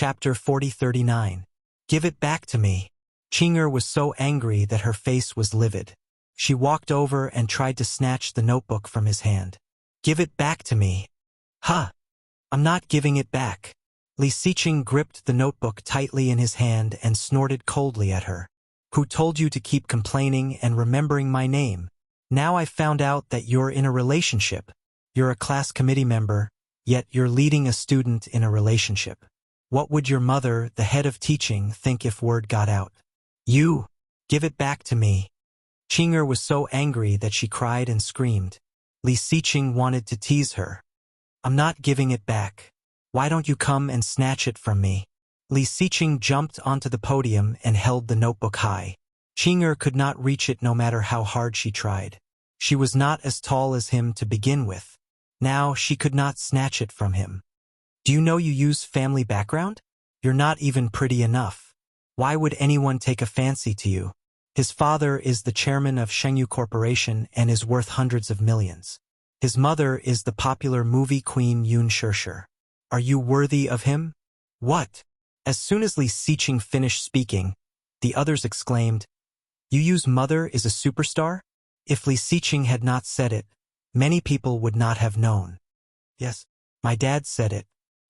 Chapter 4039. Give it back to me. Qing'er was so angry that her face was livid. She walked over and tried to snatch the notebook from his hand. Give it back to me. Huh. I'm not giving it back. Li Siqing gripped the notebook tightly in his hand and snorted coldly at her. Who told you to keep complaining and remembering my name? Now I've found out that you're in a relationship. You're a class committee member, yet you're leading a student in a relationship. What would your mother, the head of teaching, think if word got out? You! Give it back to me. Qing'er was so angry that she cried and screamed. Li Siqing wanted to tease her. I'm not giving it back. Why don't you come and snatch it from me? Li Siqing jumped onto the podium and held the notebook high. Qing'er could not reach it no matter how hard she tried. She was not as tall as him to begin with. Now she could not snatch it from him. Do you know you use family background? You're not even pretty enough. Why would anyone take a fancy to you? His father is the chairman of Shengyu Corporation and is worth hundreds of millions. His mother is the popular movie queen Yun Shishir. Are you worthy of him? What? As soon as Li Siqing finished speaking, the others exclaimed, You Yu's mother is a superstar? If Li Siqing had not said it, many people would not have known. Yes, my dad said it.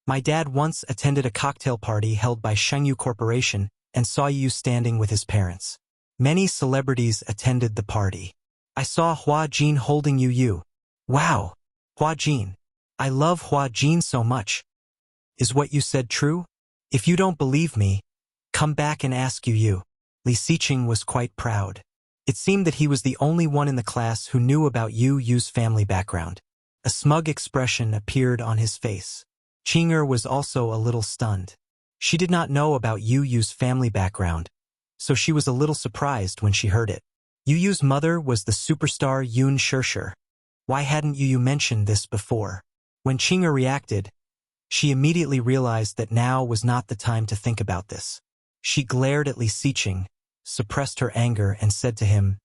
My dad once attended a cocktail party held by Shengyu Corporation and saw Yu standing with his parents. Many celebrities attended the party. I saw Hua Jin holding Yu. Wow! Hua Jin. I love Hua Jin so much. Is what you said true? If you don't believe me, come back and ask Yu. Li Siqing was quite proud. It seemed that he was the only one in the class who knew about Yu's family background. A smug expression appeared on his face. Qing'er was also a little stunned. She did not know about Yu's family background, so she was a little surprised when she heard it. Yu's mother was the superstar Yun Shishir. Why hadn't Yu mentioned this before? When Qing'er reacted, she immediately realized that now was not the time to think about this. She glared at Li Siqing, suppressed her anger, and said to him,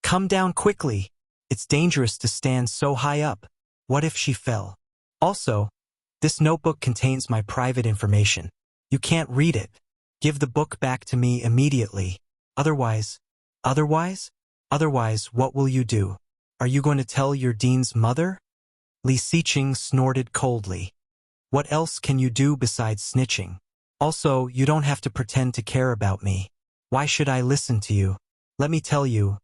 Come down quickly. It's dangerous to stand so high up. What if she fell? Also, this notebook contains my private information. You can't read it. Give the book back to me immediately. Otherwise, what will you do? Are you going to tell your dean's mother? Li Siqing snorted coldly. What else can you do besides snitching? Also, you don't have to pretend to care about me. Why should I listen to you? Let me tell you,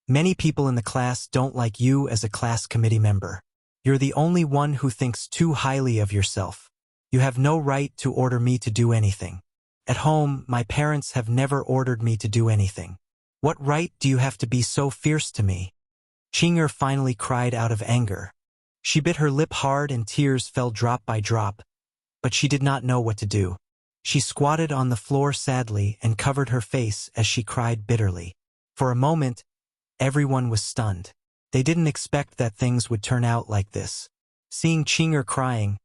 many people in the class don't like you as a class committee member. You're the only one who thinks too highly of yourself. You have no right to order me to do anything. At home, my parents have never ordered me to do anything. What right do you have to be so fierce to me? Qing'er finally cried out of anger. She bit her lip hard and tears fell drop by drop, but she did not know what to do. She squatted on the floor sadly and covered her face as she cried bitterly. For a moment, everyone was stunned. They didn't expect that things would turn out like this. Seeing Qing'er crying,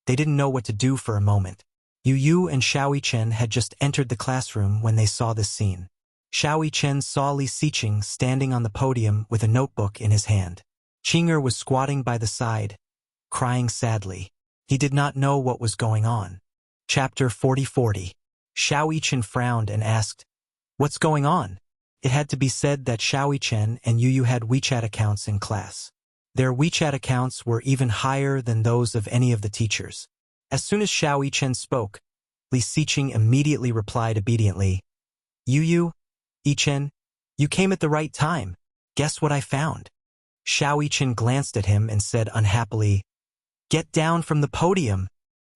they didn't know what to do for a moment. Yu and Xiaoyichen had just entered the classroom when they saw this scene. Xiaoyichen saw Li Siqing standing on the podium with a notebook in his hand. Qing'er was squatting by the side, crying sadly. He did not know what was going on. Chapter 4040. Xiaoyichen frowned and asked, What's going on? It had to be said that Xiaoyichen and Yu had WeChat accounts in class. Their WeChat accounts were even higher than those of any of the teachers. As soon as spoke, Li Siqing immediately replied obediently, Yichen, you came at the right time. Guess what I found? Xiaoyichen glanced at him and said unhappily, Get down from the podium.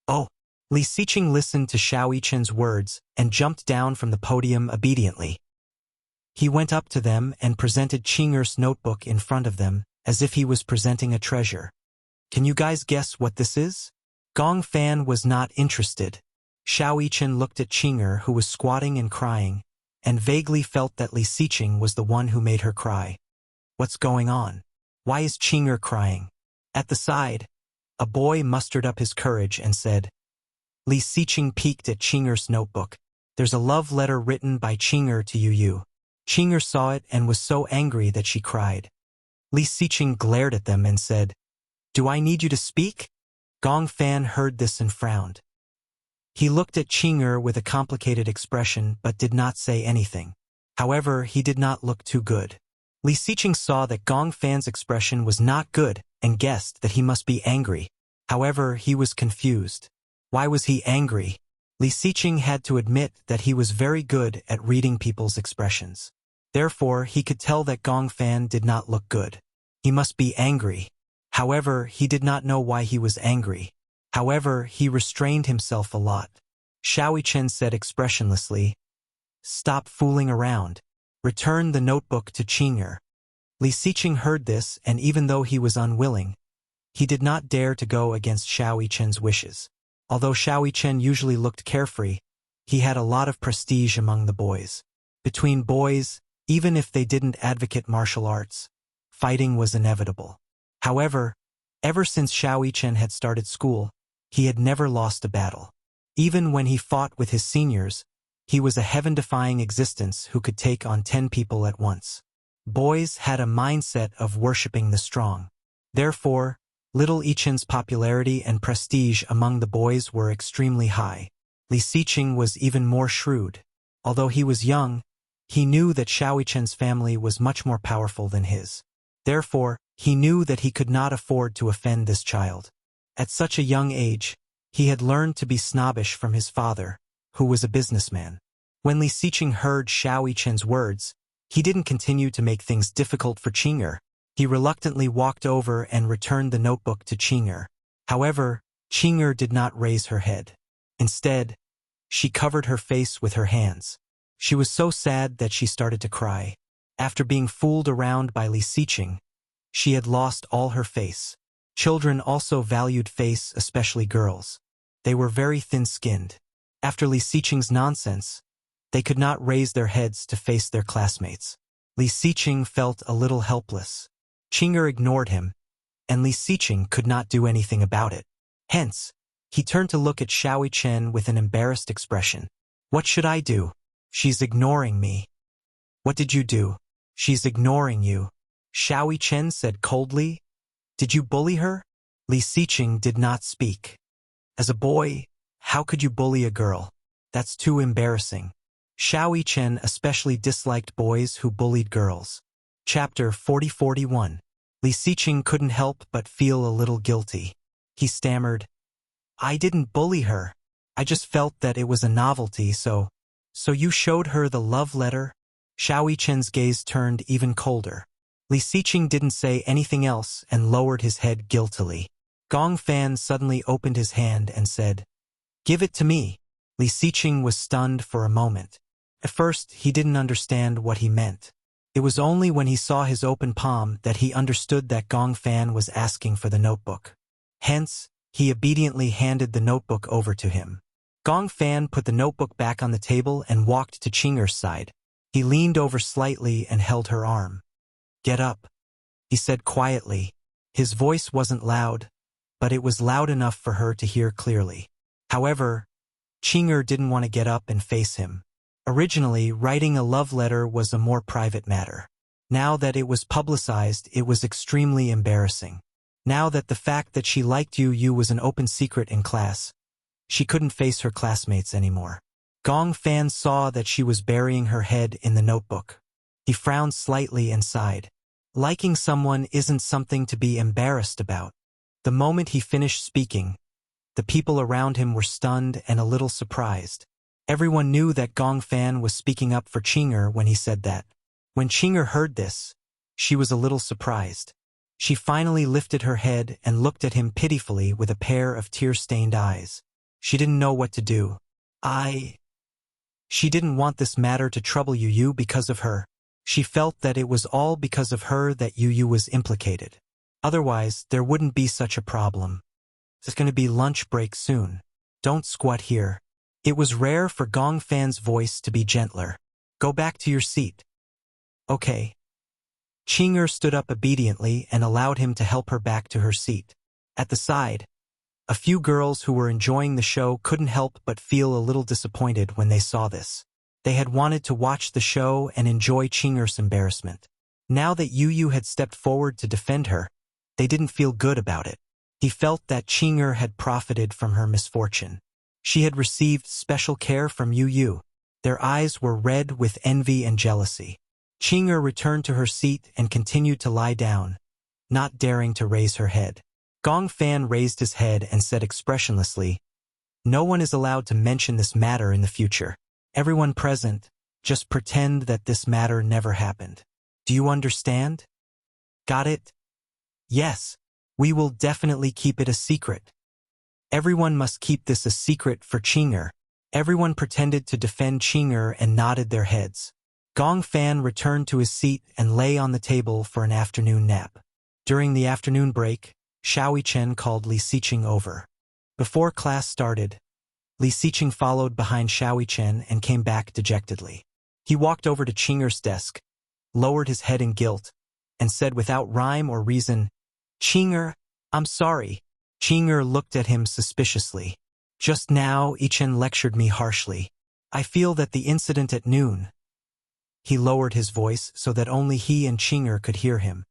Oh, Li Siqing listened to Xiaoyichen's words and jumped down from the podium obediently. He went up to them and presented Qing'er's notebook in front of them, as if he was presenting a treasure. Can you guys guess what this is? Gong Fan was not interested. Xiaoyichen looked at Qing'er, who was squatting and crying, and vaguely felt that Li Siqing was the one who made her cry. What's going on? Why is Qing'er crying? At the side, a boy mustered up his courage and said, Li Siqing peeked at Qing'er's notebook. There's a love letter written by Qing'er to Yu. Qing'er saw it and was so angry that she cried. Li Siqing glared at them and said, Do I need you to speak? Gong Fan heard this and frowned. He looked at Qing'er with a complicated expression but did not say anything. However, he did not look too good. Li Xiqing saw that Gong Fan's expression was not good and guessed that he must be angry. However, he was confused. Why was he angry? Li Xiqing had to admit that he was very good at reading people's expressions. Therefore, he could tell that Gong Fan did not look good. He must be angry. However, he did not know why he was angry. However, he restrained himself a lot. Xiao Chen said expressionlessly, "Stop fooling around. Return the notebook to Qing'er." Li Xiqing heard this, and even though he was unwilling, he did not dare to go against Xiao Chen's wishes. Although Xiao Chen usually looked carefree, he had a lot of prestige among the boys. Between boys, even if they didn't advocate martial arts, fighting was inevitable. However, ever since Xiao Chen had started school, he had never lost a battle. Even when he fought with his seniors, he was a heaven-defying existence who could take on 10 people at once. Boys had a mindset of worshipping the strong. Therefore, little Ichen's popularity and prestige among the boys were extremely high. Li Xiqing was even more shrewd. Although he was young, he knew that Xiao Chen's family was much more powerful than his. Therefore, he knew that he could not afford to offend this child. At such a young age, he had learned to be snobbish from his father, who was a businessman. When Li Xiqing heard Xiao Chen's words, he didn't continue to make things difficult for Qing'er. He reluctantly walked over and returned the notebook to Qing'er. However, Qing'er did not raise her head. Instead, she covered her face with her hands. She was so sad that she started to cry. After being fooled around by Li Xiqing, she had lost all her face. Children also valued face, especially girls. They were very thin-skinned. After Li Xiqing's nonsense, they could not raise their heads to face their classmates. Li Xiqing felt a little helpless. Qing'er ignored him, and Li Xiqing could not do anything about it. Hence, he turned to look at Xiao Chen with an embarrassed expression. "What should I do? She's ignoring me." "What did you do?" "She's ignoring you," Xiao Chen said coldly. "Did you bully her?" Li Xiqing did not speak. As a boy, how could you bully a girl? That's too embarrassing. Xiao Chen especially disliked boys who bullied girls. Chapter 40-41. Li Xiqing couldn't help but feel a little guilty. He stammered, "I didn't bully her. I just felt that it was a novelty, so you showed her the love letter?" Xiao Chen's gaze turned even colder. Li Xiqing didn't say anything else and lowered his head guiltily. Gong Fan suddenly opened his hand and said, "Give it to me." Li Xiqing was stunned for a moment. At first, he didn't understand what he meant. It was only when he saw his open palm that he understood that Gong Fan was asking for the notebook. Hence, he obediently handed the notebook over to him. Gong Fan put the notebook back on the table and walked to Qing'er's side. He leaned over slightly and held her arm. "Get up," he said quietly. His voice wasn't loud, but it was loud enough for her to hear clearly. However, Qing'er didn't want to get up and face him. Originally, writing a love letter was a more private matter. Now that it was publicized, it was extremely embarrassing. Now that the fact that she liked you was an open secret in class, she couldn't face her classmates anymore. Gong Fan saw that she was burying her head in the notebook. He frowned slightly and sighed. Liking someone isn't something to be embarrassed about. The moment he finished speaking, the people around him were stunned and a little surprised. Everyone knew that Gong Fan was speaking up for Qing'er when he said that. When Qing'er heard this, she was a little surprised. She finally lifted her head and looked at him pitifully with a pair of tear-stained eyes. She didn't know what to do. She didn't want this matter to trouble Yu because of her. She felt that it was all because of her that Yu was implicated. Otherwise, there wouldn't be such a problem. It's going to be lunch break soon. Don't squat here. It was rare for Gong Fan's voice to be gentler. Go back to your seat. Okay. Qing'er stood up obediently and allowed him to help her back to her seat. At the side, a few girls who were enjoying the show couldn't help but feel a little disappointed when they saw this. They had wanted to watch the show and enjoy Qing'er's embarrassment. Now that Yu had stepped forward to defend her, they didn't feel good about it. He felt that Qing'er had profited from her misfortune. She had received special care from Yu Yu. Their eyes were red with envy and jealousy. Qing'er returned to her seat and continued to lie down, not daring to raise her head. Gong Fan raised his head and said expressionlessly, "No one is allowed to mention this matter in the future. Everyone present, just pretend that this matter never happened. Do you understand? Got it? Yes. We will definitely keep it a secret. Everyone must keep this a secret for Qing'er." Everyone pretended to defend Qing'er and nodded their heads. Gong Fan returned to his seat and lay on the table for an afternoon nap. During the afternoon break, Xiao Chen called Li Siqing over. Before class started, Li Siqing followed behind Xiao Chen and came back dejectedly. He walked over to Qing'er's desk, lowered his head in guilt, and said without rhyme or reason, "Qing'er, I'm sorry." Qing'er looked at him suspiciously. "Just now, Yichen lectured me harshly. I feel that the incident at noon." He lowered his voice so that only he and Qing'er could hear him.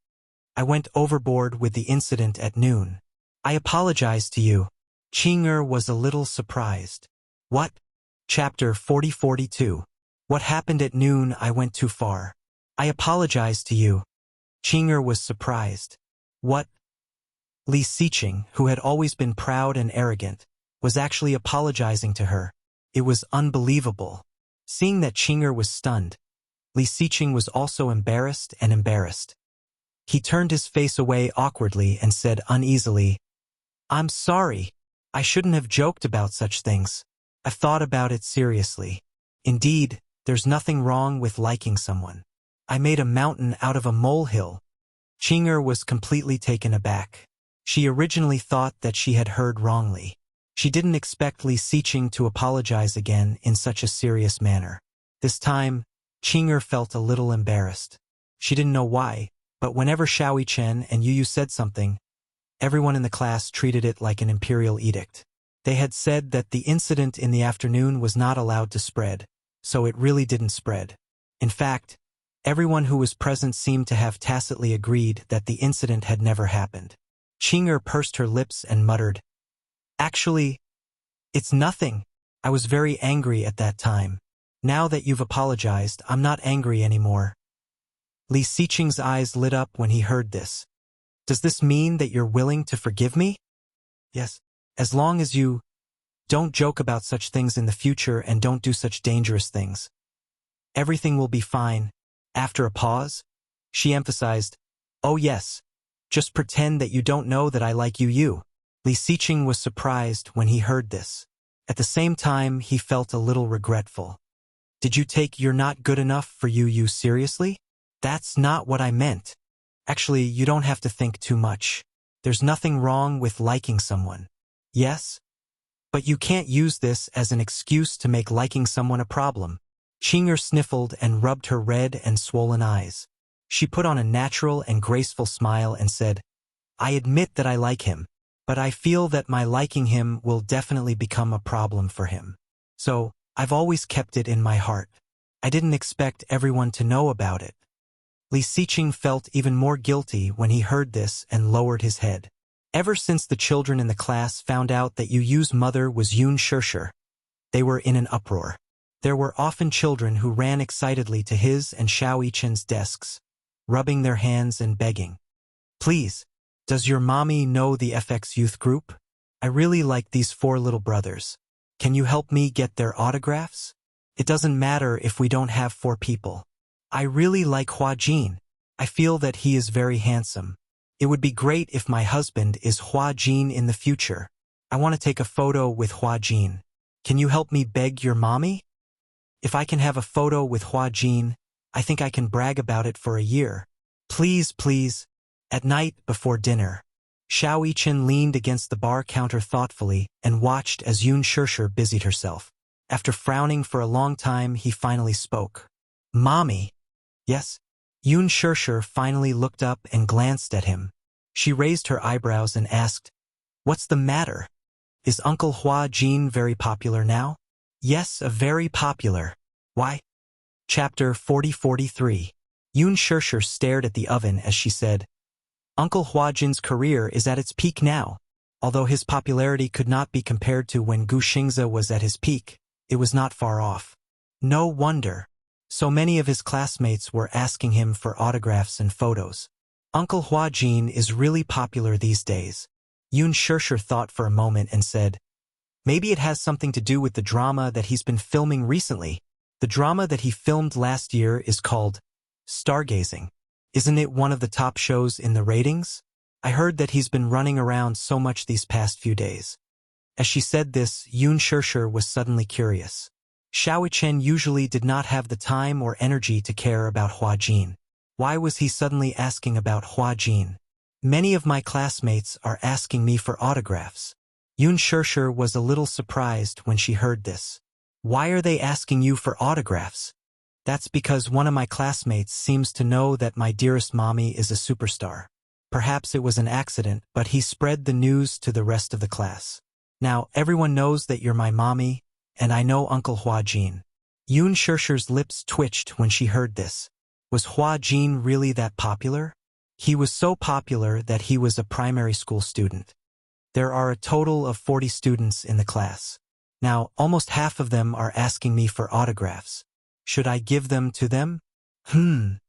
"I went overboard with the incident at noon. I apologize to you." Qing'er was a little surprised. "What?" Chapter 40-42. "What happened at noon? I went too far. I apologize to you." Qing'er was surprised. "What?" Li Siqing, who had always been proud and arrogant, was actually apologizing to her. It was unbelievable. Seeing that Qing'er was stunned, Li Siqing was also embarrassed and embarrassed. He turned his face away awkwardly and said uneasily, "I'm sorry. I shouldn't have joked about such things. I've thought about it seriously. Indeed, there's nothing wrong with liking someone. I made a mountain out of a molehill." Qing'er was completely taken aback. She originally thought that she had heard wrongly. She didn't expect Li Siqing to apologize again in such a serious manner. This time, Qing'er felt a little embarrassed. She didn't know why, but whenever Xiao Chen and Yu Yu said something, everyone in the class treated it like an imperial edict. They had said that the incident in the afternoon was not allowed to spread, so it really didn't spread. In fact, everyone who was present seemed to have tacitly agreed that the incident had never happened. Qing'er pursed her lips and muttered, "Actually, it's nothing. I was very angry at that time. Now that you've apologized, I'm not angry anymore." Li Siqing's eyes lit up when he heard this. "Does this mean that you're willing to forgive me?" "Yes. As long as you don't joke about such things in the future and don't do such dangerous things. Everything will be fine." After a pause, she emphasized, "Oh yes. Just pretend that you don't know that I like Yu Yu." Li Siqing was surprised when he heard this. At the same time, he felt a little regretful. "Did you take 'you're not good enough for Yu Yu' seriously? That's not what I meant. Actually, you don't have to think too much. There's nothing wrong with liking someone. Yes? But you can't use this as an excuse to make liking someone a problem." Qing'er sniffled and rubbed her red and swollen eyes. She put on a natural and graceful smile and said, "I admit that I like him, but I feel that my liking him will definitely become a problem for him. So, I've always kept it in my heart. I didn't expect everyone to know about it." Li Siqing felt even more guilty when he heard this and lowered his head. Ever since the children in the class found out that Yu Yu's mother was Yun Shishir, they were in an uproar. There were often children who ran excitedly to his and Xiao Yichen's desks, rubbing their hands and begging, "Please, does your mommy know the FX youth group? I really like these 4 little brothers. Can you help me get their autographs? It doesn't matter if we don't have 4 people. I really like Hua Jin. I feel that he is very handsome. It would be great if my husband is Hua Jin in the future. I want to take a photo with Hua Jin. Can you help me beg your mommy? If I can have a photo with Hua Jin, I think I can brag about it for a year. Please, please." At night, before dinner, Xiao Yichen leaned against the bar counter thoughtfully and watched as Yun Shishir busied herself. After frowning for a long time, he finally spoke. "Mommy." "Yes?" Yun Shishir finally looked up and glanced at him. She raised her eyebrows and asked, "What's the matter? Is Uncle Hua Jin very popular now?" "Yes, very popular." "Why?" Chapter 40-43. Yun Shishir stared at the oven as she said, "Uncle Hua Jin's career is at its peak now. Although his popularity could not be compared to when Gu Xingze was at his peak, it was not far off. No wonder. So many of his classmates were asking him for autographs and photos. Uncle Hua Jin is really popular these days. Yun Shishir thought for a moment and said, maybe it has something to do with the drama that he's been filming recently. The drama that he filmed last year is called Stargazing. Isn't it one of the top shows in the ratings? I heard that he's been running around so much these past few days. As she said this, Yun Shishir was suddenly curious. Xiao Chen usually did not have the time or energy to care about Hua Jin. Why was he suddenly asking about Hua Jin? Many of my classmates are asking me for autographs. Yun Shishir was a little surprised when she heard this. Why are they asking you for autographs? That's because one of my classmates seems to know that my dearest mommy is a superstar. Perhaps it was an accident, but he spread the news to the rest of the class. Now, everyone knows that you're my mommy, and I know Uncle Hua Jin. Yun Shishir's lips twitched when she heard this. Was Hua Jin really that popular? He was so popular that he was a primary school student. There are a total of 40 students in the class. Now, almost half of them are asking me for autographs. Should I give them to them? Yun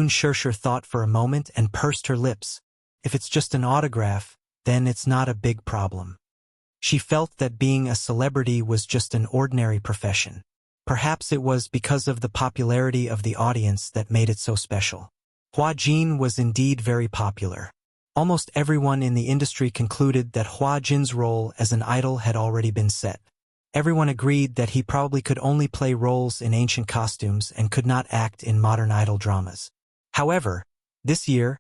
Shishir thought for a moment and pursed her lips. If it's just an autograph, then it's not a big problem. She felt that being a celebrity was just an ordinary profession. Perhaps it was because of the popularity of the audience that made it so special. Hua Jin was indeed very popular. Almost everyone in the industry concluded that Hua Jin's role as an idol had already been set. Everyone agreed that he probably could only play roles in ancient costumes and could not act in modern idol dramas. However, this year,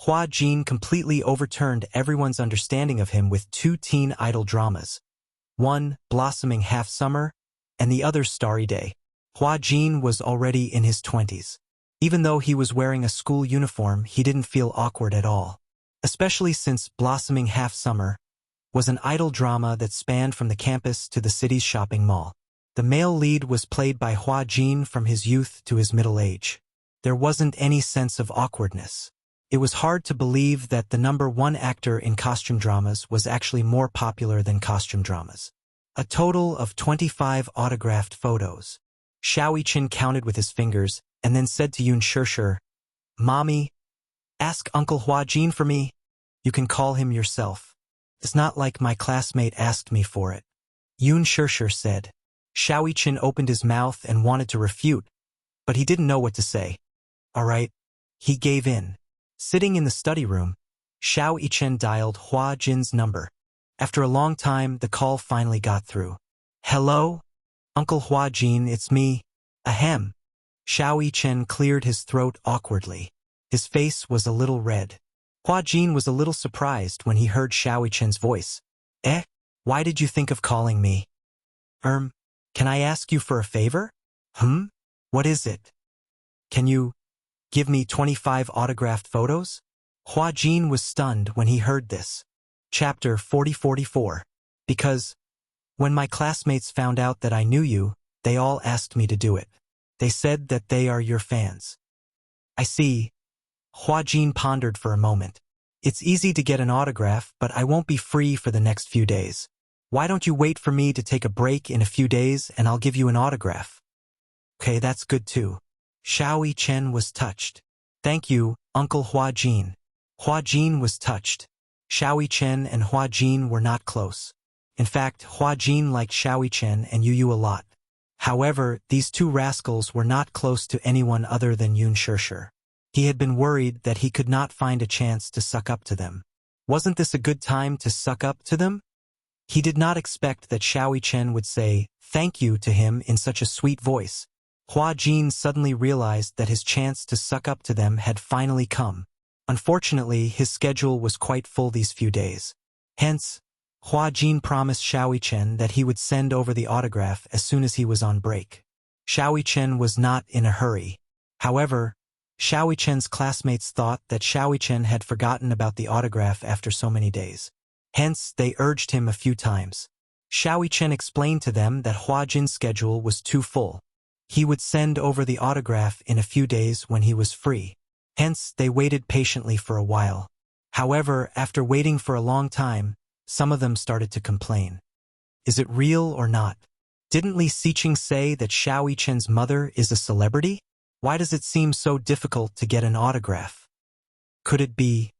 Hua Jin completely overturned everyone's understanding of him with 2 teen idol dramas. One, Blossoming Half Summer, and the other, Starry Day. Hua Jin was already in his 20s. Even though he was wearing a school uniform, he didn't feel awkward at all. Especially since Blossoming Half Summer was an idol drama that spanned from the campus to the city's shopping mall. The male lead was played by Hua Jin from his youth to his middle age. There wasn't any sense of awkwardness. It was hard to believe that the #1 actor in costume dramas was actually more popular than costume dramas. A total of 25 autographed photos. Xiao Chen counted with his fingers and then said to Yun Shishir, "Mommy, ask Uncle Hua Jin for me. You can call him yourself. It's not like my classmate asked me for it." Yun Shishir said. Xiao Chen opened his mouth and wanted to refute, but he didn't know what to say. All right, he gave in. Sitting in the study room, Xiao Chen dialed Hua Jin's number. After a long time, the call finally got through. "Hello? Uncle Hua Jin, it's me. Ahem." Xiao Chen cleared his throat awkwardly. His face was a little red. Hua Jin was a little surprised when he heard Xiao Chen's voice. Why did you think of calling me? Can I ask you for a favor? What is it? Can you give me 25 autographed photos? Hua Jin was stunned when he heard this. Chapter 40-44. Because when my classmates found out that I knew you, they all asked me to do it. They said that they are your fans. I see. Hua Jin pondered for a moment. It's easy to get an autograph, but I won't be free for the next few days. Why don't you wait for me to take a break in a few days and I'll give you an autograph? Okay, that's good too. Xiao Chen was touched. Thank you, Uncle Hua Jin. Hua Jin was touched. Xiao Chen and Hua Jin were not close. In fact, Hua Jin liked Xiao Chen and Yu a lot. However, these two rascals were not close to anyone other than Yun Shishir. He had been worried that he could not find a chance to suck up to them. Wasn't this a good time to suck up to them? He did not expect that Xiao Chen would say thank you to him in such a sweet voice. Hua Jin suddenly realized that his chance to suck up to them had finally come. Unfortunately, his schedule was quite full these few days. Hence, Hua Jin promised Xiao Chen that he would send over the autograph as soon as he was on break. Xiao Chen was not in a hurry. However, Xiao Chen's classmates thought that Xiao Chen had forgotten about the autograph after so many days. Hence, they urged him a few times. Xiao Chen explained to them that Hua Jin's schedule was too full. He would send over the autograph in a few days when he was free. Hence, they waited patiently for a while. However, after waiting for a long time, Some of them started to complain. Is it real or not? Didn't Li Xiqing say that Xiao Yichen's mother is a celebrity? Why does it seem so difficult to get an autograph? Could it be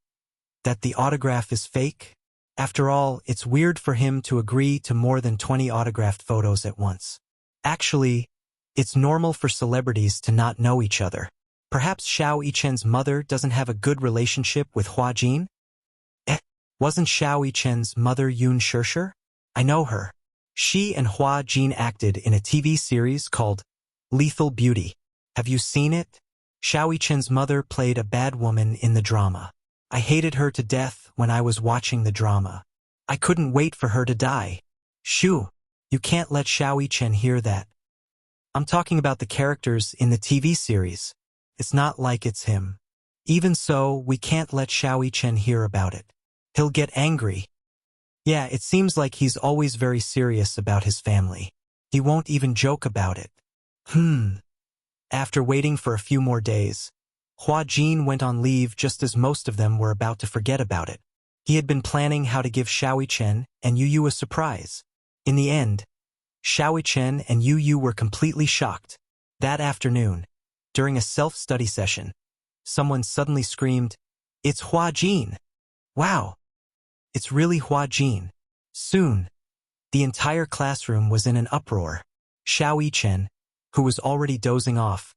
that the autograph is fake? After all, it's weird for him to agree to more than 20 autographed photos at once. Actually, it's normal for celebrities to not know each other. Perhaps Xiao Yichen's mother doesn't have a good relationship with Hua Jin? Wasn't Xiao Yichen's mother Yun Shishir? I know her. She and Hua Jin acted in a TV series called Lethal Beauty. Have you seen it? Xiao Yichen's mother played a bad woman in the drama. I hated her to death when I was watching the drama. I couldn't wait for her to die. Shoo, you can't let Xiao Yichen hear that. I'm talking about the characters in the TV series. It's not like it's him. Even so, we can't let Xiao Yichen hear about it. He'll get angry. Yeah, it seems like he's always very serious about his family. He won't even joke about it. After waiting for a few more days, Hua Jin went on leave just as most of them were about to forget about it. He had been planning how to give Xiao Yichen and Yu Yu a surprise. In the end, Xiao Yichen and Yu Yu were completely shocked. That afternoon, during a self-study session, someone suddenly screamed, "It's Hua Jin! Wow! It's really Hua Jin!" Soon, the entire classroom was in an uproar. Xiao Yichen, who was already dozing off,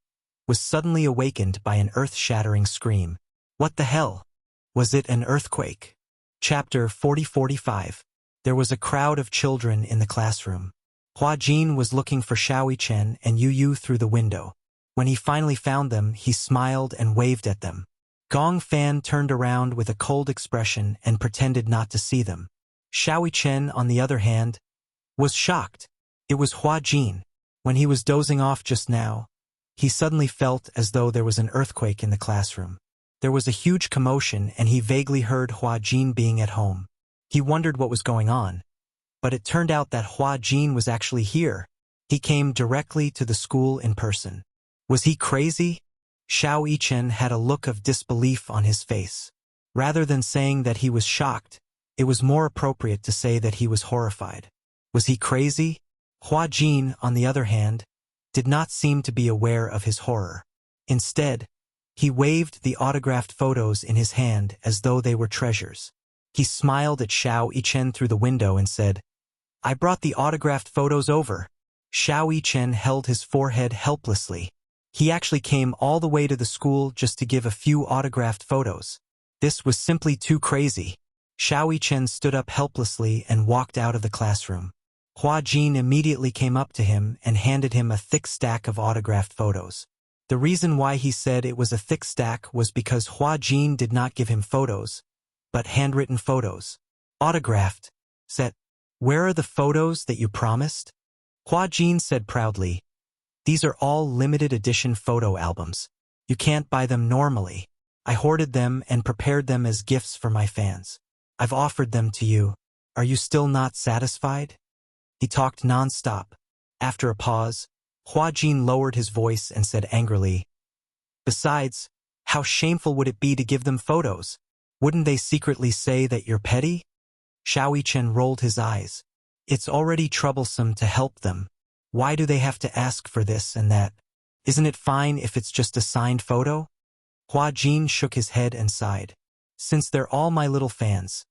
was suddenly awakened by an earth-shattering scream. What the hell? Was it an earthquake? Chapter 40-45. There was a crowd of children in the classroom. Hua Jin was looking for Xiao Yichen and Yu Yu through the window. When he finally found them, he smiled and waved at them. Gong Fan turned around with a cold expression and pretended not to see them. Xiao Yichen, on the other hand, was shocked. It was Hua Jin. When he was dozing off just now, he suddenly felt as though there was an earthquake in the classroom. There was a huge commotion and he vaguely heard Hua Jin being at home. He wondered what was going on, but it turned out that Hua Jin was actually here. He came directly to the school in person. Was he crazy? Xiao Yichen had a look of disbelief on his face. Rather than saying that he was shocked, it was more appropriate to say that he was horrified. Was he crazy? Hua Jin, on the other hand, did not seem to be aware of his horror. Instead, he waved the autographed photos in his hand as though they were treasures. He smiled at Xiao Yichen through the window and said, "I brought the autographed photos over." Xiao Yichen held his forehead helplessly. He actually came all the way to the school just to give a few autographed photos. This was simply too crazy. Xiao Yichen stood up helplessly and walked out of the classroom. Hua Jin immediately came up to him and handed him a thick stack of autographed photos. The reason why he said it was a thick stack was because Hua Jin did not give him photos, but handwritten photos. Autographed. Said, "Where are the photos that you promised?" Hua Jin said proudly, "These are all limited edition photo albums. You can't buy them normally. I hoarded them and prepared them as gifts for my fans. I've offered them to you. Are you still not satisfied?" He talked non-stop. After a pause, Hua Jin lowered his voice and said angrily, "Besides, how shameful would it be to give them photos? Wouldn't they secretly say that you're petty?" Xiao Yichen rolled his eyes. "It's already troublesome to help them. Why do they have to ask for this and that? Isn't it fine if it's just a signed photo?" Hua Jin shook his head and sighed. "Since they're all my little fans,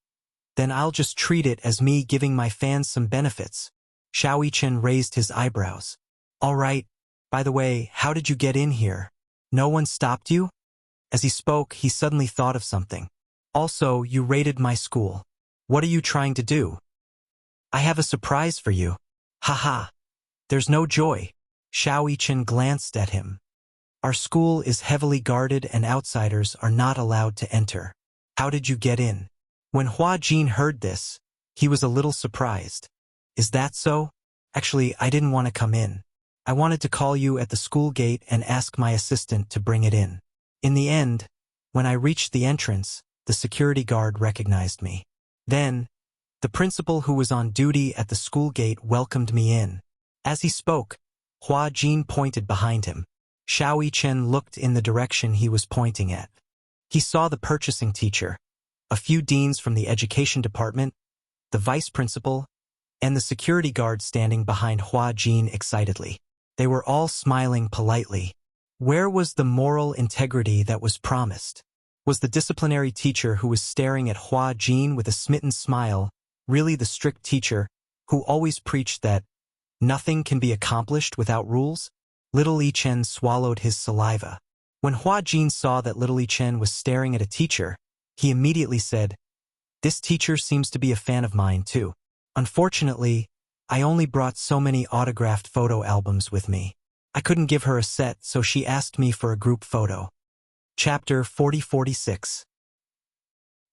then I'll just treat it as me giving my fans some benefits." Xiao Yichen raised his eyebrows. "All right. By the way, how did you get in here? No one stopped you?" As he spoke, he suddenly thought of something. "Also, you raided my school. What are you trying to do?" "I have a surprise for you." "Haha. There's no joy." Xiao Yichen glanced at him. "Our school is heavily guarded and outsiders are not allowed to enter. How did you get in?" When Hua Jin heard this, he was a little surprised. "Is that so? Actually, I didn't want to come in. I wanted to call you at the school gate and ask my assistant to bring it in. In the end, when I reached the entrance, the security guard recognized me. Then, the principal who was on duty at the school gate welcomed me in." As he spoke, Hua Jin pointed behind him. Xiao Yichen looked in the direction he was pointing at. He saw the purchasing teacher, a few deans from the education department, the vice principal, and the security guard standing behind Hua Jin excitedly. They were all smiling politely. Where was the moral integrity that was promised? Was the disciplinary teacher who was staring at Hua Jin with a smitten smile really the strict teacher who always preached that nothing can be accomplished without rules? Little Yi Chen swallowed his saliva. When Hua Jin saw that Little Yi Chen was staring at a teacher, he immediately said, "This teacher seems to be a fan of mine too. Unfortunately, I only brought so many autographed photo albums with me. I couldn't give her a set, so she asked me for a group photo." Chapter 40-46.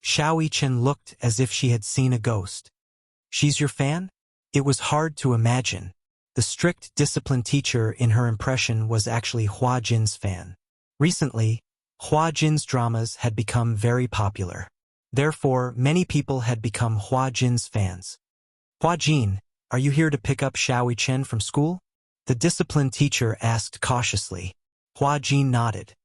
Xiao Yichen looked as if she had seen a ghost. "She's your fan?" It was hard to imagine. The strict discipline teacher in her impression was actually Hua Jin's fan. Recently, Hua Jin's dramas had become very popular. Therefore, many people had become Hua Jin's fans. "Hua Jin, are you here to pick up Xiao Yichen from school?" The discipline teacher asked cautiously. Hua Jin nodded.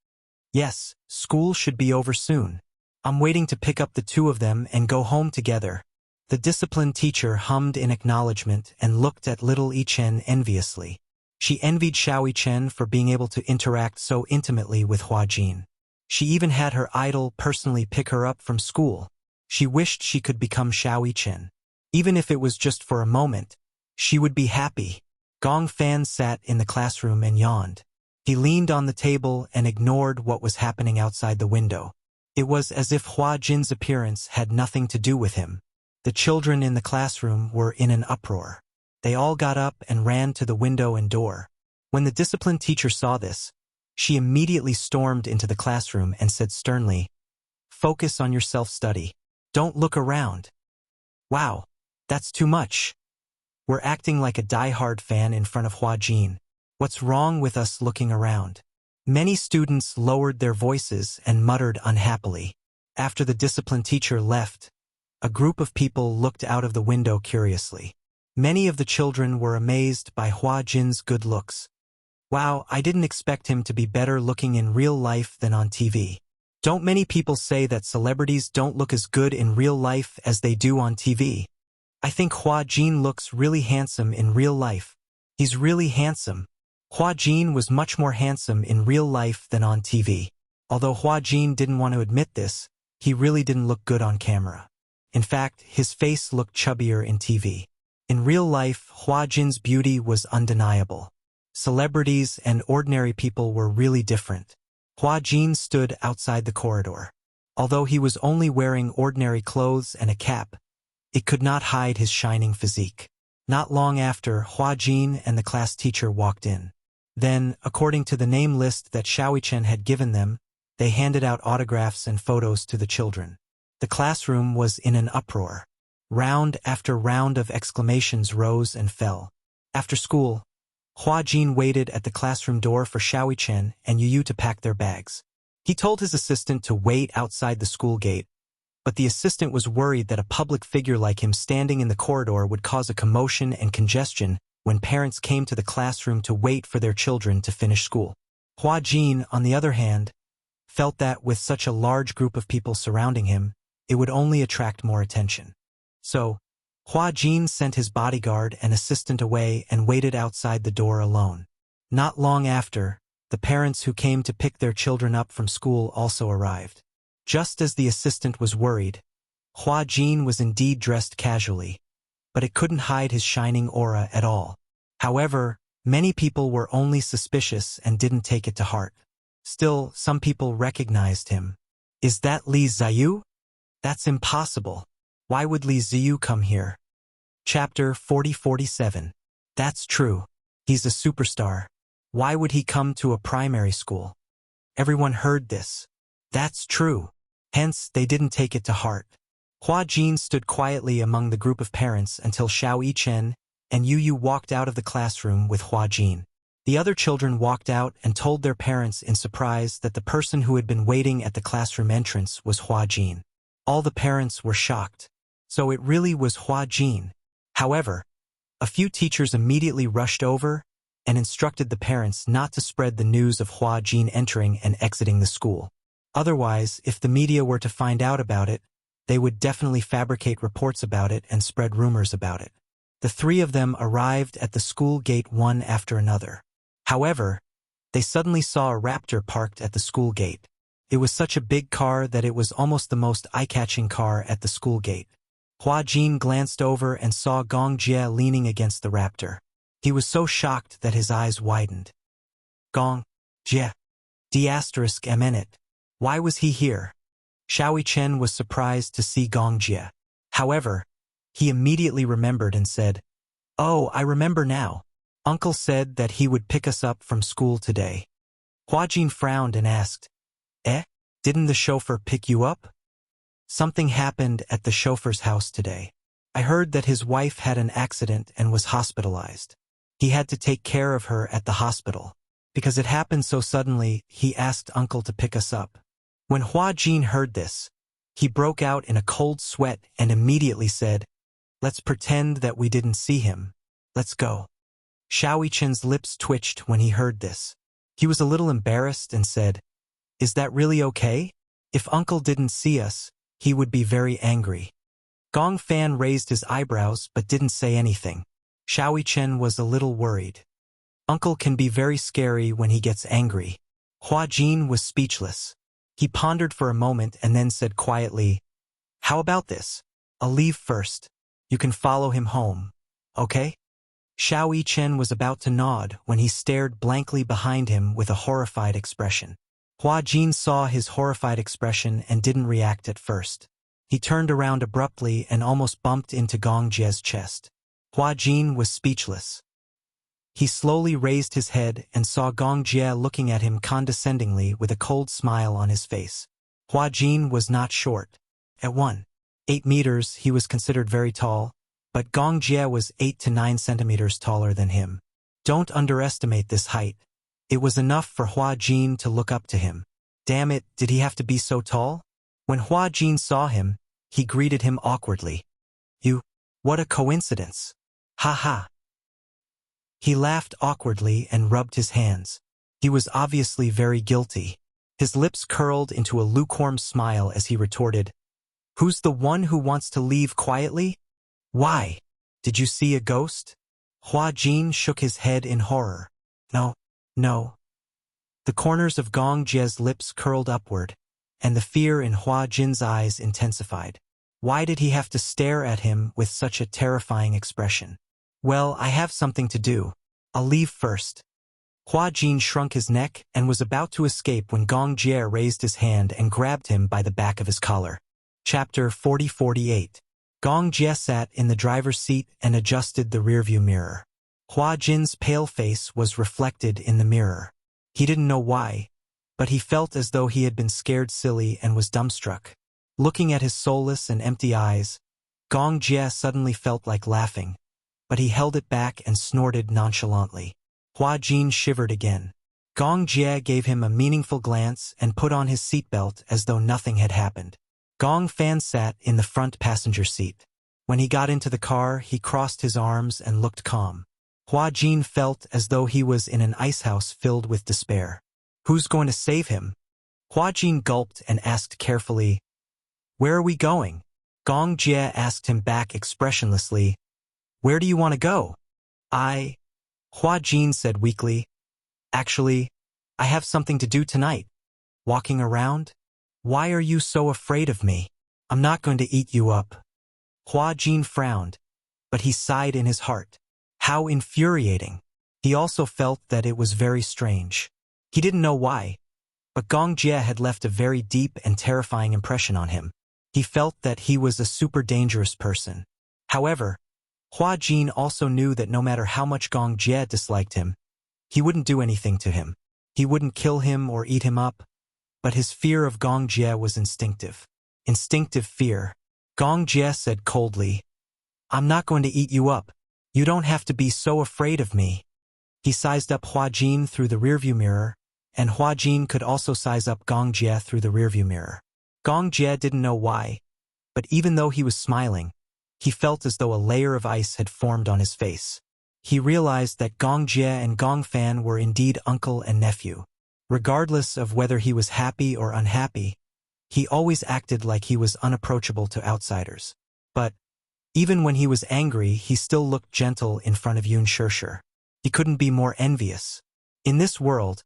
"Yes, school should be over soon. I'm waiting to pick up the two of them and go home together." The discipline teacher hummed in acknowledgement and looked at Little Yi Chen enviously. She envied Xiao Yichen for being able to interact so intimately with Hua Jin. She even had her idol personally pick her up from school. She wished she could become Xiao Yichen. Even if it was just for a moment, she would be happy. Gong Fan sat in the classroom and yawned. He leaned on the table and ignored what was happening outside the window. It was as if Hua Jin's appearance had nothing to do with him. The children in the classroom were in an uproar. They all got up and ran to the window and door. When the discipline teacher saw this, she immediately stormed into the classroom and said sternly, "Focus on your self-study. Don't look around." "Wow, that's too much. We're acting like a die-hard fan in front of Hua Jin. What's wrong with us looking around?" Many students lowered their voices and muttered unhappily. After the discipline teacher left, a group of people looked out of the window curiously. Many of the children were amazed by Hua Jin's good looks. "Wow, I didn't expect him to be better looking in real life than on TV. Don't many people say that celebrities don't look as good in real life as they do on TV? I think Hua Jin looks really handsome in real life. He's really handsome." Hua Jin was much more handsome in real life than on TV. Although Hua Jin didn't want to admit this, he really didn't look good on camera. In fact, his face looked chubbier in TV. In real life, Hua Jin's beauty was undeniable. Celebrities and ordinary people were really different. Hua Jin stood outside the corridor. Although he was only wearing ordinary clothes and a cap, it could not hide his shining physique. Not long after, Hua Jin and the class teacher walked in. Then, according to the name list that Xiao Yichen had given them, they handed out autographs and photos to the children. The classroom was in an uproar. Round after round of exclamations rose and fell. After school, Hua Jin waited at the classroom door for Xiao Yichen and Yu to pack their bags. He told his assistant to wait outside the school gate, but the assistant was worried that a public figure like him standing in the corridor would cause a commotion and congestion when parents came to the classroom to wait for their children to finish school. Hua Jin, on the other hand, felt that with such a large group of people surrounding him, it would only attract more attention. So, Hua Jin sent his bodyguard and assistant away and waited outside the door alone. Not long after, the parents who came to pick their children up from school also arrived. Just as the assistant was worried, Hua Jin was indeed dressed casually, but it couldn't hide his shining aura at all. However, many people were only suspicious and didn't take it to heart. Still, some people recognized him. "Is that Li Ziyu? That's impossible. Why would Li Ziyu come here?" Chapter 40-47. That's true. He's a superstar. Why would he come to a primary school? Everyone heard this. That's true. Hence, they didn't take it to heart. Hua Jin stood quietly among the group of parents until Xiao Yichen and Yu walked out of the classroom with Hua Jin. The other children walked out and told their parents in surprise that the person who had been waiting at the classroom entrance was Hua Jin. All the parents were shocked. So it really was Hua Jin. However, a few teachers immediately rushed over and instructed the parents not to spread the news of Hua Jin entering and exiting the school. Otherwise, if the media were to find out about it, they would definitely fabricate reports about it and spread rumors about it. The three of them arrived at the school gate one after another. However, they suddenly saw a raptor parked at the school gate. It was such a big car that it was almost the most eye-catching car at the school gate. Hua Jin glanced over and saw Gong Jie leaning against the raptor. He was so shocked that his eyes widened. Gong Jie. D***MN. Why was he here? Xiaoi Chen was surprised to see Gong Jie. However, he immediately remembered and said, "Oh, I remember now. Uncle said that he would pick us up from school today." Hua Jin frowned and asked, Didn't the chauffeur pick you up? Something happened at the chauffeur's house today. I heard that his wife had an accident and was hospitalized. He had to take care of her at the hospital. Because it happened so suddenly, he asked Uncle to pick us up. When Hua Jin heard this, he broke out in a cold sweat and immediately said, "Let's pretend that we didn't see him. Let's go." Xiaoi Chen's lips twitched when he heard this. He was a little embarrassed and said, "Is that really okay? If Uncle didn't see us, he would be very angry." Gong Fan raised his eyebrows but didn't say anything. Xiaoi Chen was a little worried. Uncle can be very scary when he gets angry. Hua Jin was speechless. He pondered for a moment and then said quietly, "How about this? I'll leave first. You can follow him home. Okay?" Xiaoi Chen was about to nod when he stared blankly behind him with a horrified expression. Hua Jin saw his horrified expression and didn't react at first. He turned around abruptly and almost bumped into Gong Jie's chest. Hua Jin was speechless. He slowly raised his head and saw Gong Jie looking at him condescendingly with a cold smile on his face. Hua Jin was not short. At 1.8 meters, he was considered very tall, but Gong Jie was 8 to 9 centimeters taller than him. Don't underestimate this height. It was enough for Hua Jin to look up to him. Damn it, did he have to be so tall? When Hua Jin saw him, he greeted him awkwardly. What a coincidence. Ha ha. He laughed awkwardly and rubbed his hands. He was obviously very guilty. His lips curled into a lukewarm smile as he retorted, "Who's the one who wants to leave quietly? Why? Did you see a ghost?" Hua Jin shook his head in horror. No. The corners of Gong Jie's lips curled upward, and the fear in Hua Jin's eyes intensified. Why did he have to stare at him with such a terrifying expression? "Well, I have something to do. I'll leave first." Hua Jin shrunk his neck and was about to escape when Gong Jie raised his hand and grabbed him by the back of his collar. Chapter 40-48. Gong Jie sat in the driver's seat and adjusted the rearview mirror. Hua Jin's pale face was reflected in the mirror. He didn't know why, but he felt as though he had been scared silly and was dumbstruck. Looking at his soulless and empty eyes, Gong Jie suddenly felt like laughing, but he held it back and snorted nonchalantly. Hua Jin shivered again. Gong Jie gave him a meaningful glance and put on his seatbelt as though nothing had happened. Gong Fan sat in the front passenger seat. When he got into the car, he crossed his arms and looked calm. Hua Jin felt as though he was in an icehouse filled with despair. Who's going to save him? Hua Jin gulped and asked carefully, "Where are we going?" Gong Jie asked him back expressionlessly, "Where do you want to go?" Hua Jin said weakly, "Actually, I have something to do tonight. Walking around? Why are you so afraid of me? I'm not going to eat you up." Hua Jin frowned, but he sighed in his heart. How infuriating. He also felt that it was very strange. He didn't know why, but Gong Jie had left a very deep and terrifying impression on him. He felt that he was a super dangerous person. However, Hua Jin also knew that no matter how much Gong Jie disliked him, he wouldn't do anything to him. He wouldn't kill him or eat him up, but his fear of Gong Jie was instinctive. Instinctive fear. Gong Jie said coldly, "I'm not going to eat you up. You don't have to be so afraid of me." He sized up Hua Jin through the rearview mirror, and Hua Jin could also size up Gong Jie through the rearview mirror. Gong Jie didn't know why, but even though he was smiling, he felt as though a layer of ice had formed on his face. He realized that Gong Jie and Gong Fan were indeed uncle and nephew. Regardless of whether he was happy or unhappy, He always acted like he was unapproachable to outsiders. But even when he was angry, he still looked gentle in front of Yun Shirshir. He couldn't be more envious. In this world,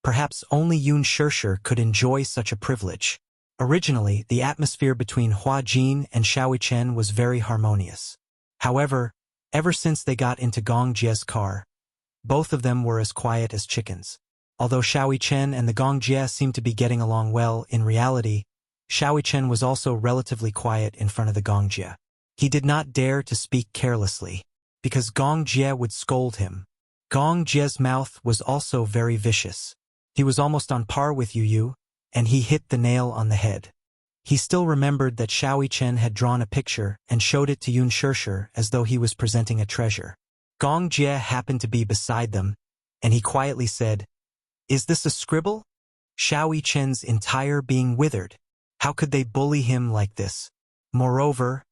perhaps only Yun Shirshir could enjoy such a privilege. Originally, the atmosphere between Hua Jin and Xiao Chen was very harmonious. However, ever since they got into Gong Jie's car, both of them were as quiet as chickens. Although Xiao Chen and the Gong Jie seemed to be getting along well, in reality, Xiao Chen was also relatively quiet in front of the Gong Jie. He did not dare to speak carelessly, because Gong Jie would scold him. Gong Jie's mouth was also very vicious. He was almost on par with Yu, and he hit the nail on the head. He still remembered that Xiao Chen had drawn a picture and showed it to Yun Shirshir as though he was presenting a treasure. Gong Jie happened to be beside them, and he quietly said, "Is this a scribble?" Xiao Chen's entire being withered. How could they bully him like this? Moreover,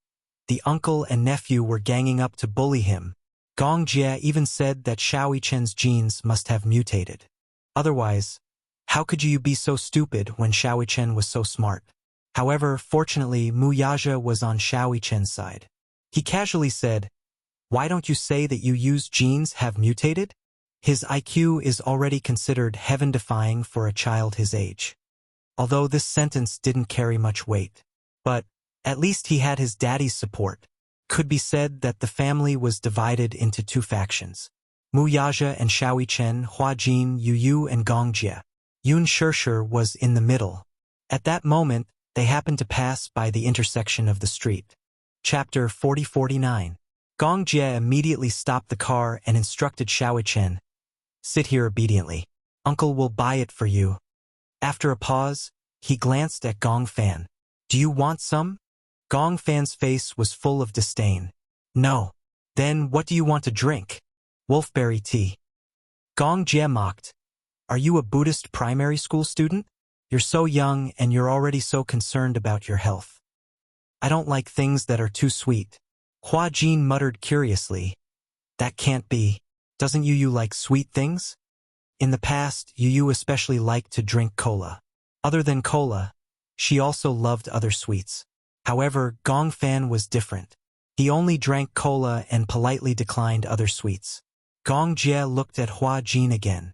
the uncle and nephew were ganging up to bully him. Gong Jie even said that Xiao Chen's genes must have mutated. Otherwise, how could you be so stupid when Xiao Chen was so smart? However, fortunately, Mu Yaja was on Xiao Chen's side. He casually said, "Why don't you say that Yu's genes have mutated?" His IQ is already considered heaven-defying for a child his age. Although this sentence didn't carry much weight. But at least he had his daddy's support. Could be said that the family was divided into two factions. Mu Yaja and Xiao Chen, Hua Jin, Yu and Gong Jie. Yun Shirshir was in the middle. At that moment, they happened to pass by the intersection of the street. Chapter 40-49. Gong Jie immediately stopped the car and instructed Xiao Chen, "Sit here obediently. Uncle will buy it for you." After a pause, he glanced at Gong Fan. "Do you want some?" Gong Fan's face was full of disdain. "No." "Then what do you want to drink?" "Wolfberry tea." Gong Jie mocked. "Are you a Buddhist primary school student? You're so young and you're already so concerned about your health." "I don't like things that are too sweet." Hua Jin muttered curiously. "That can't be. Doesn't Yu like sweet things?" In the past, Yu especially liked to drink cola. Other than cola, she also loved other sweets. However, Gong Fan was different. He only drank cola and politely declined other sweets. Gong Jie looked at Hua Jin again.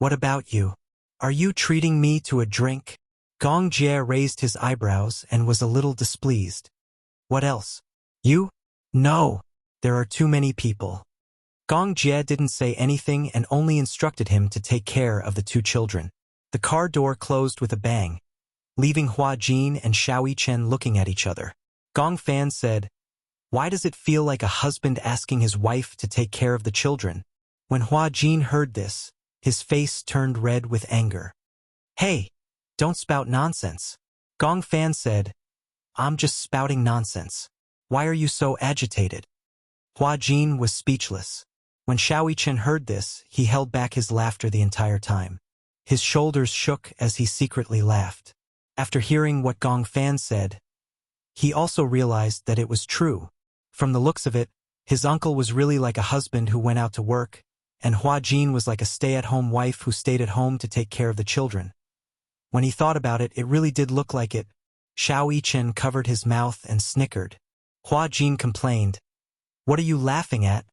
"What about you? Are you treating me to a drink?" Gong Jie raised his eyebrows and was a little displeased. "What else? You?" "No. There are too many people." Gong Jie didn't say anything and only instructed him to take care of the two children. The car door closed with a bang, leaving Hua Jin and Xiao Chen looking at each other. Gong Fan said, "Why does it feel like a husband asking his wife to take care of the children?" When Hua Jin heard this, his face turned red with anger. "Hey, don't spout nonsense." Gong Fan said, "I'm just spouting nonsense. Why are you so agitated?" Hua Jin was speechless. When Xiao Chen heard this, he held back his laughter the entire time. His shoulders shook as he secretly laughed. After hearing what Gong Fan said, he also realized that it was true. From the looks of it, his uncle was really like a husband who went out to work, and Hua Jin was like a stay-at-home wife who stayed at home to take care of the children. When he thought about it, it really did look like it. Xiao Chen covered his mouth and snickered. Hua Jin complained, "What are you laughing at?"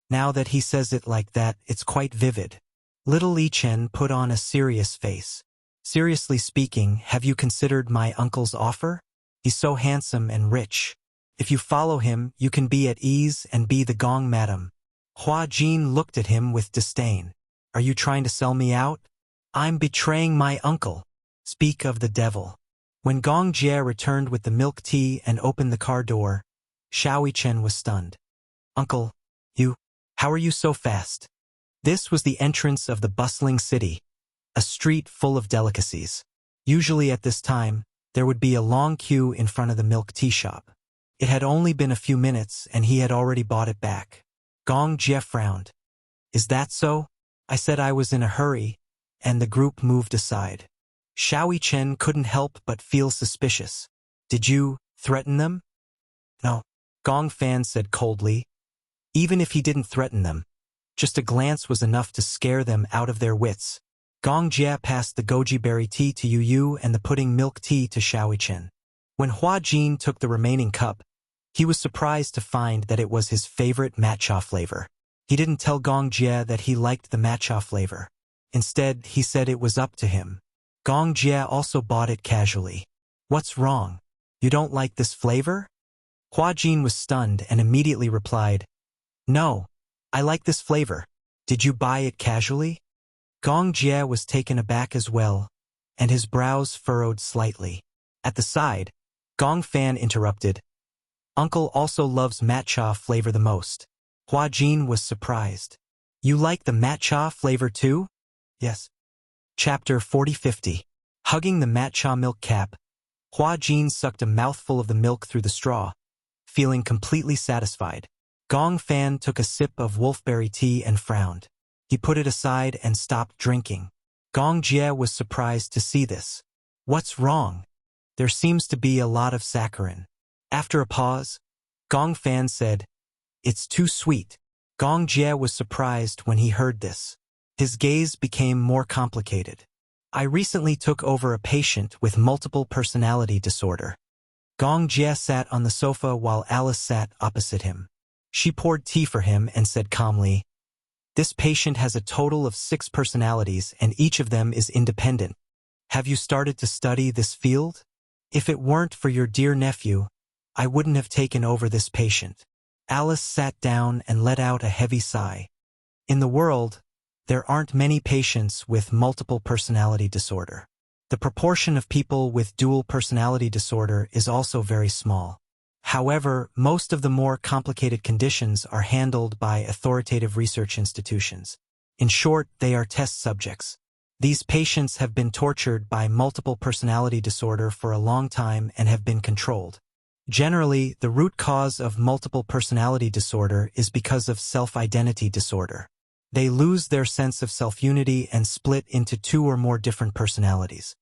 Now that he says it like that, it's quite vivid. Little Li Chen put on a serious face. "Seriously speaking, have you considered my uncle's offer? He's so handsome and rich. If you follow him, you can be at ease and be the Gong Madam." Hua Jin looked at him with disdain. "Are you trying to sell me out? I'm betraying my uncle." Speak of the devil. When Gong Jie returned with the milk tea and opened the car door, Xiao Chen was stunned. "Uncle, how are you so fast?" This was the entrance of the bustling city, a street full of delicacies. Usually at this time, there would be a long queue in front of the milk tea shop. It had only been a few minutes and he had already bought it back. Gong Jie frowned. "Is that so?" I said I was in a hurry, and the group moved aside. Xiao Chen couldn't help but feel suspicious. "Did you threaten them?" "No," Gong Fan said coldly. Even if he didn't threaten them, just a glance was enough to scare them out of their wits. Gong Jia passed the goji berry tea to Yu Yu and the pudding milk tea to Xiaoichen. When Hua Jin took the remaining cup, he was surprised to find that it was his favorite matcha flavor. He didn't tell Gong Jia that he liked the matcha flavor. Instead, he said it was up to him. Gong Jia also bought it casually. What's wrong? You don't like this flavor? Hua Jin was stunned and immediately replied, No, I like this flavor. Did you buy it casually? Gong Jia was taken aback as well, and his brows furrowed slightly. At the side, Gong Fan interrupted, Uncle also loves matcha flavor the most. Hua Jin was surprised. You like the matcha flavor too? Yes. Chapter 40-50. Hugging the matcha milk cap, Hua Jin sucked a mouthful of the milk through the straw, feeling completely satisfied. Gong Fan took a sip of wolfberry tea and frowned. He put it aside and stopped drinking. Gong Jia was surprised to see this. What's wrong? There seems to be a lot of saccharin. After a pause, Gong Fan said, It's too sweet. Gong Jia was surprised when he heard this. His gaze became more complicated. I recently took over a patient with multiple personality disorder. Gong Jia sat on the sofa while Alice sat opposite him. She poured tea for him and said calmly, This patient has a total of 6 personalities and each of them is independent. Have you started to study this field? If it weren't for your dear nephew, I wouldn't have taken over this patient. Alice sat down and let out a heavy sigh. In the world, there aren't many patients with multiple personality disorder. The proportion of people with dual personality disorder is also very small. However, most of the more complicated conditions are handled by authoritative research institutions. In short, they are test subjects. These patients have been tortured by multiple personality disorder for a long time and have been controlled. Generally, the root cause of multiple personality disorder is because of self-identity disorder. They lose their sense of self-unity and split into 2 or more different personalities.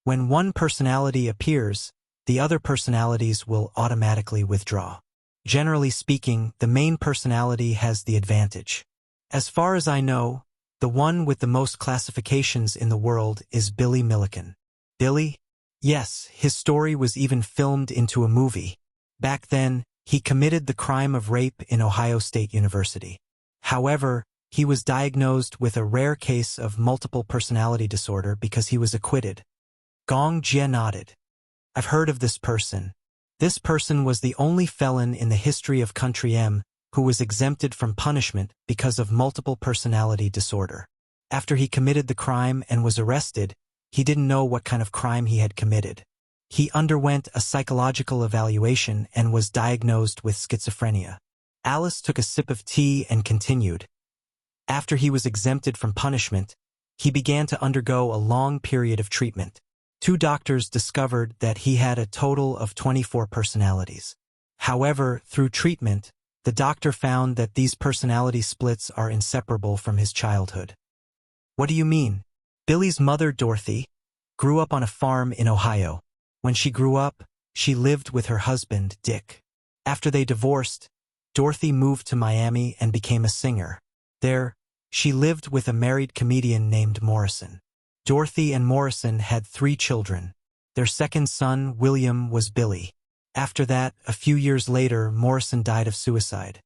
When one personality appears, the other personalities will automatically withdraw. Generally speaking, the main personality has the advantage. As far as I know, the one with the most classifications in the world is Billy Milliken. Billy? Yes, his story was even filmed into a movie. Back then, he committed the crime of rape in Ohio State University. However, he was diagnosed with a rare case of multiple personality disorder because he was acquitted. Gong Jia nodded. I've heard of this person. This person was the only felon in the history of Country M who was exempted from punishment because of multiple personality disorder. After he committed the crime and was arrested, he didn't know what kind of crime he had committed. He underwent a psychological evaluation and was diagnosed with schizophrenia. Alice took a sip of tea and continued. After he was exempted from punishment, he began to undergo a long period of treatment. 2 doctors discovered that he had a total of 24 personalities. However, through treatment, the doctor found that these personality splits are inseparable from his childhood. What do you mean? Billy's mother, Dorothy, grew up on a farm in Ohio. When she grew up, she lived with her husband, Dick. After they divorced, Dorothy moved to Miami and became a singer. There, she lived with a married comedian named Morrison. Dorothy and Morrison had 3 children. Their second son, William, was Billy. After that, a few years later, Morrison died of suicide.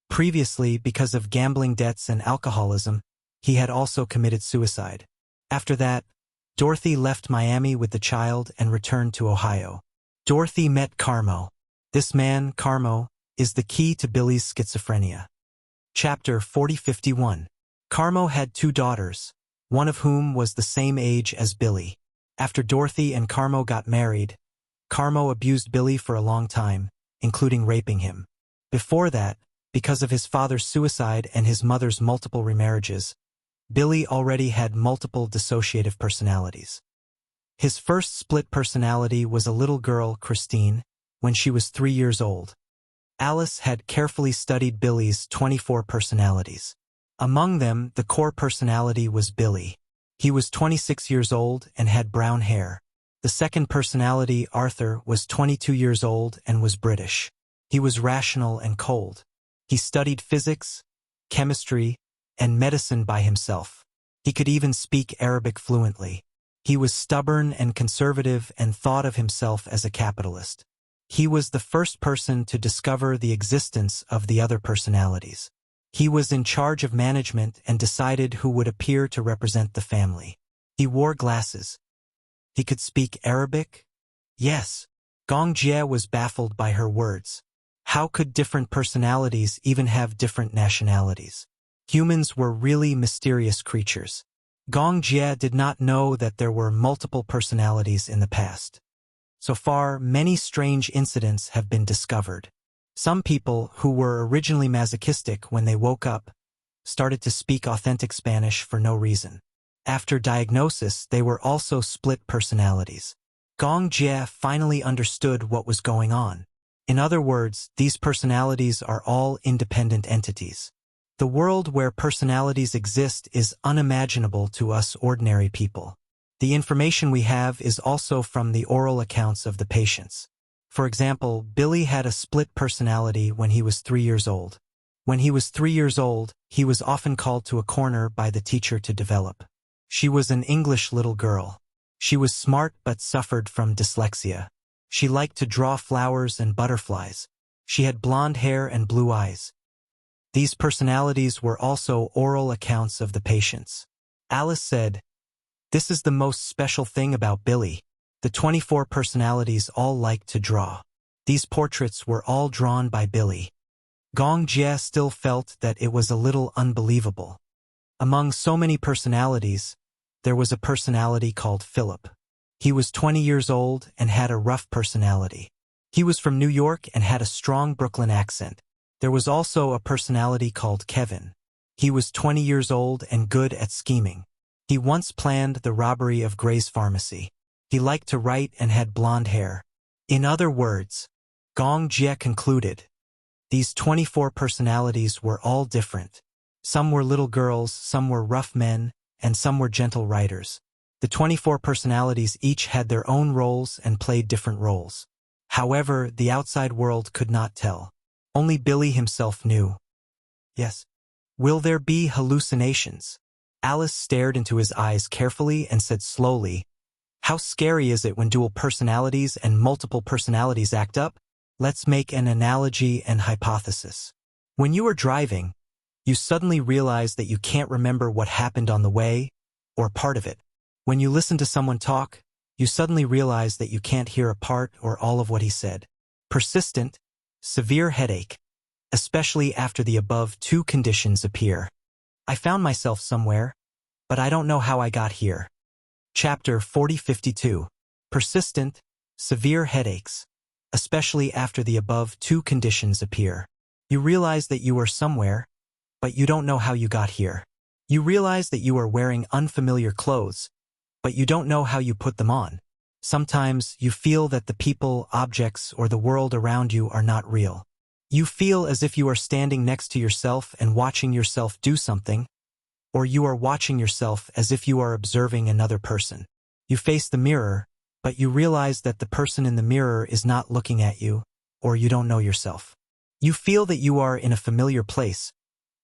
Previously, because of gambling debts and alcoholism, he had also committed suicide. After that, Dorothy left Miami with the child and returned to Ohio. Dorothy met Carmo. This man, Carmo, is the key to Billy's schizophrenia. Chapter 40-51. Carmo had 2 daughters, one of whom was the same age as Billy. After Dorothy and Carmo got married, Carmo abused Billy for a long time, including raping him. Before that, because of his father's suicide and his mother's multiple remarriages, Billy already had multiple dissociative personalities. His first split personality was a little girl, Christine, when she was 3 years old. Alice had carefully studied Billy's 24 personalities. Among them, the core personality was Billy. He was 26 years old and had brown hair. The second personality, Arthur, was 22 years old and was British. He was rational and cold. He studied physics, chemistry, and medicine by himself. He could even speak Arabic fluently. He was stubborn and conservative and thought of himself as a capitalist. He was the first person to discover the existence of the other personalities. He was in charge of management and decided who would appear to represent the family. He wore glasses. He could speak Arabic? Yes. Gong Jie was baffled by her words. How could different personalities even have different nationalities? Humans were really mysterious creatures. Gong Jie did not know that there were multiple personalities in the past. So far, many strange incidents have been discovered. Some people, who were originally masochistic when they woke up, started to speak authentic Spanish for no reason. After diagnosis, they were also split personalities. Gong Jie finally understood what was going on. In other words, these personalities are all independent entities. The world where personalities exist is unimaginable to us ordinary people. The information we have is also from the oral accounts of the patients. For example, Billy had a split personality when he was 3 years old. When he was 3 years old, he was often called to a corner by the teacher to develop. She was an English little girl. She was smart but suffered from dyslexia. She liked to draw flowers and butterflies. She had blonde hair and blue eyes. These personalities were also oral accounts of the patients. Alice said, "This is the most special thing about Billy. The 24 personalities all liked to draw. These portraits were all drawn by Billy." Gong Jie still felt that it was a little unbelievable. Among so many personalities, there was a personality called Philip. He was 20 years old and had a rough personality. He was from New York and had a strong Brooklyn accent. There was also a personality called Kevin. He was 20 years old and good at scheming. He once planned the robbery of Gray's Pharmacy. He liked to write and had blonde hair. In other words, Gong Jie concluded, these 24 personalities were all different. Some were little girls, some were rough men, and some were gentle writers. The 24 personalities each had their own roles and played different roles. However, the outside world could not tell. Only Billy himself knew. Yes. Will there be hallucinations? Alice stared into his eyes carefully and said slowly, "How scary is it when dual personalities and multiple personalities act up? Let's make an analogy and hypothesis. When you are driving, you suddenly realize that you can't remember what happened on the way, or part of it. When you listen to someone talk, you suddenly realize that you can't hear a part or all of what he said. Persistent, severe headache, especially after the above two conditions appear. I found myself somewhere, but I don't know how I got here." Chapter 4052. Persistent, severe headaches, especially after the above two conditions appear. You realize that you are somewhere, but you don't know how you got here. You realize that you are wearing unfamiliar clothes, but you don't know how you put them on. Sometimes you feel that the people, objects, or the world around you are not real. You feel as if you are standing next to yourself and watching yourself do something, or you are watching yourself as if you are observing another person. You face the mirror, but you realize that the person in the mirror is not looking at you, or you don't know yourself. You feel that you are in a familiar place,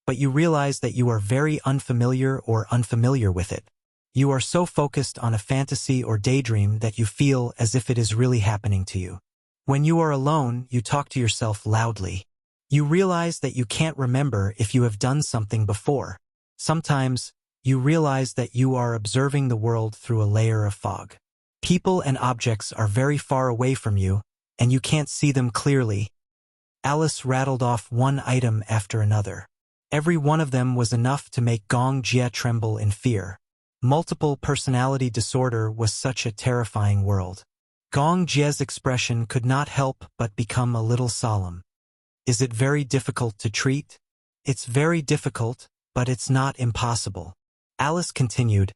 but you realize that you are very unfamiliar or unfamiliar with it. You are so focused on a fantasy or daydream that you feel as if it is really happening to you. When you are alone, you talk to yourself loudly. You realize that you can't remember if you have done something before. Sometimes, you realize that you are observing the world through a layer of fog. People and objects are very far away from you, and you can't see them clearly. Alice rattled off one item after another. Every one of them was enough to make Gong Jie tremble in fear. Multiple personality disorder was such a terrifying world. Gong Jie's expression could not help but become a little solemn. Is it very difficult to treat? It's very difficult, but it's not impossible. Alice continued,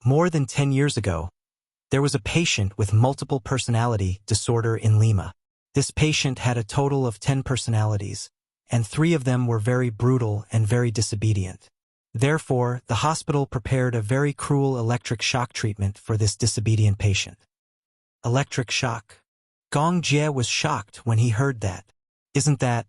more than 10 years ago, there was a patient with multiple personality disorder in Lima. This patient had a total of 10 personalities, and 3 of them were very brutal and very disobedient. Therefore, the hospital prepared a very cruel electric shock treatment for this disobedient patient. Electric shock. Gong Jie was shocked when he heard that. Isn't that?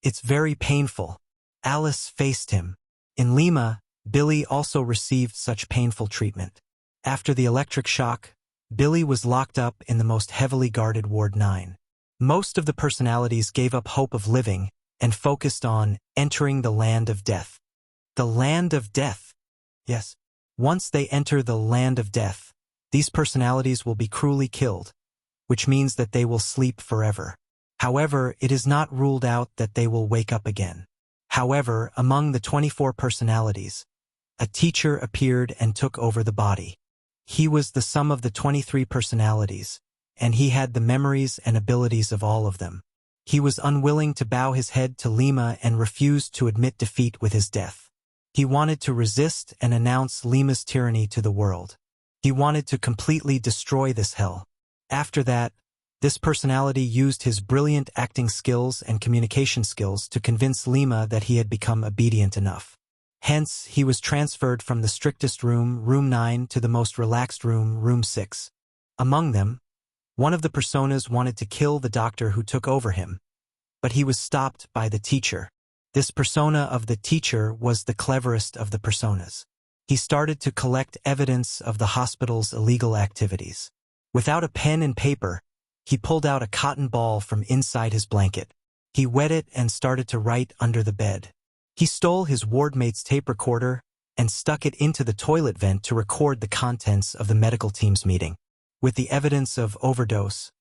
It's very painful. Alice faced him. In Lima, Billy also received such painful treatment. After the electric shock, Billy was locked up in the most heavily guarded Ward 9. Most of the personalities gave up hope of living and focused on entering the land of death. The land of death. Yes. Once they enter the land of death, these personalities will be cruelly killed, which means that they will sleep forever. However, it is not ruled out that they will wake up again. However, among the 24 personalities, a teacher appeared and took over the body. He was the sum of the 23 personalities, and he had the memories and abilities of all of them. He was unwilling to bow his head to Lima and refused to admit defeat with his death. He wanted to resist and announce Lima's tyranny to the world. He wanted to completely destroy this hell. After that, this personality used his brilliant acting skills and communication skills to convince Lima that he had become obedient enough. Hence, he was transferred from the strictest room, room 9, to the most relaxed room, room 6. Among them, one of the personas wanted to kill the doctor who took over him, but he was stopped by the teacher. This persona of the teacher was the cleverest of the personas. He started to collect evidence of the hospital's illegal activities. Without a pen and paper, he pulled out a cotton ball from inside his blanket. He wet it and started to write under the bed. He stole his wardmate's tape recorder and stuck it into the toilet vent to record the contents of the medical team's meeting. With the evidence of overdose,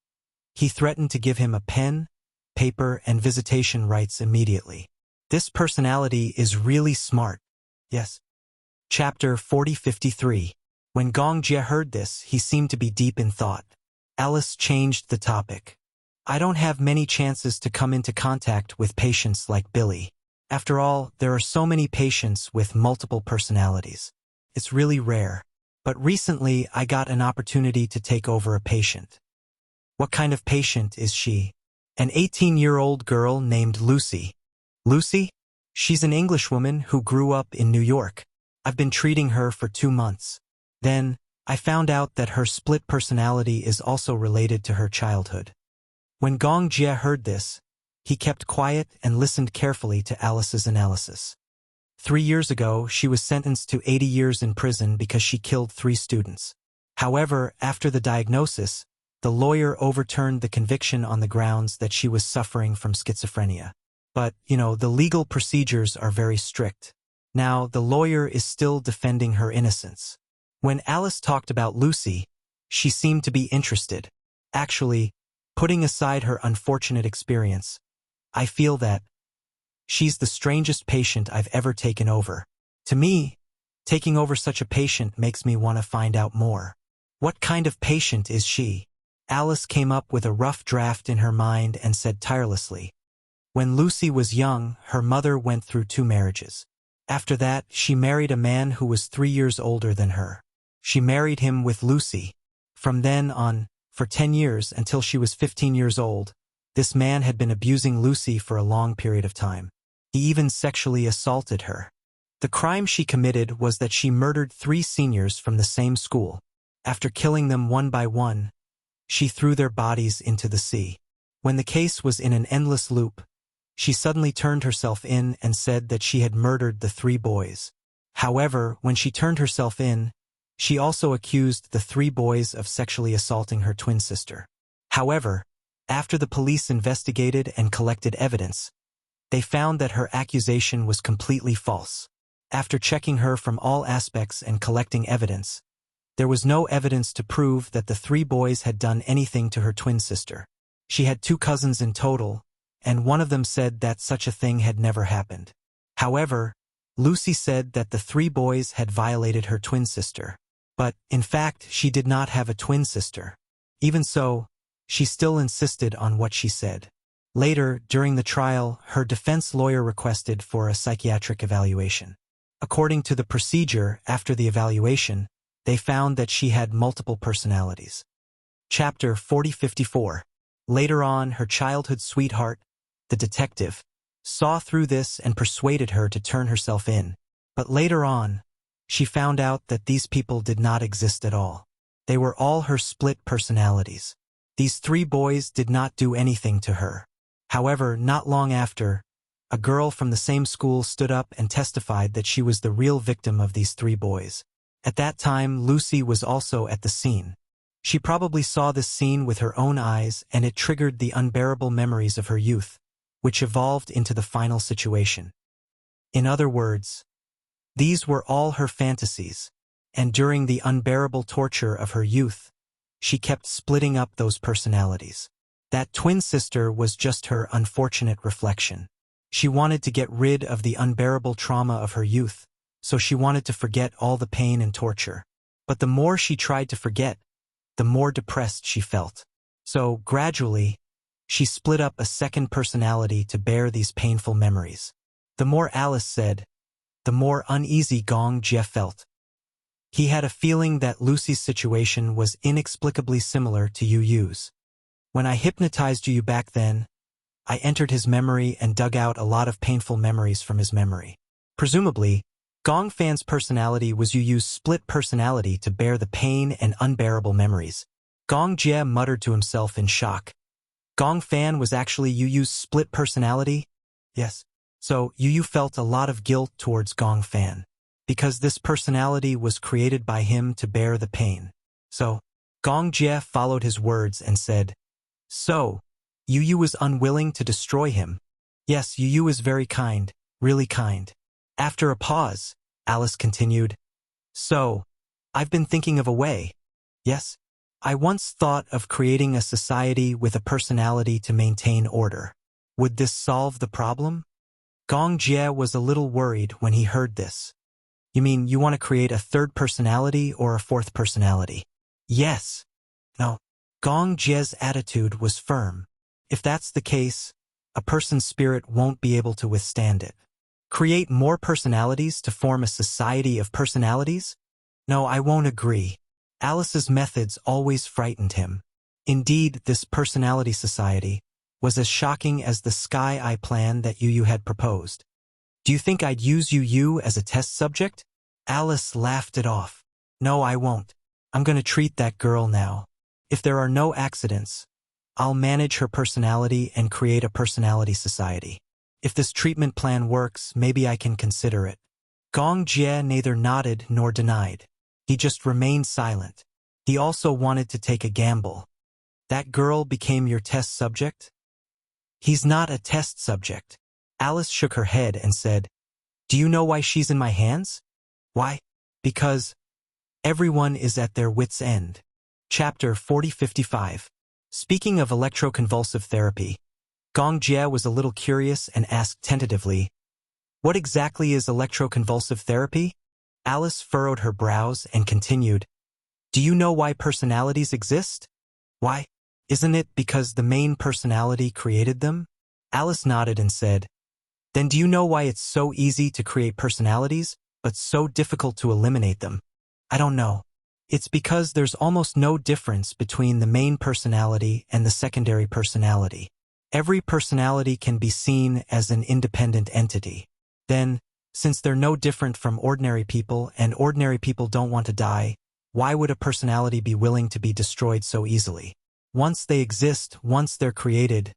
he threatened to give him a pen, paper, and visitation rights immediately. This personality is really smart. Yes. Chapter 4053. When Gong Jie heard this, he seemed to be deep in thought. Alice changed the topic. I don't have many chances to come into contact with patients like Billy. After all, there are so many patients with multiple personalities. It's really rare. But recently, I got an opportunity to take over a patient. What kind of patient is she? An 18-year-old girl named Lucy. Lucy? She's an Englishwoman who grew up in New York. I've been treating her for 2 months. Then, I found out that her split personality is also related to her childhood. When Gong Jie heard this, he kept quiet and listened carefully to Alice's analysis. 3 years ago, she was sentenced to 80 years in prison because she killed 3 students. However, after the diagnosis, the lawyer overturned the conviction on the grounds that she was suffering from schizophrenia. But, the legal procedures are very strict. Now, the lawyer is still defending her innocence. When Alice talked about Lucy, she seemed to be interested. Actually, putting aside her unfortunate experience, I feel that she's the strangest patient I've ever taken over. To me, taking over such a patient makes me want to find out more. What kind of patient is she? Alice came up with a rough draft in her mind and said tirelessly. When Lucy was young, her mother went through 2 marriages. After that, she married a man who was 3 years older than her. She married him with Lucy. From then on, for 10 years until she was 15 years old, this man had been abusing Lucy for a long period of time. He even sexually assaulted her. The crime she committed was that she murdered 3 seniors from the same school. After killing them one by one, she threw their bodies into the sea. When the case was in an endless loop, she suddenly turned herself in and said that she had murdered the 3 boys. However, when she turned herself in, she also accused the 3 boys of sexually assaulting her twin sister. However, after the police investigated and collected evidence, they found that her accusation was completely false. After checking her from all aspects and collecting evidence, there was no evidence to prove that the 3 boys had done anything to her twin sister. She had 2 cousins in total, and one of them said that such a thing had never happened. However, Lucy said that the 3 boys had violated her twin sister. But, in fact, she did not have a twin sister. Even so, she still insisted on what she said. Later, during the trial, her defense lawyer requested for a psychiatric evaluation. According to the procedure, after the evaluation, they found that she had multiple personalities. Chapter 4054. Later on, her childhood sweetheart, the detective, saw through this and persuaded her to turn herself in. But later on, she found out that these people did not exist at all. They were all her split personalities. These 3 boys did not do anything to her. However, not long after, a girl from the same school stood up and testified that she was the real victim of these 3 boys. At that time, Lucy was also at the scene. She probably saw this scene with her own eyes, and it triggered the unbearable memories of her youth, which evolved into the final situation. In other words, these were all her fantasies, and during the unbearable torture of her youth, she kept splitting up those personalities. That twin sister was just her unfortunate reflection. She wanted to get rid of the unbearable trauma of her youth, so she wanted to forget all the pain and torture. But the more she tried to forget, the more depressed she felt. So, gradually, she split up a second personality to bear these painful memories. The more Alice said, the more uneasy Gong Jie felt. He had a feeling that Lucy's situation was inexplicably similar to Yu Yu's. When I hypnotized Yu Yu back then, I entered his memory and dug out a lot of painful memories from his memory. Presumably, Gong Fan's personality was Yu Yu's split personality to bear the pain and unbearable memories. Gong Jie muttered to himself in shock. Gong Fan was actually Yu Yu's split personality? Yes. So Yu Yu felt a lot of guilt towards Gong Fan, because this personality was created by him to bear the pain. So, Gong Jie followed his words and said, "So, Yu Yu was unwilling to destroy him." "Yes, Yu Yu is very kind, really kind." After a pause, Alice continued, "So, I've been thinking of a way." "Yes? I once thought of creating a society with a personality to maintain order. Would this solve the problem?" Gong Jie was a little worried when he heard this. "You mean you want to create a third personality or a fourth personality?" "Yes." "No." Gong Jie's attitude was firm. "If that's the case, a person's spirit won't be able to withstand it." "Create more personalities to form a society of personalities?" "No, I won't agree." Alice's methods always frightened him. Indeed, this personality society was as shocking as the Sky Eye plan that Yu Yu had proposed. "Do you think I'd use Yu Yu as a test subject?" Alice laughed it off. "No, I won't. I'm going to treat that girl now. If there are no accidents, I'll manage her personality and create a personality society. If this treatment plan works, maybe I can consider it." Gong Jie neither nodded nor denied. He just remained silent. He also wanted to take a gamble. "That girl became your test subject?" "He's not a test subject." Alice shook her head and said, "Do you know why she's in my hands?" "Why?" "Because everyone is at their wits' end." Chapter 4055. Speaking of electroconvulsive therapy, Gong Jie was a little curious and asked tentatively, "What exactly is electroconvulsive therapy?" Alice furrowed her brows and continued, "Do you know why personalities exist?" "Why? Isn't it because the main personality created them?" Alice nodded and said, "Then do you know why it's so easy to create personalities, but so difficult to eliminate them?" "I don't know." "It's because there's almost no difference between the main personality and the secondary personality. Every personality can be seen as an independent entity. Then, since they're no different from ordinary people and ordinary people don't want to die, why would a personality be willing to be destroyed so easily? Once they exist, once they're created,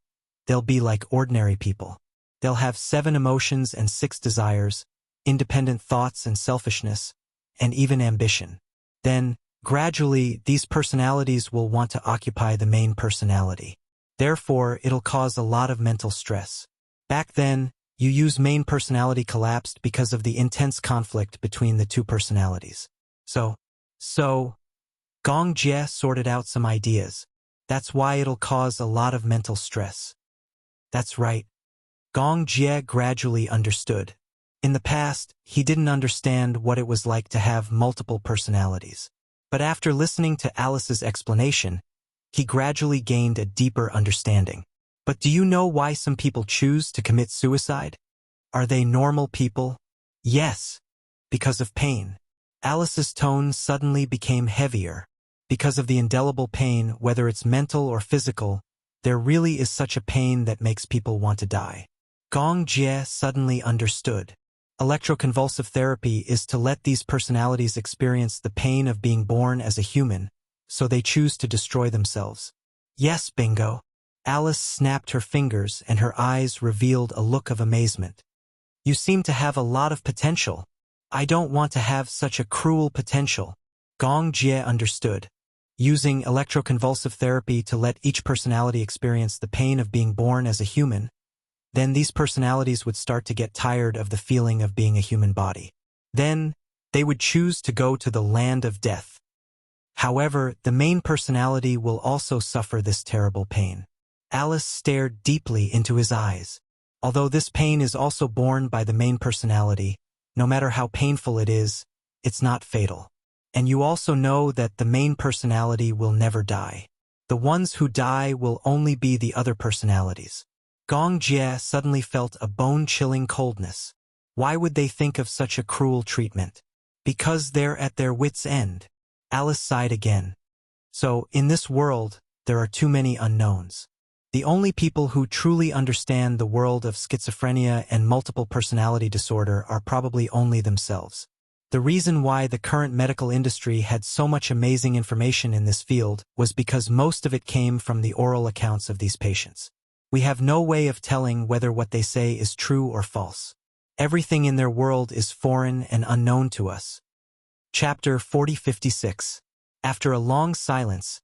they'll be like ordinary people. They'll have 7 emotions and 6 desires, independent thoughts and selfishness, and even ambition. Then, gradually, these personalities will want to occupy the main personality. Therefore, it'll cause a lot of mental stress. Back then, Yu Yu's main personality collapsed because of the intense conflict between the 2 personalities. So, Gong Jie sorted out some ideas. That's why it'll cause a lot of mental stress. That's right. Gong Jie gradually understood. In the past, he didn't understand what it was like to have multiple personalities. But after listening to Alice's explanation, he gradually gained a deeper understanding. "But do you know why some people choose to commit suicide? Are they normal people?" "Yes, because of pain." Alice's tone suddenly became heavier. Because of the indelible pain, whether it's mental or physical, there really is such a pain that makes people want to die. Gong Jie suddenly understood. Electroconvulsive therapy is to let these personalities experience the pain of being born as a human, so they choose to destroy themselves. "Yes, bingo." Alice snapped her fingers and her eyes revealed a look of amazement. You seem to have a lot of potential. I don't want to have such a cruel potential. Gong Jie understood. Using electroconvulsive therapy to let each personality experience the pain of being born as a human, then these personalities would start to get tired of the feeling of being a human body. Then, they would choose to go to the land of death. However, the main personality will also suffer this terrible pain. Alice stared deeply into his eyes. Although this pain is also borne by the main personality, no matter how painful it is, it's not fatal. And you also know that the main personality will never die. The ones who die will only be the other personalities. Gong Jie suddenly felt a bone-chilling coldness. Why would they think of such a cruel treatment? Because they're at their wits' end. Alice sighed again. So, in this world, there are too many unknowns. The only people who truly understand the world of schizophrenia and multiple personality disorder are probably only themselves. The reason why the current medical industry had so much amazing information in this field was because most of it came from the oral accounts of these patients. We have no way of telling whether what they say is true or false. Everything in their world is foreign and unknown to us. Chapter 4056. After a long silence,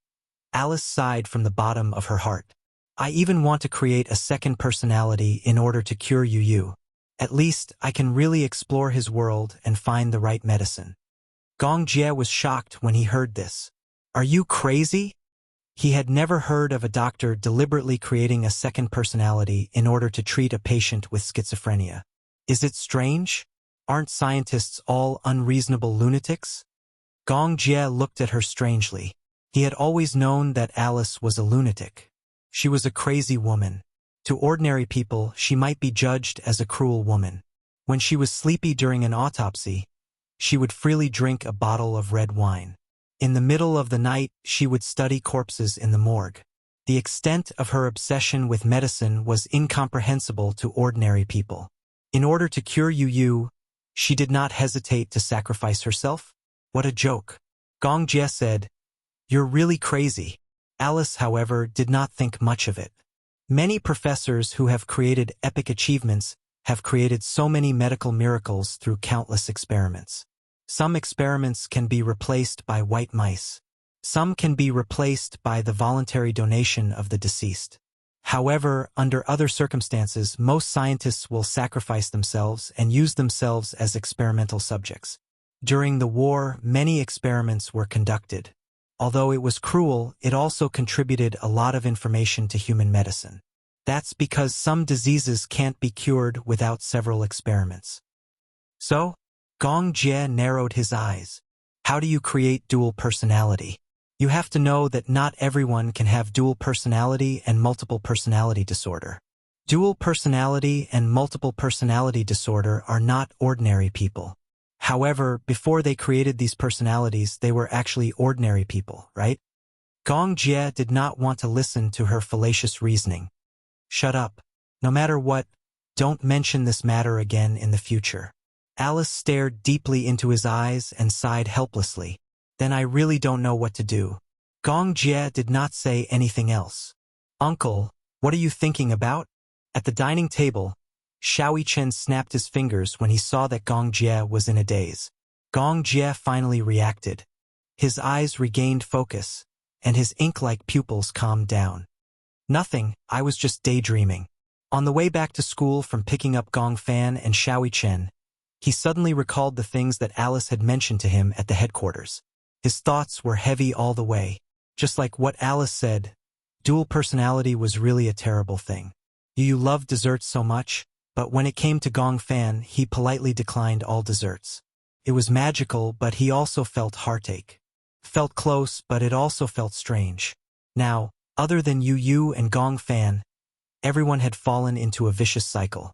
Alice sighed from the bottom of her heart. I even want to create a second personality in order to cure Yu. At least, I can really explore his world and find the right medicine. Gong Jie was shocked when he heard this. Are you crazy? He had never heard of a doctor deliberately creating a second personality in order to treat a patient with schizophrenia. Is it strange? Aren't scientists all unreasonable lunatics? Gong Jie looked at her strangely. He had always known that Alice was a lunatic. She was a crazy woman. To ordinary people, she might be judged as a cruel woman. When she was sleepy during an autopsy, she would freely drink a bottle of red wine. In the middle of the night, she would study corpses in the morgue. The extent of her obsession with medicine was incomprehensible to ordinary people. In order to cure Yu, she did not hesitate to sacrifice herself? What a joke. Gong Jie said, "You're really crazy." Alice, however, did not think much of it. Many professors who have created epic achievements have created so many medical miracles through countless experiments. Some experiments can be replaced by white mice. Some can be replaced by the voluntary donation of the deceased. However, under other circumstances, most scientists will sacrifice themselves and use themselves as experimental subjects. During the war, many experiments were conducted. Although it was cruel, it also contributed a lot of information to human medicine. That's because some diseases can't be cured without several experiments. So, Gong Jie narrowed his eyes. How do you create dual personality? You have to know that not everyone can have dual personality and multiple personality disorder. Dual personality and multiple personality disorder are not ordinary people. However, before they created these personalities, they were actually ordinary people, right? Gong Jie did not want to listen to her fallacious reasoning. Shut up. No matter what, don't mention this matter again in the future. Alice stared deeply into his eyes and sighed helplessly. Then I really don't know what to do. Gong Jie did not say anything else. Uncle, what are you thinking about? At the dining table, Xiao Chen snapped his fingers when he saw that Gong Jie was in a daze. Gong Jie finally reacted. His eyes regained focus, and his ink-like pupils calmed down. Nothing, I was just daydreaming. On the way back to school from picking up Gong Fan and Xiao Chen, he suddenly recalled the things that Alice had mentioned to him at the headquarters. His thoughts were heavy all the way. Just like what Alice said, dual personality was really a terrible thing. You loved desserts so much, but when it came to Gong Fan, he politely declined all desserts. It was magical, but he also felt heartache. Felt close, but it also felt strange. Now, other than Yu and Gong Fan, everyone had fallen into a vicious cycle.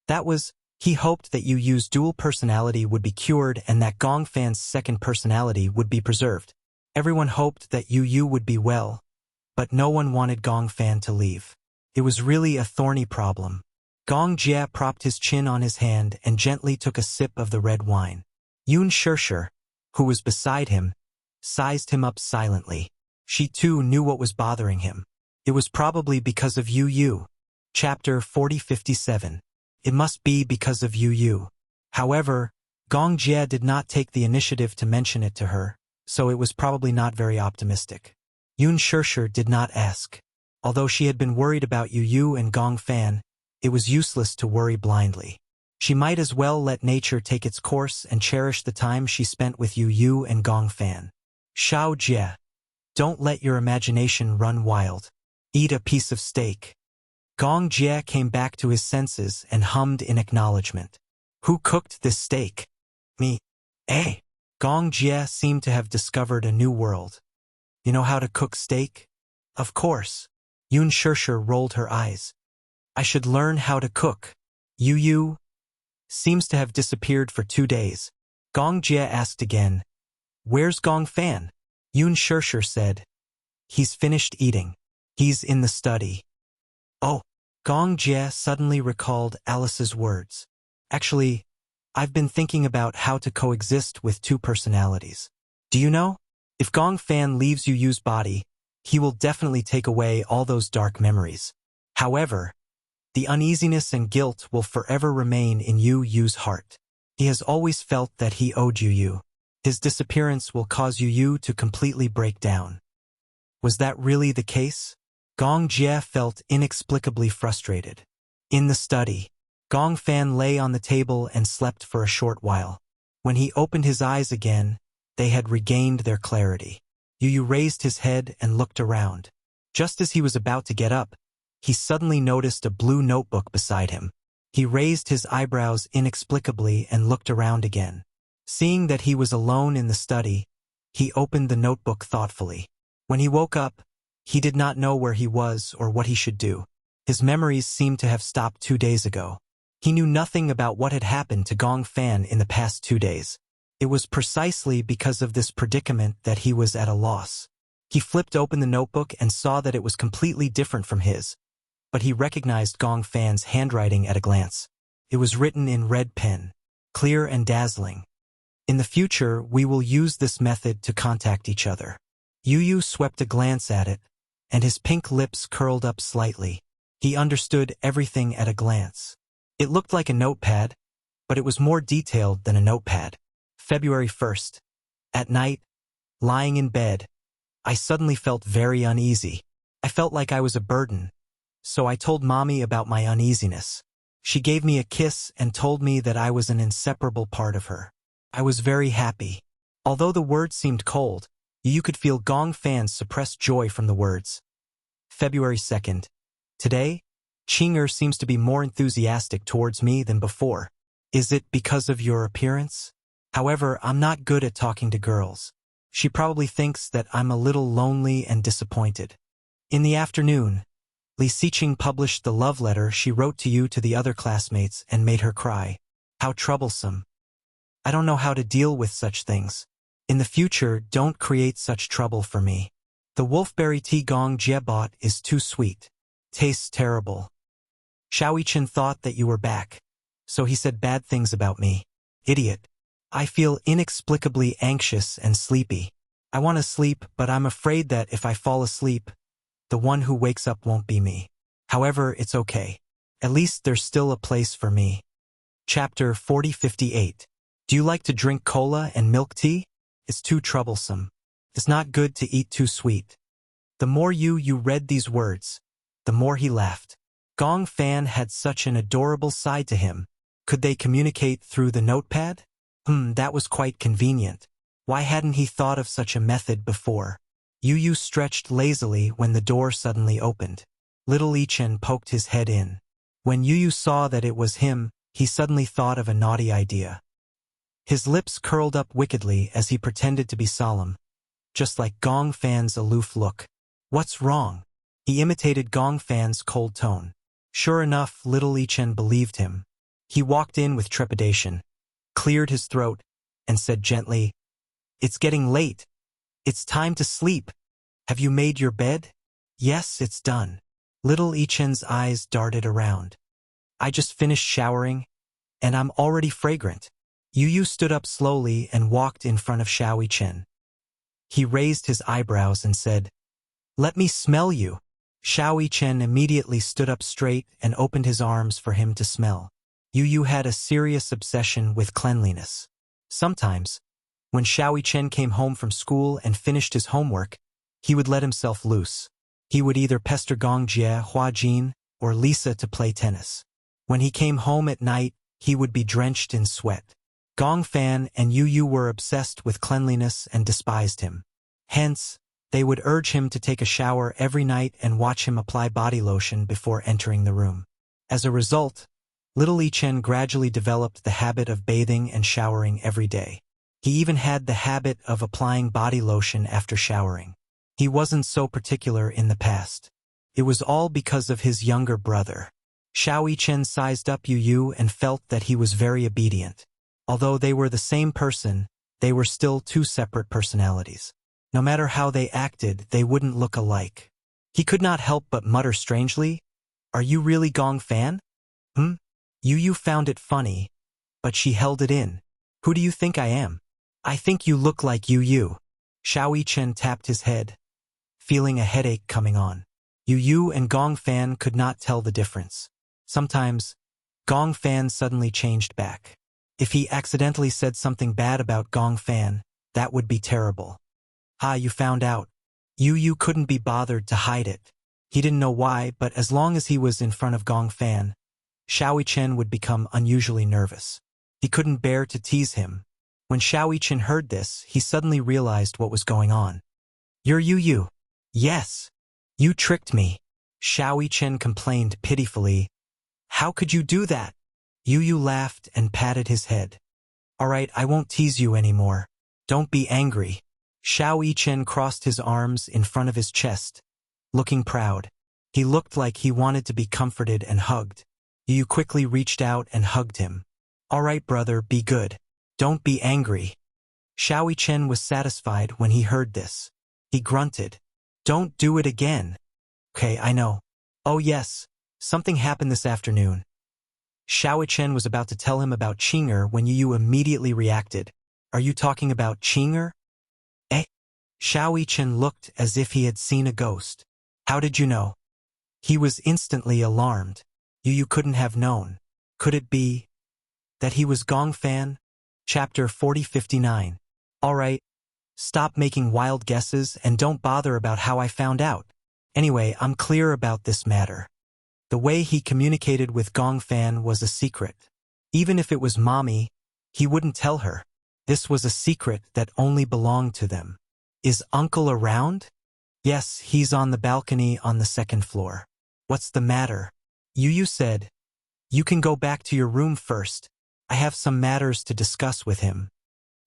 That was, he hoped that Yu's dual personality would be cured and that Gong Fan's second personality would be preserved. Everyone hoped that Yu would be well, but no one wanted Gong Fan to leave. It was really a thorny problem. Gong Jie propped his chin on his hand and gently took a sip of the red wine. Yun Shishir, who was beside him, sized him up silently. She too knew what was bothering him. It was probably because of Yu. Chapter 4057. It must be because of Yu. However, Gong Jie did not take the initiative to mention it to her, so it was probably not very optimistic. Yun Shirshir did not ask. Although she had been worried about Yu and Gong Fan, it was useless to worry blindly. She might as well let nature take its course and cherish the time she spent with Yu and Gong Fan. Xiao Jie. Don't let your imagination run wild. Eat a piece of steak. Gong Jie came back to his senses and hummed in acknowledgement. Who cooked this steak? Me. Eh? Gong Jie seemed to have discovered a new world. You know how to cook steak? Of course. Yun Shirshir rolled her eyes. I should learn how to cook. Yu seems to have disappeared for 2 days. Gong Jie asked again. Where's Gong Fan? Yun Shirshir said. He's finished eating. He's in the study. Oh. Gong Jie suddenly recalled Alice's words. Actually, I've been thinking about how to coexist with 2 personalities. Do you know? If Gong Fan leaves Yu's body, he will definitely take away all those dark memories. However, the uneasiness and guilt will forever remain in Yu's heart. He has always felt that he owed Yu. His disappearance will cause Yu to completely break down. Was that really the case? Gong Jie felt inexplicably frustrated. In the study, Gong Fan lay on the table and slept for a short while. When he opened his eyes again, they had regained their clarity. Yu raised his head and looked around. Just as he was about to get up, he suddenly noticed a blue notebook beside him. He raised his eyebrows inexplicably and looked around again. Seeing that he was alone in the study, he opened the notebook thoughtfully. When he woke up, he did not know where he was or what he should do. His memories seemed to have stopped 2 days ago. He knew nothing about what had happened to Gong Fan in the past 2 days. It was precisely because of this predicament that he was at a loss. He flipped open the notebook and saw that it was completely different from his, but he recognized Gong Fan's handwriting at a glance. It was written in red pen, clear and dazzling. In the future, we will use this method to contact each other. Yu swept a glance at it, and his pink lips curled up slightly. He understood everything at a glance. It looked like a notepad, but it was more detailed than a notepad. February 1st. At night, lying in bed, I suddenly felt very uneasy. I felt like I was a burden, so I told Mommy about my uneasiness. She gave me a kiss and told me that I was an inseparable part of her. I was very happy. Although the words seemed cold, you could feel Gong Fan's suppressed joy from the words. February 2nd. Today, Qing'er seems to be more enthusiastic towards me than before. Is it because of your appearance? However, I'm not good at talking to girls. She probably thinks that I'm a little lonely and disappointed. In the afternoon, Li Siqing published the love letter she wrote to you to the other classmates and made her cry. How troublesome. I don't know how to deal with such things. In the future, don't create such trouble for me. The wolfberry tea Gong Jie bought is too sweet. Tastes terrible. Xiaoyichen thought that you were back, so he said bad things about me. Idiot. I feel inexplicably anxious and sleepy. I want to sleep, but I'm afraid that if I fall asleep, the one who wakes up won't be me. However, it's okay. At least there's still a place for me. Chapter 4058. Do you like to drink cola and milk tea? It's too troublesome. It's not good to eat too sweet. The more you read these words, the more he laughed. Gong Fan had such an adorable side to him. Could they communicate through the notepad? That was quite convenient. Why hadn't he thought of such a method before? Yu stretched lazily when the door suddenly opened. Little Ichen poked his head in. When Yu saw that it was him, he suddenly thought of a naughty idea. His lips curled up wickedly as he pretended to be solemn, just like Gong Fan's aloof look. What's wrong? He imitated Gong Fan's cold tone. Sure enough, little Ichen believed him. He walked in with trepidation, cleared his throat, and said gently, It's getting late. It's time to sleep. Have you made your bed? Yes, it's done. Little Ichen's eyes darted around. I just finished showering, and I'm already fragrant. Yu stood up slowly and walked in front of Xiaoyichen. He raised his eyebrows and said, Let me smell you. Xiao Chen immediately stood up straight and opened his arms for him to smell. Yu Yu had a serious obsession with cleanliness. Sometimes, when Xiao Chen came home from school and finished his homework, he would let himself loose. He would either pester Gong Jie, Hua Jin, or Lisa to play tennis. When he came home at night, he would be drenched in sweat. Gong Fan and Yu Yu were obsessed with cleanliness and despised him. Hence, they would urge him to take a shower every night and watch him apply body lotion before entering the room. As a result, little Li Chen gradually developed the habit of bathing and showering every day. He even had the habit of applying body lotion after showering. He wasn't so particular in the past. It was all because of his younger brother. Xiao Chen sized up Yu Yu and felt that he was very obedient. Although they were the same person, they were still two separate personalities. No matter how they acted, they wouldn't look alike. He could not help but mutter strangely, "Are you really Gong Fan?" Yu Yu found it funny, but she held it in. "Who do you think I am?" "I think you look like Yu Yu." Xiao Chen tapped his head, feeling a headache coming on. Yu Yu and Gong Fan could not tell the difference. Sometimes, Gong Fan suddenly changed back. If he accidentally said something bad about Gong Fan, that would be terrible. "Ah, you found out." Yu Yu couldn't be bothered to hide it. He didn't know why, but as long as he was in front of Gong Fan, Xiao Chen would become unusually nervous. He couldn't bear to tease him. When Xiao Chen heard this, he suddenly realized what was going on. "You're Yu Yu." "Yes. You tricked me." Xiao Chen complained pitifully. "How could you do that?" Yu Yu laughed and patted his head. "All right, I won't tease you anymore. Don't be angry." Xiao Chen crossed his arms in front of his chest, looking proud. He looked like he wanted to be comforted and hugged. Yu Yu quickly reached out and hugged him. "All right, brother, be good. Don't be angry." Xiao Chen was satisfied when he heard this. He grunted. "Don't do it again." "Okay, I know." "Oh yes, something happened this afternoon." Xiao Chen was about to tell him about Qinger when Yu Yu immediately reacted. "Are you talking about Qinger?" "Eh?" Xiao Chen looked as if he had seen a ghost. "How did you know?" He was instantly alarmed. Yu Yu couldn't have known. Could it be that he was Gong Fan? Chapter 4059. "All right, stop making wild guesses and don't bother about how I found out. Anyway, I'm clear about this matter." The way he communicated with Gong Fan was a secret. Even if it was Mommy, he wouldn't tell her. This was a secret that only belonged to them. "Is Uncle around?" "Yes, he's on the balcony on the second floor." "What's the matter?" Yu Yu said, "You can go back to your room first. I have some matters to discuss with him."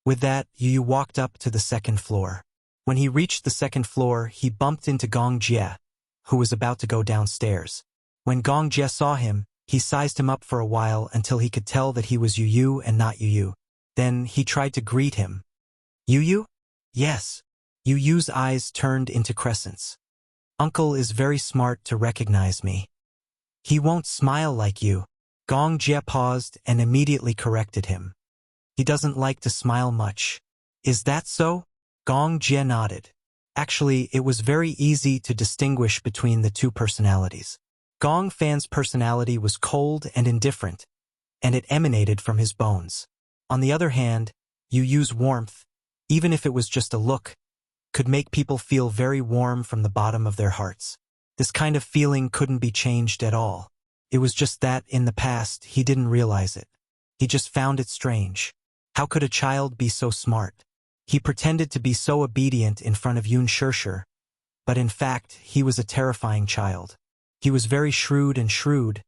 With that, Yu Yu walked up to the second floor. When he reached the second floor, he bumped into Gong Jie, who was about to go downstairs. When Gong Jie saw him, he sized him up for a while until he could tell that he was Yu Yu and not Yu Yu. Then he tried to greet him. "Yu Yu?" "Yes." Yu Yu's eyes turned into crescents. "Uncle is very smart to recognize me. He won't smile like you." Gong Jie paused and immediately corrected him. "He doesn't like to smile much." "Is that so?" Gong Jie nodded. Actually, it was very easy to distinguish between the two personalities. Gong Fan's personality was cold and indifferent, and it emanated from his bones. On the other hand, Yu Yu's warmth, even if it was just a look, could make people feel very warm from the bottom of their hearts. This kind of feeling couldn't be changed at all. It was just that, in the past, he didn't realize it. He just found it strange. How could a child be so smart? He pretended to be so obedient in front of Yun Shirshir, but in fact, he was a terrifying child. He was very shrewd,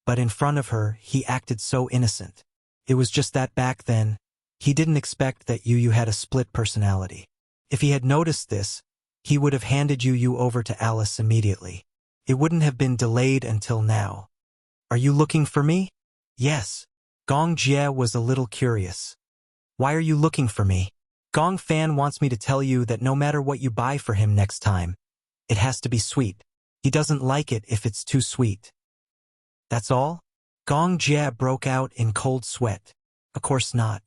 but in front of her, he acted so innocent. It was just that back then, he didn't expect that Yu Yu had a split personality. If he had noticed this, he would have handed Yu Yu over to Alice immediately. It wouldn't have been delayed until now. "Are you looking for me?" "Yes." Gong Jie was a little curious. "Why are you looking for me?" "Gong Fan wants me to tell you that no matter what you buy for him next time, it has to be sweet. He doesn't like it if it's too sweet." "That's all?" Gong Jie broke out in cold sweat. "Of course not."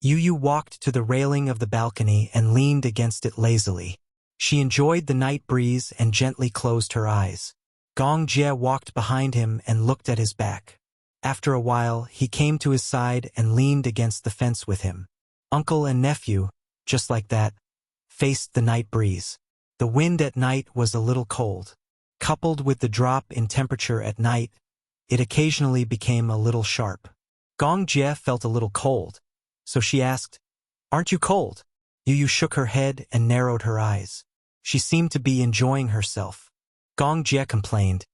Yu Yu walked to the railing of the balcony and leaned against it lazily. She enjoyed the night breeze and gently closed her eyes. Gong Jie walked behind him and looked at his back. After a while, he came to his side and leaned against the fence with him. Uncle and nephew, just like that, faced the night breeze. The wind at night was a little cold. Coupled with the drop in temperature at night, it occasionally became a little sharp. Gong Jie felt a little cold, so she asked, "Aren't you cold?" Yu shook her head and narrowed her eyes. She seemed to be enjoying herself. Gong Jie complained,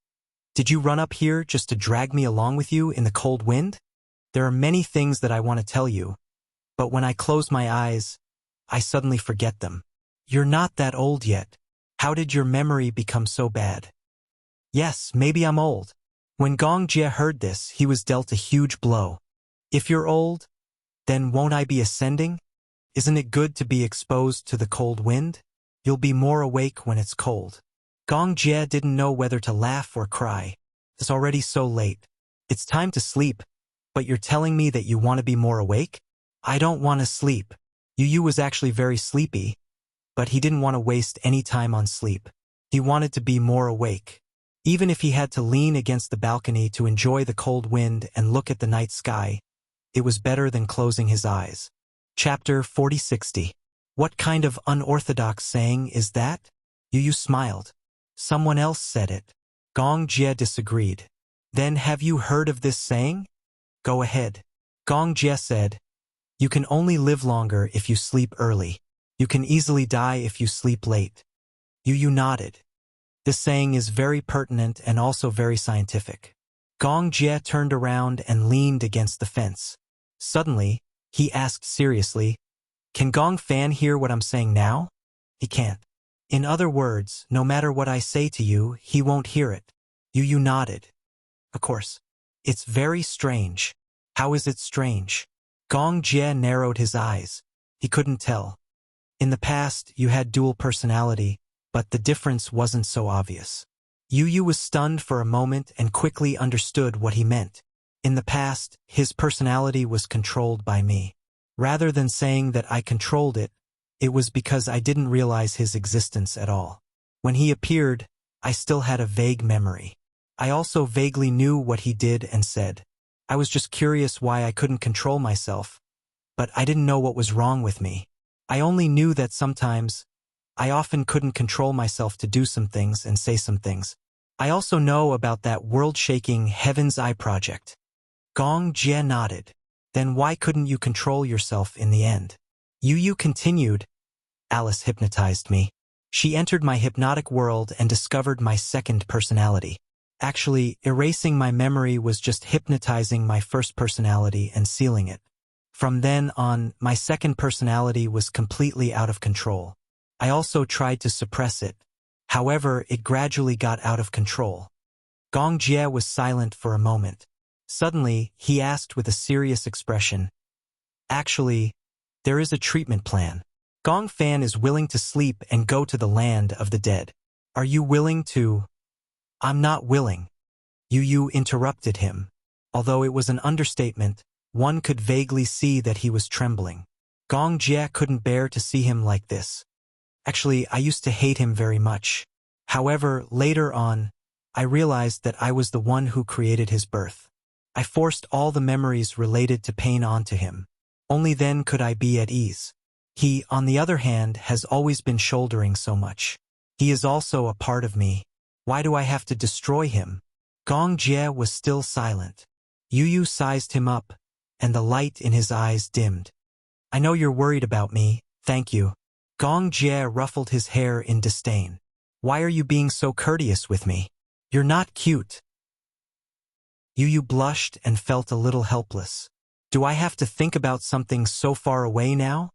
"Did you run up here just to drag me along with you in the cold wind? There are many things that I want to tell you, but when I close my eyes, I suddenly forget them. You're not that old yet. How did your memory become so bad?" "Yes, maybe I'm old." When Gong Jie heard this, he was dealt a huge blow. "If you're old, then won't I be ascending? Isn't it good to be exposed to the cold wind? You'll be more awake when it's cold." Gong Jie didn't know whether to laugh or cry. It's already so late. It's time to sleep, but you're telling me that you want to be more awake? I don't want to sleep. Yu was actually very sleepy, but he didn't want to waste any time on sleep. He wanted to be more awake. Even if he had to lean against the balcony to enjoy the cold wind and look at the night sky, it was better than closing his eyes. Chapter 4060. What kind of unorthodox saying is that? Yu smiled. Someone else said it. Gong Jie disagreed. Then have you heard of this saying? Go ahead. Gong Jie said, "You can only live longer if you sleep early. You can easily die if you sleep late." Yu nodded. This saying is very pertinent and also very scientific. Gong Jie turned around and leaned against the fence. Suddenly, he asked seriously, "Can Gong Fan hear what I'm saying now?" "He can't. In other words, no matter what I say to you, he won't hear it." Yu nodded. "Of course. It's very strange." "How is it strange?" Gong Jie narrowed his eyes. He couldn't tell. In the past, you had dual personality, but the difference wasn't so obvious. Yu was stunned for a moment and quickly understood what he meant. In the past, his personality was controlled by me. Rather than saying that I controlled it, it was because I didn't realize his existence at all. When he appeared, I still had a vague memory. I also vaguely knew what he did and said. I was just curious why I couldn't control myself, but I didn't know what was wrong with me. I only knew that sometimes, I often couldn't control myself to do some things and say some things. I also know about that world-shaking Heaven's Eye project. Gong Jie nodded. Then why couldn't you control yourself in the end? Yu continued, "Alice hypnotized me. She entered my hypnotic world and discovered my second personality. Actually, erasing my memory was just hypnotizing my first personality and sealing it. From then on, my second personality was completely out of control. I also tried to suppress it. However, it gradually got out of control." Gong Jie was silent for a moment. Suddenly, he asked with a serious expression, "Actually, there is a treatment plan. Gong Fan is willing to sleep and go to the land of the dead. Are you willing to—" "I'm not willing." Yu interrupted him. Although it was an understatement, one could vaguely see that he was trembling. Gong Jie couldn't bear to see him like this. Actually, I used to hate him very much. However, later on, I realized that I was the one who created his birth. I forced all the memories related to pain onto him. Only then could I be at ease. He, on the other hand, has always been shouldering so much. He is also a part of me. Why do I have to destroy him?" Gong Jie was still silent. Yu sized him up, and the light in his eyes dimmed. "I know you're worried about me, thank you." Gong Jie ruffled his hair in disdain. "Why are you being so courteous with me? You're not cute." Yu blushed and felt a little helpless. "Do I have to think about something so far away now?"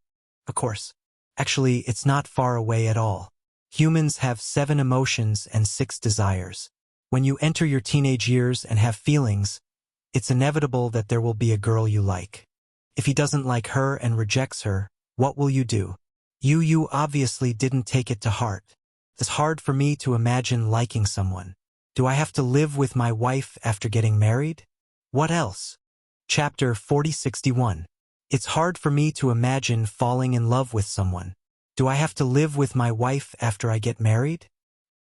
"Of course. Actually, it's not far away at all. Humans have 7 emotions and 6 desires. When you enter your teenage years and have feelings, it's inevitable that there will be a girl you like. If he doesn't like her and rejects her, what will you do?" Yu obviously didn't take it to heart. "It's hard for me to imagine liking someone. Do I have to live with my wife after getting married? What else?" Chapter 4061. It's hard for me to imagine falling in love with someone. Do I have to live with my wife after I get married?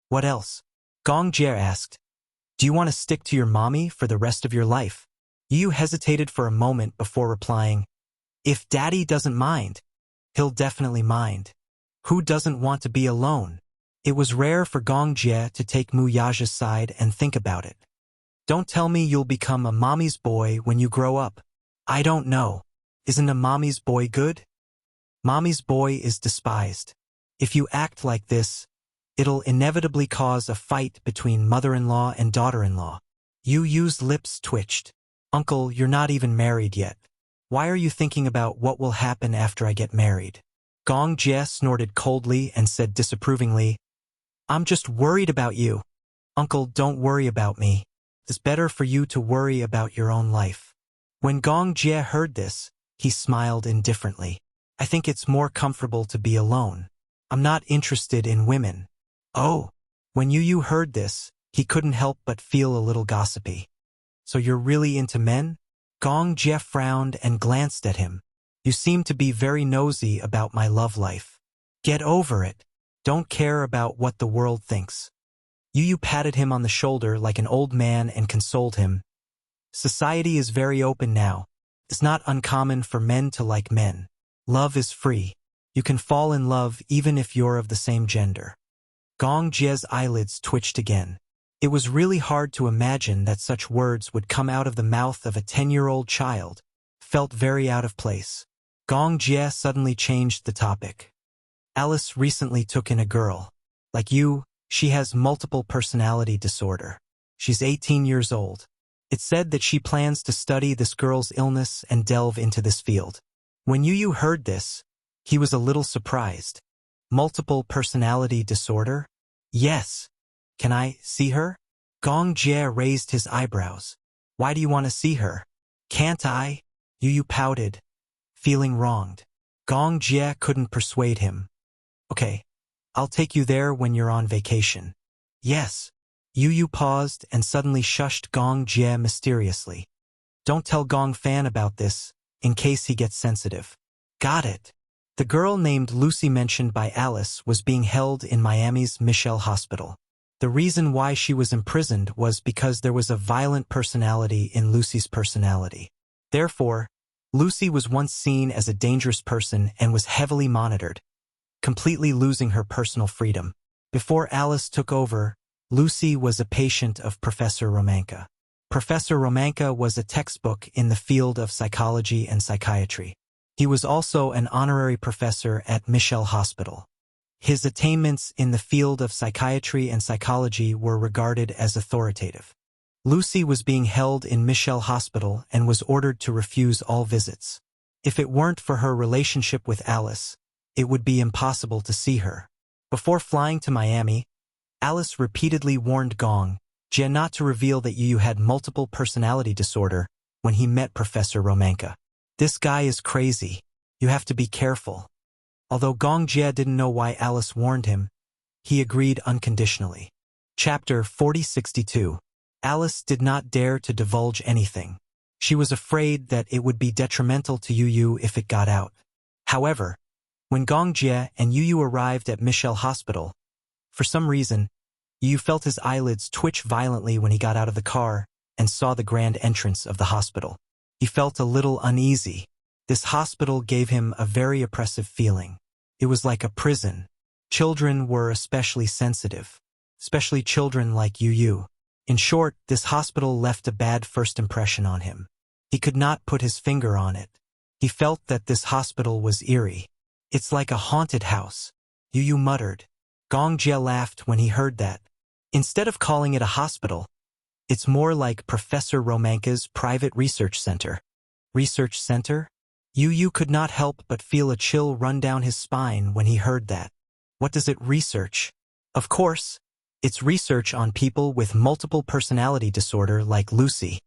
What else? Gong Jie asked, "Do you want to stick to your mommy for the rest of your life?" Yu hesitated for a moment before replying, "If Daddy doesn't mind, he'll definitely mind. Who doesn't want to be alone?" It was rare for Gong Jie to take Mu Yaja's side and think about it. "Don't tell me you'll become a mommy's boy when you grow up." "I don't know. Isn't a mommy's boy good?" "Mommy's boy is despised. If you act like this, it'll inevitably cause a fight between mother-in-law and daughter-in-law." Yu's lips twitched. "Uncle, you're not even married yet. Why are you thinking about what will happen after I get married?" Gong Jie snorted coldly and said disapprovingly, "I'm just worried about you. Uncle, don't worry about me. It's better for you to worry about your own life." When Gong Jie heard this, he smiled indifferently. "I think it's more comfortable to be alone. I'm not interested in women." "Oh." When Yu heard this, he couldn't help but feel a little gossipy. "So you're really into men?" Gong Jie frowned and glanced at him. "You seem to be very nosy about my love life." "Get over it. Don't care about what the world thinks." Yu patted him on the shoulder like an old man and consoled him. "Society is very open now. It's not uncommon for men to like men. Love is free. You can fall in love even if you're of the same gender." Gong Jie's eyelids twitched again. It was really hard to imagine that such words would come out of the mouth of a 10-year-old child. Felt very out of place. Gong Jie suddenly changed the topic. "Alice recently took in a girl. Like you, she has multiple personality disorder. She's 18 years old. It's said that she plans to study this girl's illness and delve into this field." When Yu heard this, he was a little surprised. "Multiple personality disorder?" "Yes. Can I see her?" Gong Jie raised his eyebrows. "Why do you want to see her?" "Can't I?" Yu pouted, feeling wronged. Gong Jie couldn't persuade him. "Okay, I'll take you there when you're on vacation." "Yes." Yu paused and suddenly shushed Gong Jie mysteriously. "Don't tell Gong Fan about this, in case he gets sensitive." "Got it." The girl named Lucy mentioned by Alice was being held in Miami's Michelle Hospital. The reason why she was imprisoned was because there was a violent personality in Lucy's personality. Therefore, Lucy was once seen as a dangerous person and was heavily monitored, completely losing her personal freedom. Before Alice took over, Lucy was a patient of Professor Romanka. Professor Romanka was a textbook in the field of psychology and psychiatry. He was also an honorary professor at Michelle Hospital. His attainments in the field of psychiatry and psychology were regarded as authoritative. Lucy was being held in Michelle Hospital and was ordered to refuse all visits. If it weren't for her relationship with Alice, it would be impossible to see her. Before flying to Miami, Alice repeatedly warned Gong Jie not to reveal that Yu had multiple personality disorder when he met Professor Romanka. "This guy is crazy. You have to be careful." Although Gong Jie didn't know why Alice warned him, he agreed unconditionally. Chapter 4062. Alice did not dare to divulge anything. She was afraid that it would be detrimental to Yu if it got out. However, when Gong Jie and Yu arrived at Michelle Hospital, for some reason, Yu felt his eyelids twitch violently when he got out of the car and saw the grand entrance of the hospital. He felt a little uneasy. This hospital gave him a very oppressive feeling. It was like a prison. Children were especially sensitive, especially children like Yu. In short, this hospital left a bad first impression on him. He could not put his finger on it. He felt that this hospital was eerie. "It's like a haunted house," Yu muttered. Gong Jie laughed when he heard that. "Instead of calling it a hospital, it's more like Professor Romanka's private research center." "Research center?" Yu could not help but feel a chill run down his spine when he heard that. "What does it research?" "Of course, it's research on people with multiple personality disorder like Lucy.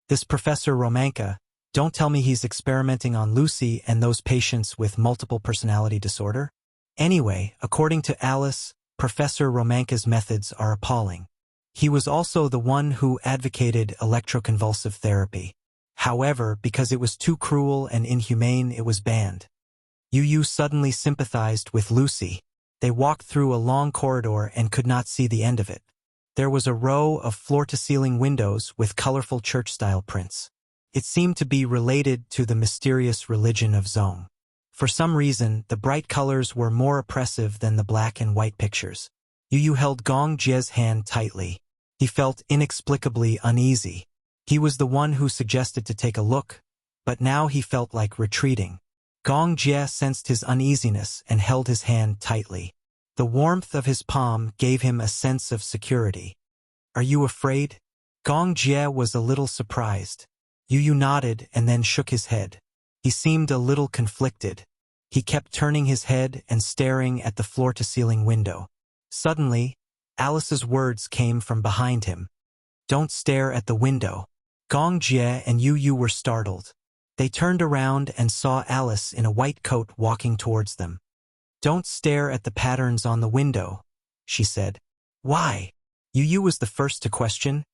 This Professor Romanka, don't tell me he's experimenting on Lucy and those patients with multiple personality disorder." Anyway, according to Alice, Professor Romanka's methods are appalling. He was also the one who advocated electroconvulsive therapy. However, because it was too cruel and inhumane, it was banned. Yu suddenly sympathized with Lucy. They walked through a long corridor and could not see the end of it. There was a row of floor-to-ceiling windows with colorful church-style prints. It seemed to be related to the mysterious religion of Zong. For some reason, the bright colors were more oppressive than the black and white pictures. Yu held Gong Jie's hand tightly. He felt inexplicably uneasy. He was the one who suggested to take a look, but now he felt like retreating. Gong Jie sensed his uneasiness and held his hand tightly. The warmth of his palm gave him a sense of security. "Are you afraid?" Gong Jie was a little surprised. Yu nodded and then shook his head. He seemed a little conflicted. He kept turning his head and staring at the floor-to-ceiling window. Suddenly, Alice's words came from behind him. "Don't stare at the window." Gong Jie and Yu were startled. They turned around and saw Alice in a white coat walking towards them. "Don't stare at the patterns on the window," she said. "Why?" Yu was the first to question.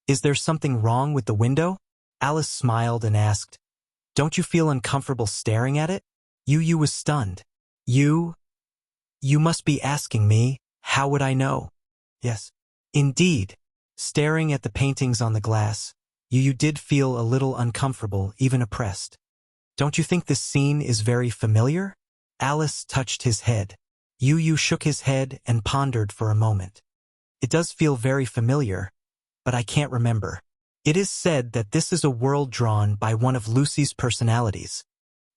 "Is there something wrong with the window?" Alice smiled and asked, "Don't you feel uncomfortable staring at it?" Yu was stunned. You must be asking me, how would I know?" "Yes." "Indeed." Staring at the paintings on the glass, Yu did feel a little uncomfortable, even oppressed. "Don't you think this scene is very familiar?" Alice touched his head. Yu shook his head and pondered for a moment. "It does feel very familiar, but I can't remember. It is said that this is a world drawn by one of Lucy's personalities."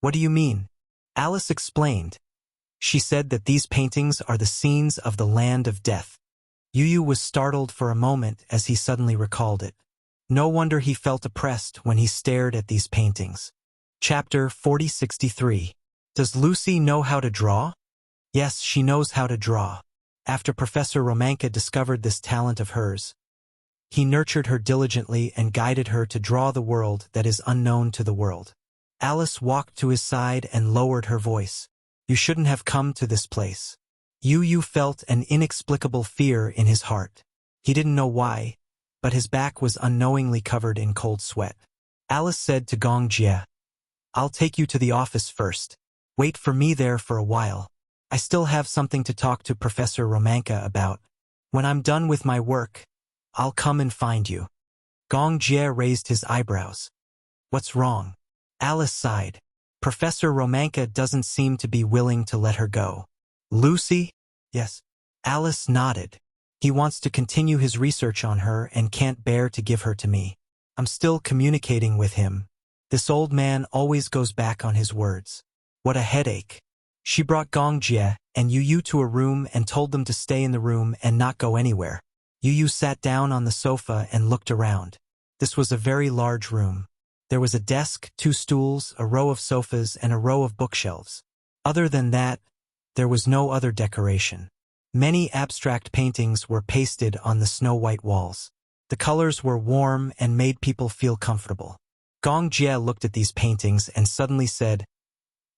"What do you mean?" Alice explained. "She said that these paintings are the scenes of the land of death." Yu was startled for a moment as he suddenly recalled it. No wonder he felt oppressed when he stared at these paintings. Chapter 4063. Does Lucy know how to draw? Yes, she knows how to draw. After Professor Romanka discovered this talent of hers, he nurtured her diligently and guided her to draw the world that is unknown to the world. Alice walked to his side and lowered her voice. "You shouldn't have come to this place." Yu felt an inexplicable fear in his heart. He didn't know why, but his back was unknowingly covered in cold sweat. Alice said to Gong Jie, "I'll take you to the office first. Wait for me there for a while. I still have something to talk to Professor Romanka about. When I'm done with my work, I'll come and find you." Gong Jie raised his eyebrows. "What's wrong?" Alice sighed. "Professor Romanka doesn't seem to be willing to let her go." "Lucy?" "Yes." Alice nodded. "He wants to continue his research on her and can't bear to give her to me. I'm still communicating with him. This old man always goes back on his words. What a headache." She brought Gong Jie and Yu to a room and told them to stay in the room and not go anywhere. Yu sat down on the sofa and looked around. This was a very large room. There was a desk, 2 stools, a row of sofas, and a row of bookshelves. Other than that, there was no other decoration. Many abstract paintings were pasted on the snow-white walls. The colors were warm and made people feel comfortable. Gong Jie looked at these paintings and suddenly said,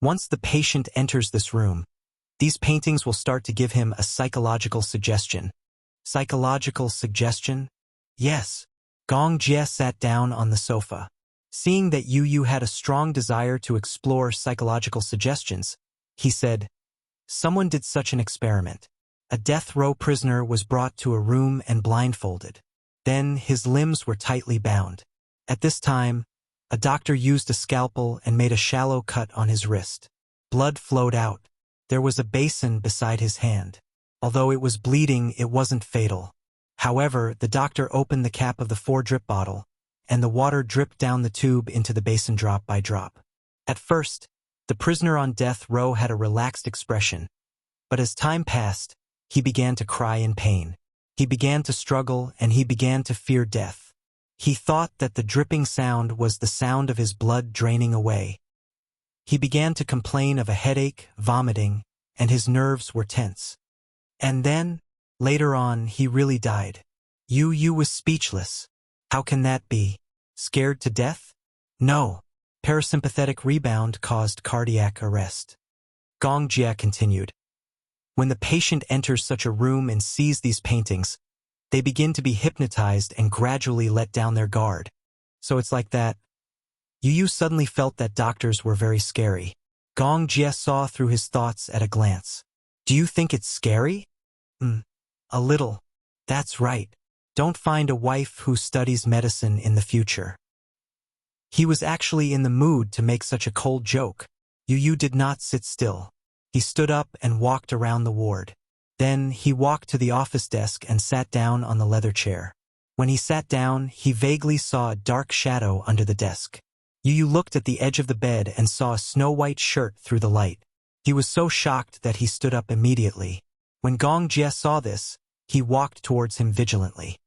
"Once the patient enters this room, these paintings will start to give him a psychological suggestion." "Psychological suggestion?" "Yes." Gong Jie sat down on the sofa. Seeing that Yu had a strong desire to explore psychological suggestions, he said, "Someone did such an experiment. A death row prisoner was brought to a room and blindfolded. Then his limbs were tightly bound. At this time, a doctor used a scalpel and made a shallow cut on his wrist. Blood flowed out. There was a basin beside his hand. Although it was bleeding, it wasn't fatal. However, the doctor opened the cap of the 4-drip bottle, and the water dripped down the tube into the basin drop by drop. At first, the prisoner on death row had a relaxed expression, but as time passed, he began to cry in pain. He began to struggle, and he began to fear death. He thought that the dripping sound was the sound of his blood draining away. He began to complain of a headache, vomiting, and his nerves were tense. And then, later on, he really died. Yu was speechless. How can that be? Scared to death? No. Parasympathetic rebound caused cardiac arrest. Gong Jie continued. When the patient enters such a room and sees these paintings, they begin to be hypnotized and gradually let down their guard. So it's like that. Yu suddenly felt that doctors were very scary. Gong Jie saw through his thoughts at a glance. "Do you think it's scary?" A little. That's right. Don't find a wife who studies medicine in the future. He was actually in the mood to make such a cold joke. Yu did not sit still. He stood up and walked around the ward. Then he walked to the office desk and sat down on the leather chair. When he sat down, he vaguely saw a dark shadow under the desk. Yu looked at the edge of the bed and saw a snow-white shirt through the light. He was so shocked that he stood up immediately. When Gong Jie saw this, he walked towards him vigilantly.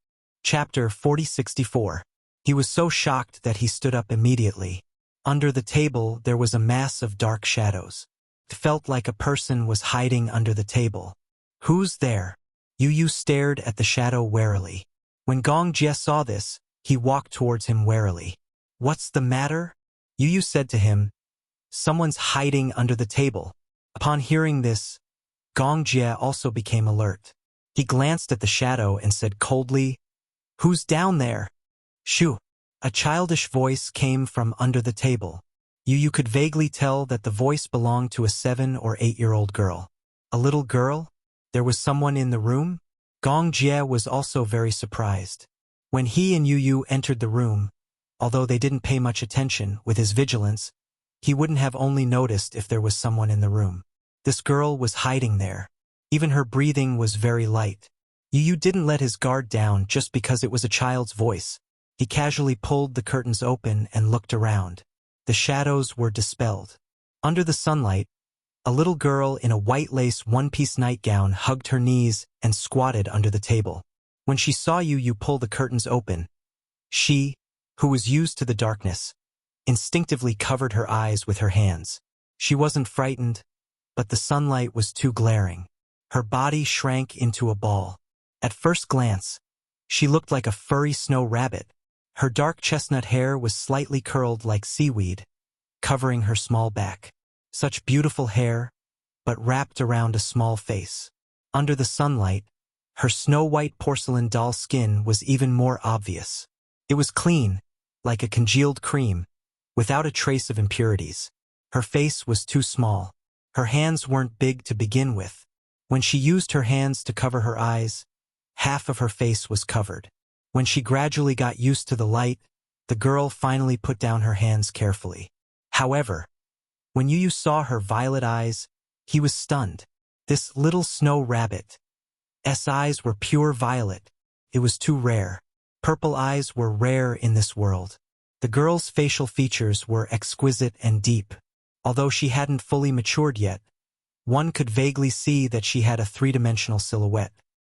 Chapter 4064. He was so shocked that he stood up immediately. Under the table there was a mass of dark shadows. It felt like a person was hiding under the table. Who's there? Yu stared at the shadow warily. When Gong Jie saw this, he walked towards him warily. What's the matter? Yu said to him. Someone's hiding under the table. Upon hearing this, Gong Jie also became alert. He glanced at the shadow and said coldly, Who's down there? Shoo! A childish voice came from under the table. Yu could vaguely tell that the voice belonged to a 7- or 8-year-old girl. A little girl? There was someone in the room? Gong Jie was also very surprised. When he and Yu entered the room, although they didn't pay much attention, with his vigilance, he wouldn't have only noticed if there was someone in the room. This girl was hiding there. Even her breathing was very light. Yu didn't let his guard down just because it was a child's voice. He casually pulled the curtains open and looked around. The shadows were dispelled. Under the sunlight, a little girl in a white lace one-piece nightgown hugged her knees and squatted under the table. When she saw Yu pull the curtains open, she, who was used to the darkness, instinctively covered her eyes with her hands. She wasn't frightened, but the sunlight was too glaring. Her body shrank into a ball. At first glance, she looked like a furry snow rabbit. Her dark chestnut hair was slightly curled like seaweed, covering her small back. Such beautiful hair, but wrapped around a small face. Under the sunlight, her snow-white porcelain doll skin was even more obvious. It was clean, like a congealed cream, without a trace of impurities. Her face was too small. Her hands weren't big to begin with. When she used her hands to cover her eyes, half of her face was covered. When she gradually got used to the light, the girl finally put down her hands carefully. However, when Yu saw her violet eyes, he was stunned. This little snow rabbit's eyes were pure violet. It was too rare. Purple eyes were rare in this world. The girl's facial features were exquisite and deep. Although she hadn't fully matured yet, one could vaguely see that she had a three-dimensional silhouette.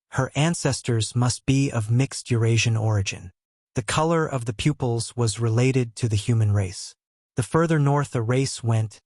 Her ancestors must be of mixed Eurasian origin. The color of the pupils was related to the human race. The further north a race went,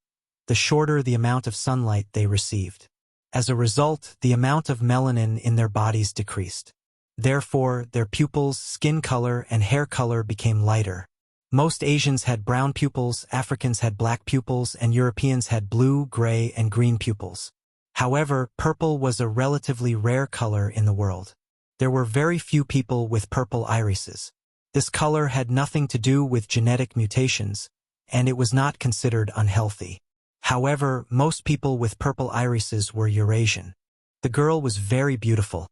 the shorter the amount of sunlight they received. As a result, the amount of melanin in their bodies decreased. Therefore, their pupils, skin color, and hair color became lighter. Most Asians had brown pupils, Africans had black pupils, and Europeans had blue, gray, and green pupils. However, purple was a relatively rare color in the world. There were very few people with purple irises. This color had nothing to do with genetic mutations, and it was not considered unhealthy. However, most people with purple irises were Eurasian. The girl was very beautiful,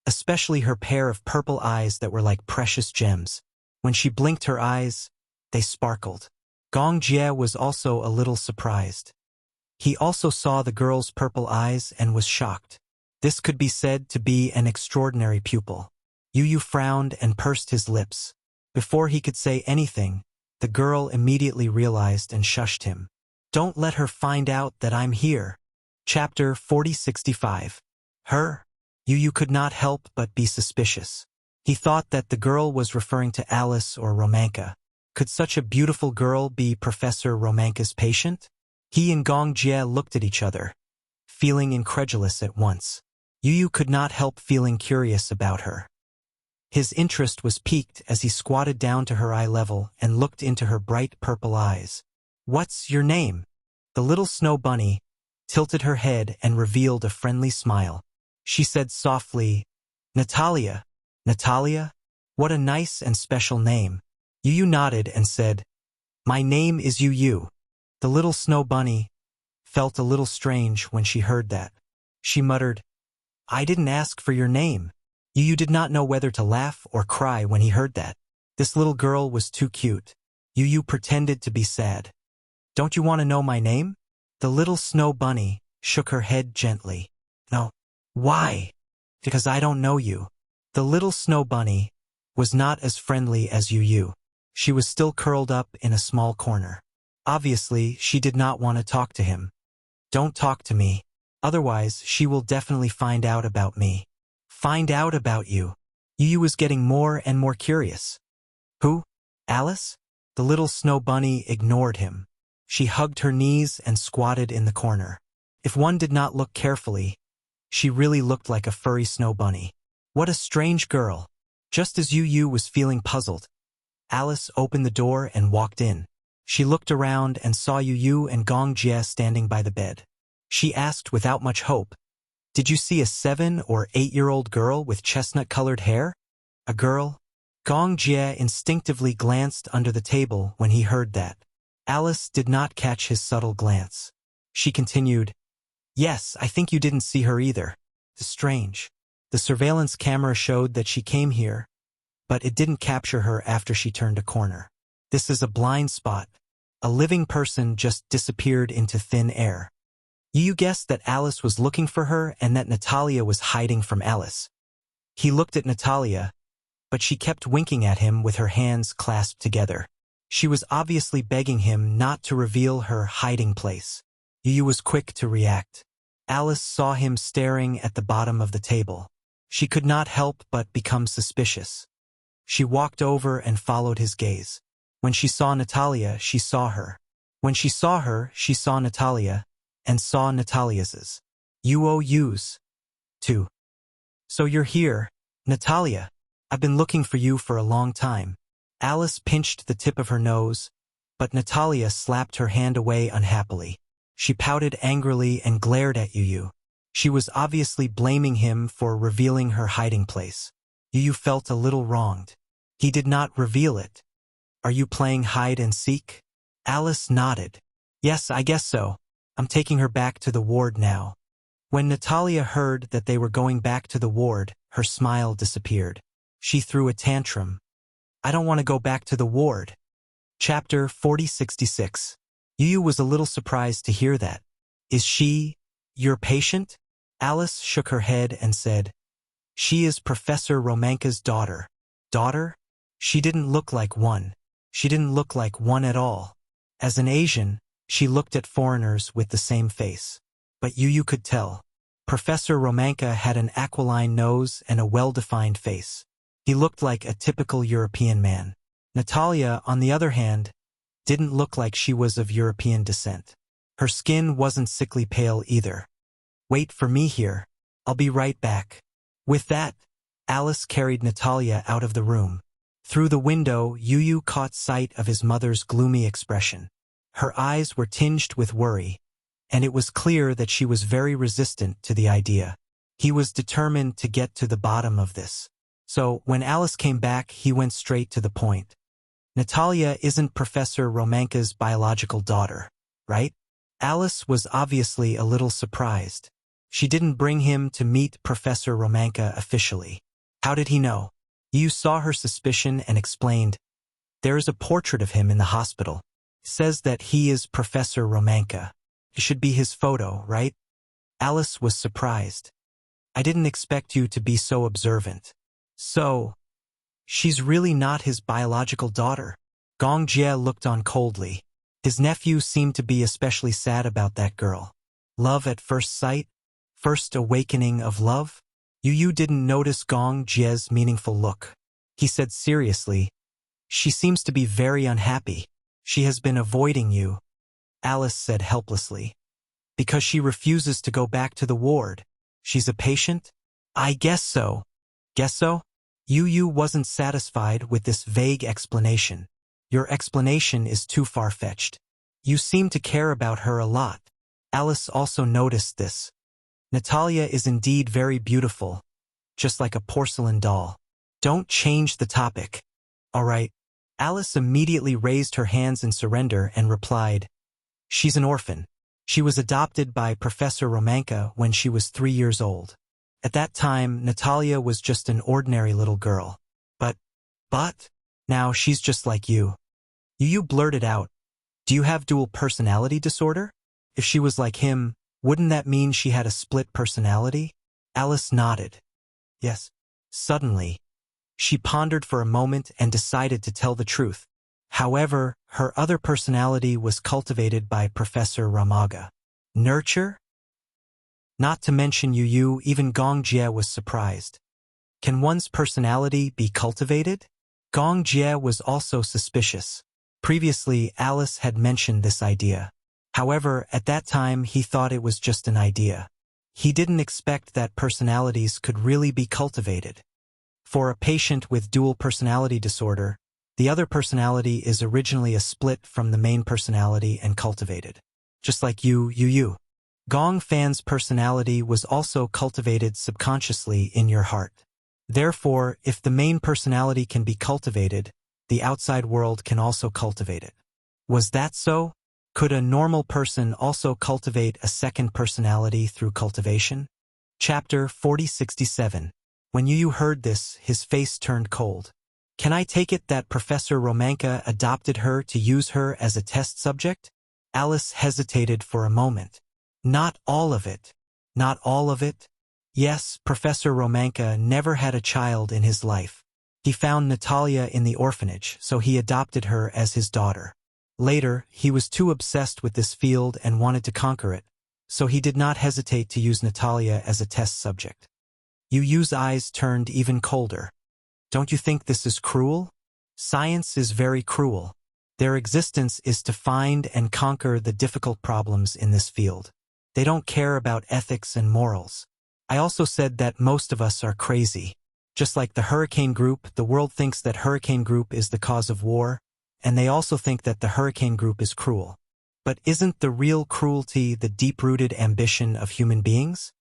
especially her pair of purple eyes that were like precious gems. When she blinked her eyes, they sparkled. Gong Jie was also a little surprised. He also saw the girl's purple eyes and was shocked. This could be said to be an extraordinary pupil. Yu frowned and pursed his lips. Before he could say anything, the girl immediately realized and shushed him. Don't let her find out that I'm here. Chapter 4065. Her? Yu could not help but be suspicious. He thought that the girl was referring to Alice or Romanka. Could such a beautiful girl be Professor Romanka's patient? He and Gong Jie looked at each other, feeling incredulous at once. Yu could not help feeling curious about her. His interest was piqued as he squatted down to her eye level and looked into her bright purple eyes. What's your name? The little snow bunny tilted her head and revealed a friendly smile. She said softly, Natalia. Natalia? What a nice and special name. Yu nodded and said, My name is Yu. The little snow bunny felt a little strange when she heard that. She muttered, I didn't ask for your name. Yu did not know whether to laugh or cry when he heard that. This little girl was too cute. Yu pretended to be sad. Don't you want to know my name? The little snow bunny shook her head gently. No. Why? Because I don't know you. The little snow bunny was not as friendly as Yu. She was still curled up in a small corner. Obviously, she did not want to talk to him. Don't talk to me. Otherwise, she will definitely find out about me. Find out about you. Yu was getting more and more curious. Who? Alice? The little snow bunny ignored him. She hugged her knees and squatted in the corner. If one did not look carefully, she really looked like a furry snow bunny. What a strange girl. Just as Yu was feeling puzzled, Alice opened the door and walked in. She looked around and saw Yu and Gong Jie standing by the bed. She asked without much hope, "Did you see a 7- or 8-year-old girl with chestnut-colored hair?" A girl? Gong Jie instinctively glanced under the table when he heard that. Alice did not catch his subtle glance. She continued, "Yes, I think you didn't see her either. Strange. The surveillance camera showed that she came here, but it didn't capture her after she turned a corner. This is a blind spot. A living person just disappeared into thin air." Yu guessed that Alice was looking for her and that Natalia was hiding from Alice. He looked at Natalia, but she kept winking at him with her hands clasped together. She was obviously begging him not to reveal her hiding place. Yu was quick to react. Alice saw him staring at the bottom of the table. She could not help but become suspicious. She walked over and followed his gaze. When she saw Natalia, she saw her. When she saw her, she saw Natalia, and saw Natalia's. Yu's. Too. So you're here, Natalia. I've been looking for you for a long time. Alice pinched the tip of her nose, but Natalia slapped her hand away unhappily. She pouted angrily and glared at Yu. She was obviously blaming him for revealing her hiding place. Yu felt a little wronged. He did not reveal it. Are you playing hide and seek? Alice nodded. Yes, I guess so. I'm taking her back to the ward now. When Natalia heard that they were going back to the ward, her smile disappeared. She threw a tantrum. I don't want to go back to the ward. Chapter 4066. Yu was a little surprised to hear that. Is she your patient? Alice shook her head and said, She is Professor Romanka's daughter. Daughter? She didn't look like one. She didn't look like one at all. As an Asian, she looked at foreigners with the same face. But Yu could tell. Professor Romanka had an aquiline nose and a well-defined face. He looked like a typical European man. Natalia, on the other hand, didn't look like she was of European descent. Her skin wasn't sickly pale either. Wait for me here. I'll be right back. With that, Alice carried Natalia out of the room. Through the window, Yu caught sight of his mother's gloomy expression. Her eyes were tinged with worry, and it was clear that she was very resistant to the idea. He was determined to get to the bottom of this. So, when Alice came back, he went straight to the point. Natalia isn't Professor Romanka's biological daughter, right? Alice was obviously a little surprised. She didn't bring him to meet Professor Romanka officially. How did he know? Yu saw her suspicion and explained, There is a portrait of him in the hospital. It says that he is Professor Romanka. It should be his photo, right? Alice was surprised. I didn't expect you to be so observant. So, she's really not his biological daughter. Gong Jie looked on coldly. His nephew seemed to be especially sad about that girl. Love at first sight? First awakening of love? Yu didn't notice Gong Jie's meaningful look. He said seriously, She seems to be very unhappy. She has been avoiding you. Alice said helplessly. Because she refuses to go back to the ward. She's a patient? I guess so. Guess so? Yu wasn't satisfied with this vague explanation. Your explanation is too far-fetched. You seem to care about her a lot. Alice also noticed this. Natalia is indeed very beautiful, just like a porcelain doll. Don't change the topic. All right. Alice immediately raised her hands in surrender and replied, She's an orphan. She was adopted by Professor Romanka when she was 3 years old. At that time, Natalia was just an ordinary little girl. But, now she's just like you. Yu blurted out, "Do you have dual personality disorder?" If she was like him, wouldn't that mean she had a split personality? Alice nodded. Yes. Suddenly, she pondered for a moment and decided to tell the truth. However, her other personality was cultivated by Professor Ramaga. Nurture? Not to mention Yu, even Gong Jie was surprised. Can one's personality be cultivated? Gong Jie was also suspicious. Previously, Alice had mentioned this idea. However, at that time he thought it was just an idea. He didn't expect that personalities could really be cultivated. For a patient with dual personality disorder, the other personality is originally a split from the main personality and cultivated. Just like you. Gong Fan's personality was also cultivated subconsciously in your heart. Therefore, if the main personality can be cultivated, the outside world can also cultivate it. Was that so? Could a normal person also cultivate a second personality through cultivation? Chapter 4067. When Yu heard this, his face turned cold. Can I take it that Professor Romanka adopted her to use her as a test subject? Alice hesitated for a moment. Not all of it. Not all of it? Yes, Professor Romanka never had a child in his life. He found Natalia in the orphanage, so he adopted her as his daughter. Later, he was too obsessed with this field and wanted to conquer it, so he did not hesitate to use Natalia as a test subject. Yu's eyes turned even colder. Don't you think this is cruel? Science is very cruel. Their existence is to find and conquer the difficult problems in this field. They don't care about ethics and morals. I also said that most of us are crazy. Just like the Hurricane Group, the world thinks that Hurricane Group is the cause of war, and they also think that the Hurricane Group is cruel. But isn't the real cruelty the deep-rooted ambition of human beings?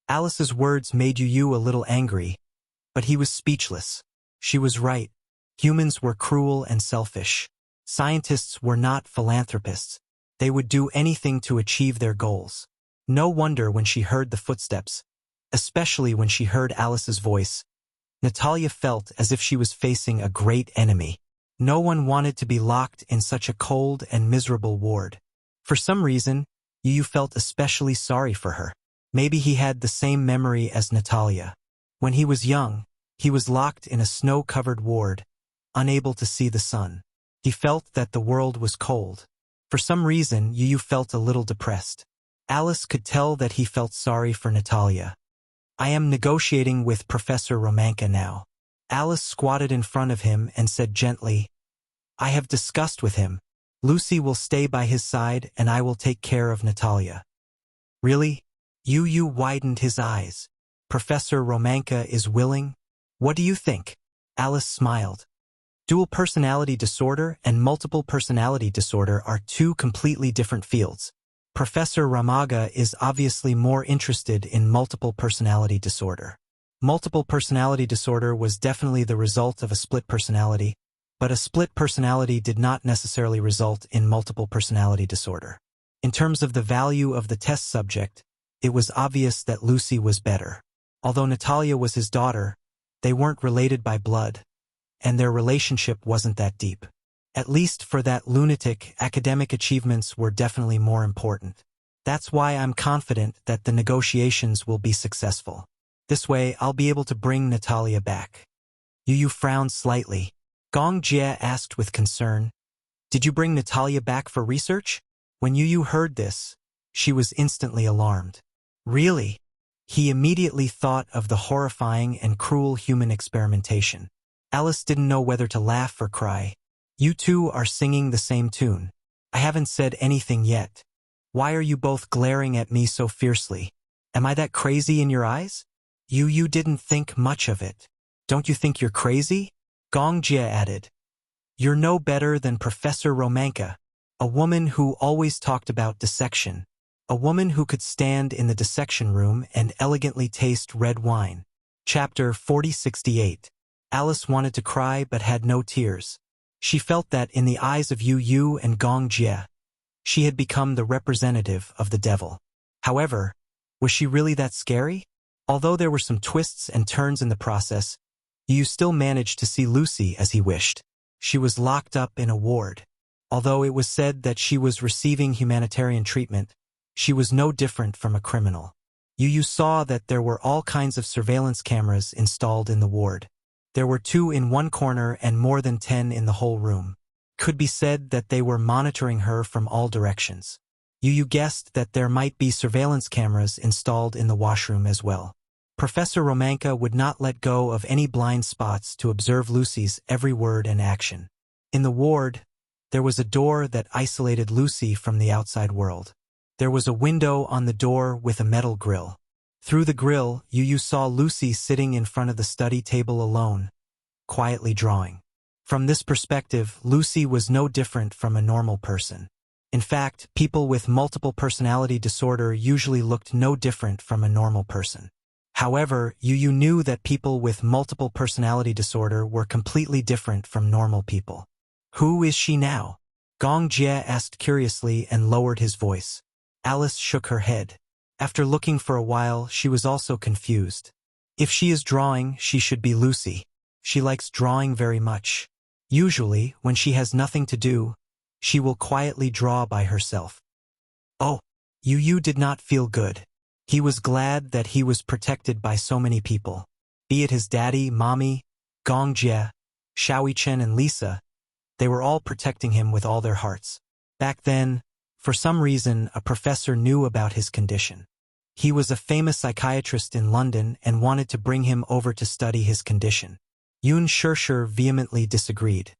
Alice's words made Yu a little angry, but he was speechless. She was right. Humans were cruel and selfish. Scientists were not philanthropists. They would do anything to achieve their goals. No wonder when she heard the footsteps, especially when she heard Alice's voice, Natalia felt as if she was facing a great enemy. No one wanted to be locked in such a cold and miserable ward. For some reason, Yu felt especially sorry for her. Maybe he had the same memory as Natalia. When he was young, he was locked in a snow-covered ward, unable to see the sun. He felt that the world was cold. For some reason, Yu felt a little depressed. Alice could tell that he felt sorry for Natalia. I am negotiating with Professor Romanka now. Alice squatted in front of him and said gently, I have discussed with him. Lucy will stay by his side and I will take care of Natalia. Really? Yu widened his eyes. Professor Romanka is willing? What do you think? Alice smiled. Dual personality disorder and multiple personality disorder are two completely different fields. Professor Ramaga is obviously more interested in multiple personality disorder. Multiple personality disorder was definitely the result of a split personality, but a split personality did not necessarily result in multiple personality disorder. In terms of the value of the test subject, it was obvious that Lucy was better. Although Natalia was his daughter, they weren't related by blood, and their relationship wasn't that deep. At least for that lunatic, academic achievements were definitely more important. That's why I'm confident that the negotiations will be successful. This way, I'll be able to bring Natalia back. Yu frowned slightly. Gong Jie asked with concern, Did you bring Natalia back for research? When Yu heard this, she was instantly alarmed. Really? He immediately thought of the horrifying and cruel human experimentation. Alice didn't know whether to laugh or cry. You two are singing the same tune. I haven't said anything yet. Why are you both glaring at me so fiercely? Am I that crazy in your eyes? You didn't think much of it. Don't you think you're crazy? Gong Jie added. You're no better than Professor Romanka, a woman who always talked about dissection. A woman who could stand in the dissection room and elegantly taste red wine. Chapter 4068. Alice wanted to cry but had no tears. She felt that in the eyes of Yu and Gong Jie, she had become the representative of the devil. However, was she really that scary? Although there were some twists and turns in the process, you still managed to see Lucy as he wished. She was locked up in a ward. Although it was said that she was receiving humanitarian treatment, she was no different from a criminal. You saw that there were all kinds of surveillance cameras installed in the ward. There were 2 in one corner and more than 10 in the whole room. Could be said that they were monitoring her from all directions. You guessed that there might be surveillance cameras installed in the washroom as well. Professor Romanka would not let go of any blind spots to observe Lucy's every word and action. In the ward, there was a door that isolated Lucy from the outside world. There was a window on the door with a metal grill. Through the grill, you saw Lucy sitting in front of the study table alone, quietly drawing. From this perspective, Lucy was no different from a normal person. In fact, people with multiple personality disorder usually looked no different from a normal person. However, you knew that people with multiple personality disorder were completely different from normal people. Who is she now? Gong Jie asked curiously and lowered his voice. Alice shook her head. After looking for a while, she was also confused. If she is drawing, she should be Lucy. She likes drawing very much. Usually, when she has nothing to do, she will quietly draw by herself. Oh, Yu did not feel good. He was glad that he was protected by so many people. Be it his daddy, mommy, Gong Jie, Xiaoyi Chen and Lisa, they were all protecting him with all their hearts. Back then, for some reason, a professor knew about his condition. He was a famous psychiatrist in London and wanted to bring him over to study his condition. Yun Shirshir vehemently disagreed.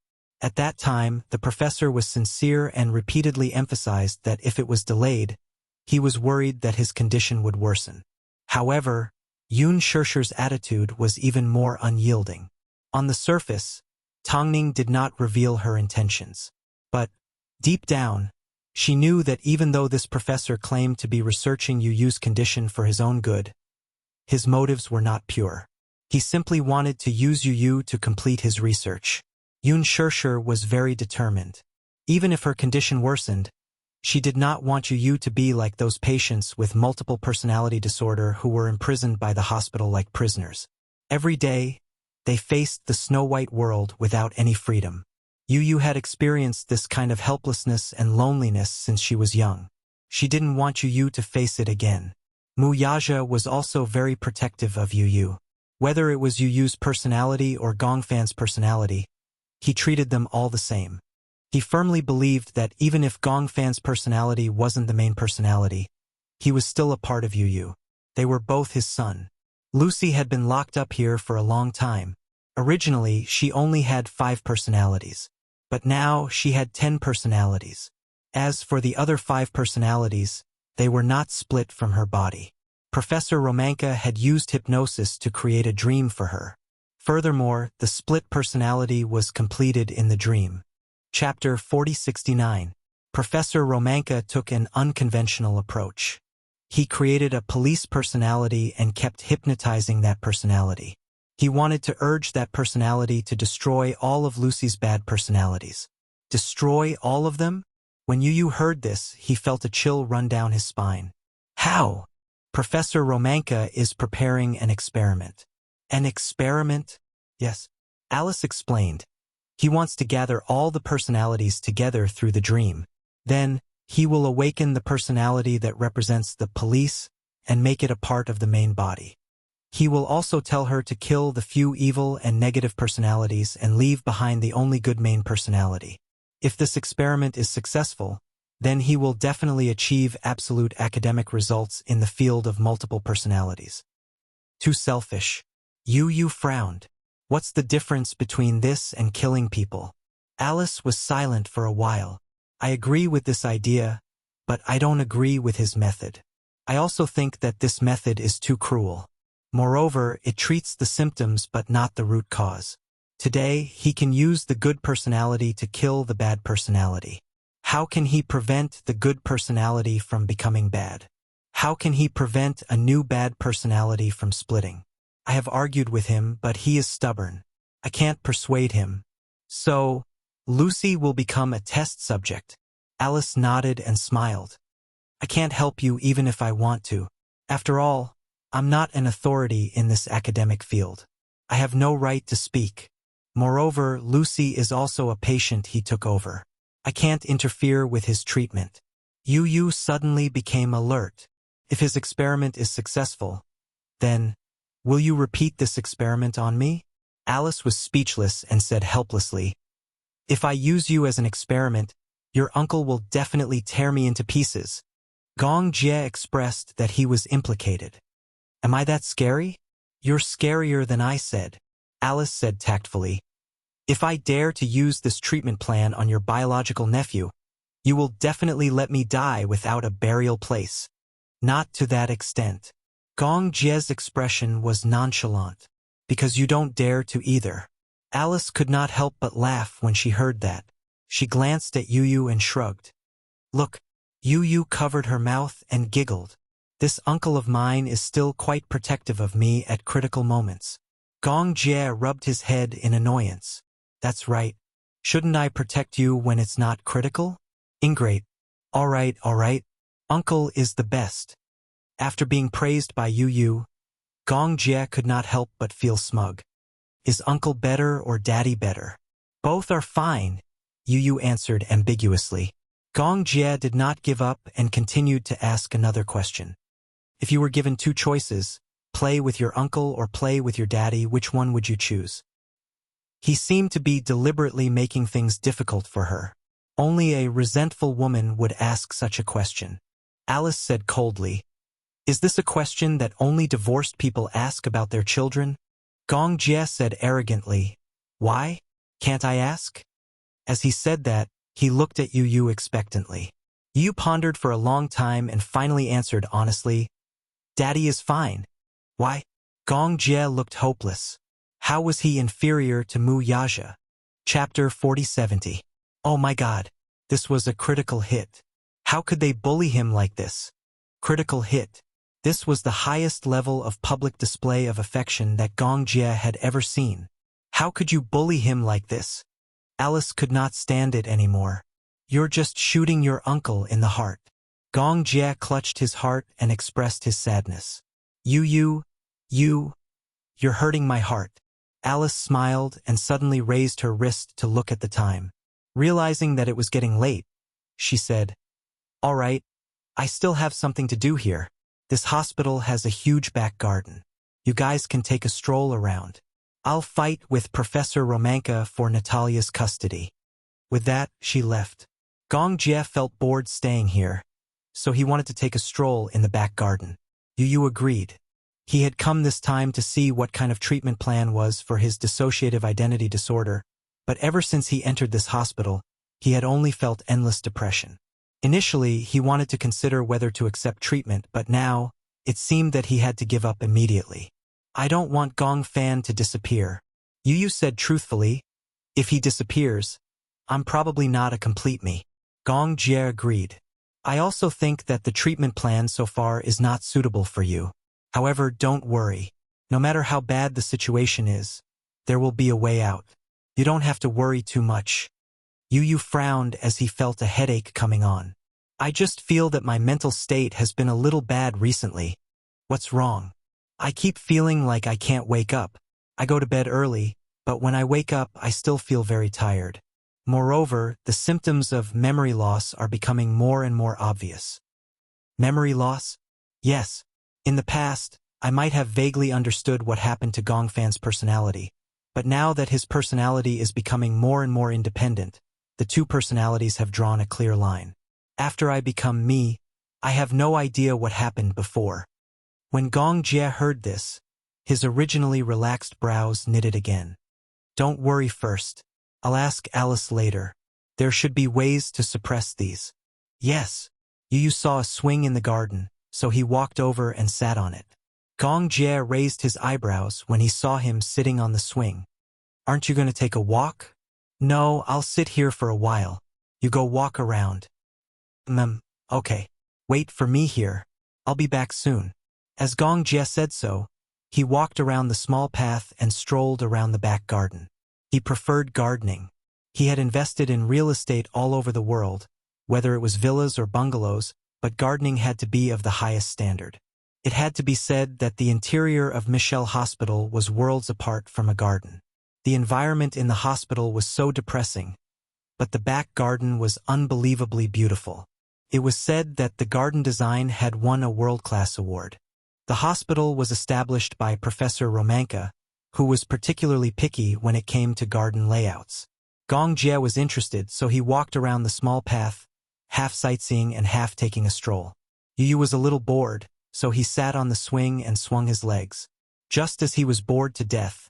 At that time, the professor was sincere and repeatedly emphasized that if it was delayed, he was worried that his condition would worsen. However, Yun Shirshir's attitude was even more unyielding. On the surface, Tongning did not reveal her intentions. But, deep down, she knew that even though this professor claimed to be researching Yu's condition for his own good, his motives were not pure. He simply wanted to use Yu to complete his research. Yun Shirshir was very determined. Even if her condition worsened, she did not want Yu to be like those patients with multiple personality disorder who were imprisoned by the hospital like prisoners. Every day, they faced the snow-white world without any freedom. Yu had experienced this kind of helplessness and loneliness since she was young. She didn't want Yu to face it again. Mu Yaja was also very protective of Yu. Whether it was Yu's personality or Gongfan's personality, he treated them all the same. He firmly believed that even if Gongfan's personality wasn't the main personality, he was still a part of Yu. They were both his son. Lucy had been locked up here for a long time. Originally, she only had 5 personalities. But now she had 10 personalities. As for the other 5 personalities, they were not split from her body. Professor Romanka had used hypnosis to create a dream for her. Furthermore, the split personality was completed in the dream. Chapter 4069. Professor Romanka took an unconventional approach. He created a police personality and kept hypnotizing that personality. He wanted to urge that personality to destroy all of Lucy's bad personalities. Destroy all of them? When Yu heard this, he felt a chill run down his spine. How? Professor Romanka is preparing an experiment. An experiment? Yes. Alice explained. He wants to gather all the personalities together through the dream. Then, he will awaken the personality that represents the police and make it a part of the main body. He will also tell her to kill the few evil and negative personalities and leave behind the only good main personality. If this experiment is successful, then he will definitely achieve absolute academic results in the field of multiple personalities. Too selfish. Yu frowned. What's the difference between this and killing people? Alice was silent for a while. I agree with this idea, but I don't agree with his method. I also think that this method is too cruel. Moreover, it treats the symptoms but not the root cause. Today, he can use the good personality to kill the bad personality. How can he prevent the good personality from becoming bad? How can he prevent a new bad personality from splitting? I have argued with him, but he is stubborn. I can't persuade him. So, Lucy will become a test subject. Alice nodded and smiled. I can't help you even if I want to. After all, I'm not an authority in this academic field. I have no right to speak. Moreover, Lucy is also a patient he took over. I can't interfere with his treatment. Yu suddenly became alert. If his experiment is successful, then, will you repeat this experiment on me? Alice was speechless and said helplessly, if I use you as an experiment, your uncle will definitely tear me into pieces. Gong Jie expressed that he was implicated. Am I that scary? You're scarier than I said. Alice said tactfully. If I dare to use this treatment plan on your biological nephew, you will definitely let me die without a burial place. Not to that extent. Gong Jie's expression was nonchalant. Because you don't dare to either. Alice could not help but laugh when she heard that. She glanced at Yu and shrugged. Look, Yu covered her mouth and giggled. This uncle of mine is still quite protective of me at critical moments. Gong Jie rubbed his head in annoyance. That's right. Shouldn't I protect you when it's not critical? Ingrate. All right. Uncle is the best. After being praised by Yu, Gong Jie could not help but feel smug. Is uncle better or daddy better? Both are fine, Yu answered ambiguously. Gong Jie did not give up and continued to ask another question. If you were given two choices, play with your uncle or play with your daddy, which one would you choose? He seemed to be deliberately making things difficult for her. Only a resentful woman would ask such a question. Alice said coldly, is this a question that only divorced people ask about their children? Gong Jie said arrogantly, why? Can't I ask? As he said that, he looked at Yu expectantly. Yu pondered for a long time and finally answered honestly, Daddy is fine. Why? Gong Jie looked hopeless. How was he inferior to Mu Yaja? Chapter 4070. Oh my God, this was a critical hit. How could they bully him like this? Critical hit. This was the highest level of public display of affection that Gong Jie had ever seen. How could you bully him like this? Alice could not stand it anymore. You're just shooting your uncle in the heart. Gong Jie clutched his heart and expressed his sadness. You're hurting my heart. Alice smiled and suddenly raised her wrist to look at the time. Realizing that it was getting late, she said, all right, I still have something to do here. This hospital has a huge back garden. You guys can take a stroll around. I'll fight with Professor Romanka for Natalia's custody. With that, she left. Gong Jie felt bored staying here, so he wanted to take a stroll in the back garden. Yu agreed. He had come this time to see what kind of treatment plan was for his dissociative identity disorder, but ever since he entered this hospital, he had only felt endless depression. Initially, he wanted to consider whether to accept treatment, but now, it seemed that he had to give up immediately. I don't want Gong Fan to disappear. Yu said truthfully, if he disappears, I'm probably not a complete me. Gong Jie agreed. I also think that the treatment plan so far is not suitable for you. However, don't worry. No matter how bad the situation is, there will be a way out. You don't have to worry too much. Yu frowned as he felt a headache coming on. I just feel that my mental state has been a little bad recently. What's wrong? I keep feeling like I can't wake up. I go to bed early, but when I wake up, I still feel very tired. Moreover, the symptoms of memory loss are becoming more and more obvious. Memory loss? Yes. In the past, I might have vaguely understood what happened to Gong Fan's personality, but now that his personality is becoming more and more independent, the two personalities have drawn a clear line. After I become me, I have no idea what happened before. When Gong Jie heard this, his originally relaxed brows knitted again. Don't worry first. I'll ask Alice later. There should be ways to suppress these. Yes. Yu saw a swing in the garden, so he walked over and sat on it. Gong Jie raised his eyebrows when he saw him sitting on the swing. Aren't you going to take a walk? No, I'll sit here for a while. You go walk around. Okay. Wait for me here. I'll be back soon. As Gong Jie said so, he walked around the small path and strolled around the back garden. He preferred gardening. He had invested in real estate all over the world, whether it was villas or bungalows, but gardening had to be of the highest standard. It had to be said that the interior of Michelle Hospital was worlds apart from a garden. The environment in the hospital was so depressing, but the back garden was unbelievably beautiful. It was said that the garden design had won a world-class award. The hospital was established by Professor Romanka, who was particularly picky when it came to garden layouts. Gong Jie was interested, so he walked around the small path, half sightseeing and half taking a stroll. Yu was a little bored, so he sat on the swing and swung his legs. Just as he was bored to death,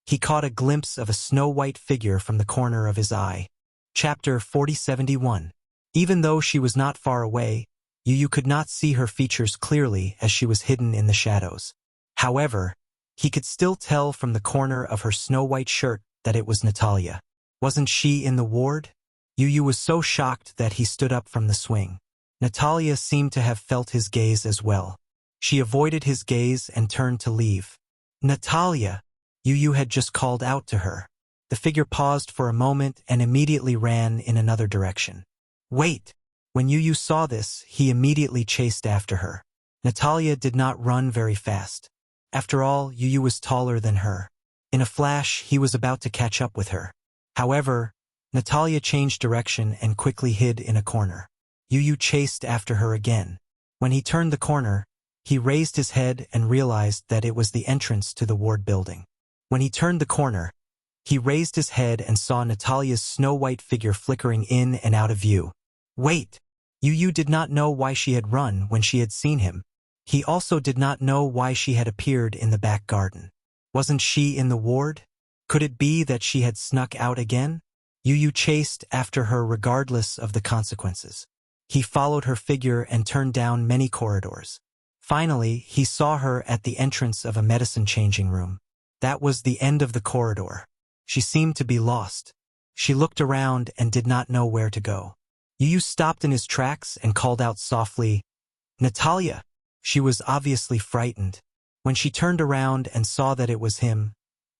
he caught a glimpse of a snow-white figure from the corner of his eye. Chapter 4071. Even though she was not far away, Yu could not see her features clearly as she was hidden in the shadows. However, he could still tell from the corner of her snow-white shirt that it was Natalia. Wasn't she in the ward? Yu was so shocked that he stood up from the swing. Natalia seemed to have felt his gaze as well. She avoided his gaze and turned to leave. Natalia! Yu had just called out to her. The figure paused for a moment and immediately ran in another direction. Wait! When Yu saw this, he immediately chased after her. Natalia did not run very fast. After all, Yu was taller than her. In a flash, he was about to catch up with her. However, Natalia changed direction and quickly hid in a corner. Yu chased after her again. When he turned the corner, he raised his head and realized that it was the entrance to the ward building. When he turned the corner, he raised his head and saw Natalia's snow-white figure flickering in and out of view. Wait! Yu did not know why she had run when she had seen him. He also did not know why she had appeared in the back garden. Wasn't she in the ward? Could it be that she had snuck out again? Yu chased after her regardless of the consequences. He followed her figure and turned down many corridors. Finally, he saw her at the entrance of a medicine-changing room. That was the end of the corridor. She seemed to be lost. She looked around and did not know where to go. Yu stopped in his tracks and called out softly, "Natalia!" She was obviously frightened. When she turned around and saw that it was him,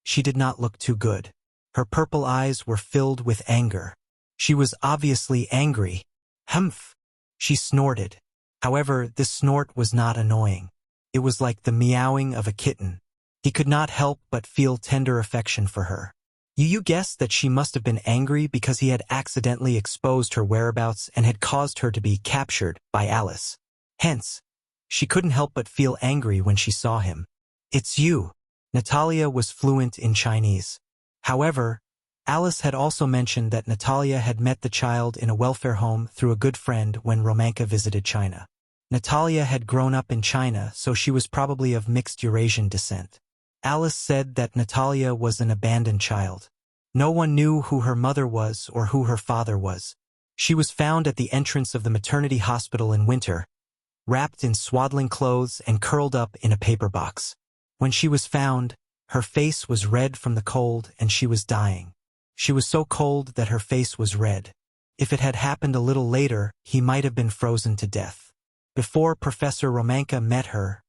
she did not look too good. Her purple eyes were filled with anger. She was obviously angry. Humph! She snorted. However, this snort was not annoying. It was like the meowing of a kitten. He could not help but feel tender affection for her. Yu guessed that she must have been angry because he had accidentally exposed her whereabouts and had caused her to be captured by Alice. Hence, she couldn't help but feel angry when she saw him. "It's you." Natalia was fluent in Chinese. However, Alice had also mentioned that Natalia had met the child in a welfare home through a good friend when Romanka visited China. Natalia had grown up in China, so she was probably of mixed Eurasian descent. Alice said that Natalia was an abandoned child. No one knew who her mother was or who her father was. She was found at the entrance of the maternity hospital in winter, wrapped in swaddling clothes and curled up in a paper box. When she was found, her face was red from the cold and she was dying. She was so cold that her face was red. If it had happened a little later, he might have been frozen to death. Before Professor Romanka met her,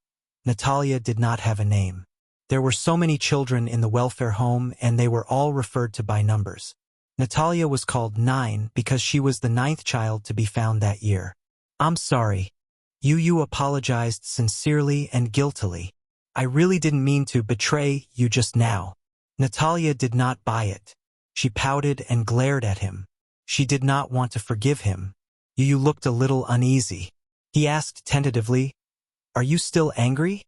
Natalia did not have a name. There were so many children in the welfare home and they were all referred to by numbers. Natalia was called 9 because she was the 9th child to be found that year. "I'm sorry." Yu apologized sincerely and guiltily. "I really didn't mean to betray you just now." Natalia did not buy it. She pouted and glared at him. She did not want to forgive him. Yu looked a little uneasy. He asked tentatively, "Are you still angry?"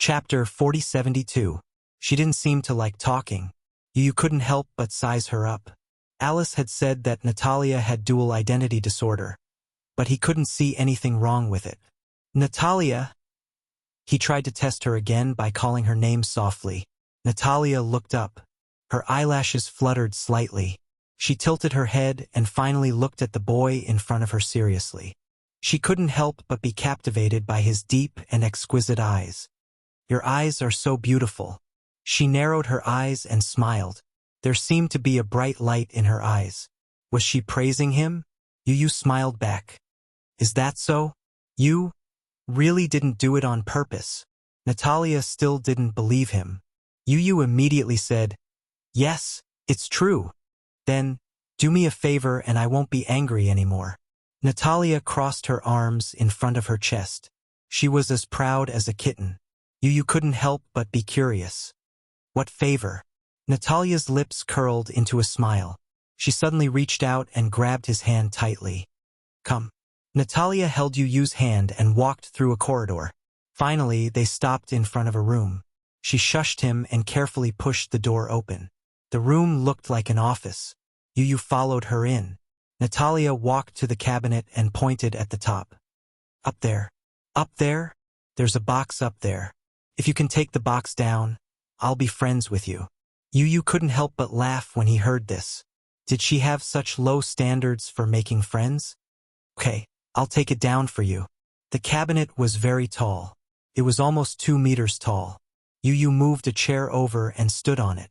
Chapter 4072. She didn't seem to like talking. Yu couldn't help but size her up. Alice had said that Natalia had dual identity disorder, but he couldn't see anything wrong with it. "Natalia!" He tried to test her again by calling her name softly. Natalia looked up. Her eyelashes fluttered slightly. She tilted her head and finally looked at the boy in front of her seriously. She couldn't help but be captivated by his deep and exquisite eyes. "Your eyes are so beautiful." She narrowed her eyes and smiled. There seemed to be a bright light in her eyes. Was she praising him? Yu smiled back. "Is that so? You really didn't do it on purpose?" Natalia still didn't believe him. Yu immediately said, "Yes, it's true." "Then, do me a favor and I won't be angry anymore." Natalia crossed her arms in front of her chest. She was as proud as a kitten. Yu couldn't help but be curious. What favor? Natalia's lips curled into a smile. She suddenly reached out and grabbed his hand tightly. Come. Natalia held Yu's hand and walked through a corridor. Finally, they stopped in front of a room. She shushed him and carefully pushed the door open. The room looked like an office. Yu followed her in. Natalia walked to the cabinet and pointed at the top. Up there. Up there? There's a box up there. If you can take the box down, I'll be friends with you. Yu couldn't help but laugh when he heard this. Did she have such low standards for making friends? Okay, I'll take it down for you. The cabinet was very tall. It was almost 2 meters tall. Yu moved a chair over and stood on it.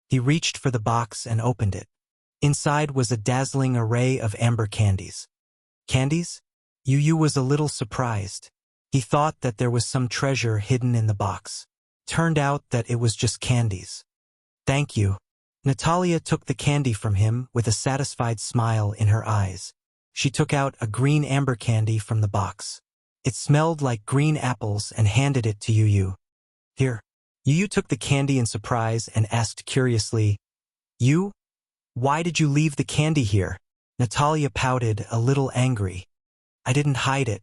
He reached for the box and opened it. Inside was a dazzling array of amber candies. Candies? Yu was a little surprised. He thought that there was some treasure hidden in the box. Turned out that it was just candies. Thank you. Natalia took the candy from him with a satisfied smile in her eyes. She took out a green amber candy from the box. It smelled like green apples and handed it to Yu. Here. Yu took the candy in surprise and asked curiously, You? Why did you leave the candy here? Natalia pouted, a little angry. I didn't hide it.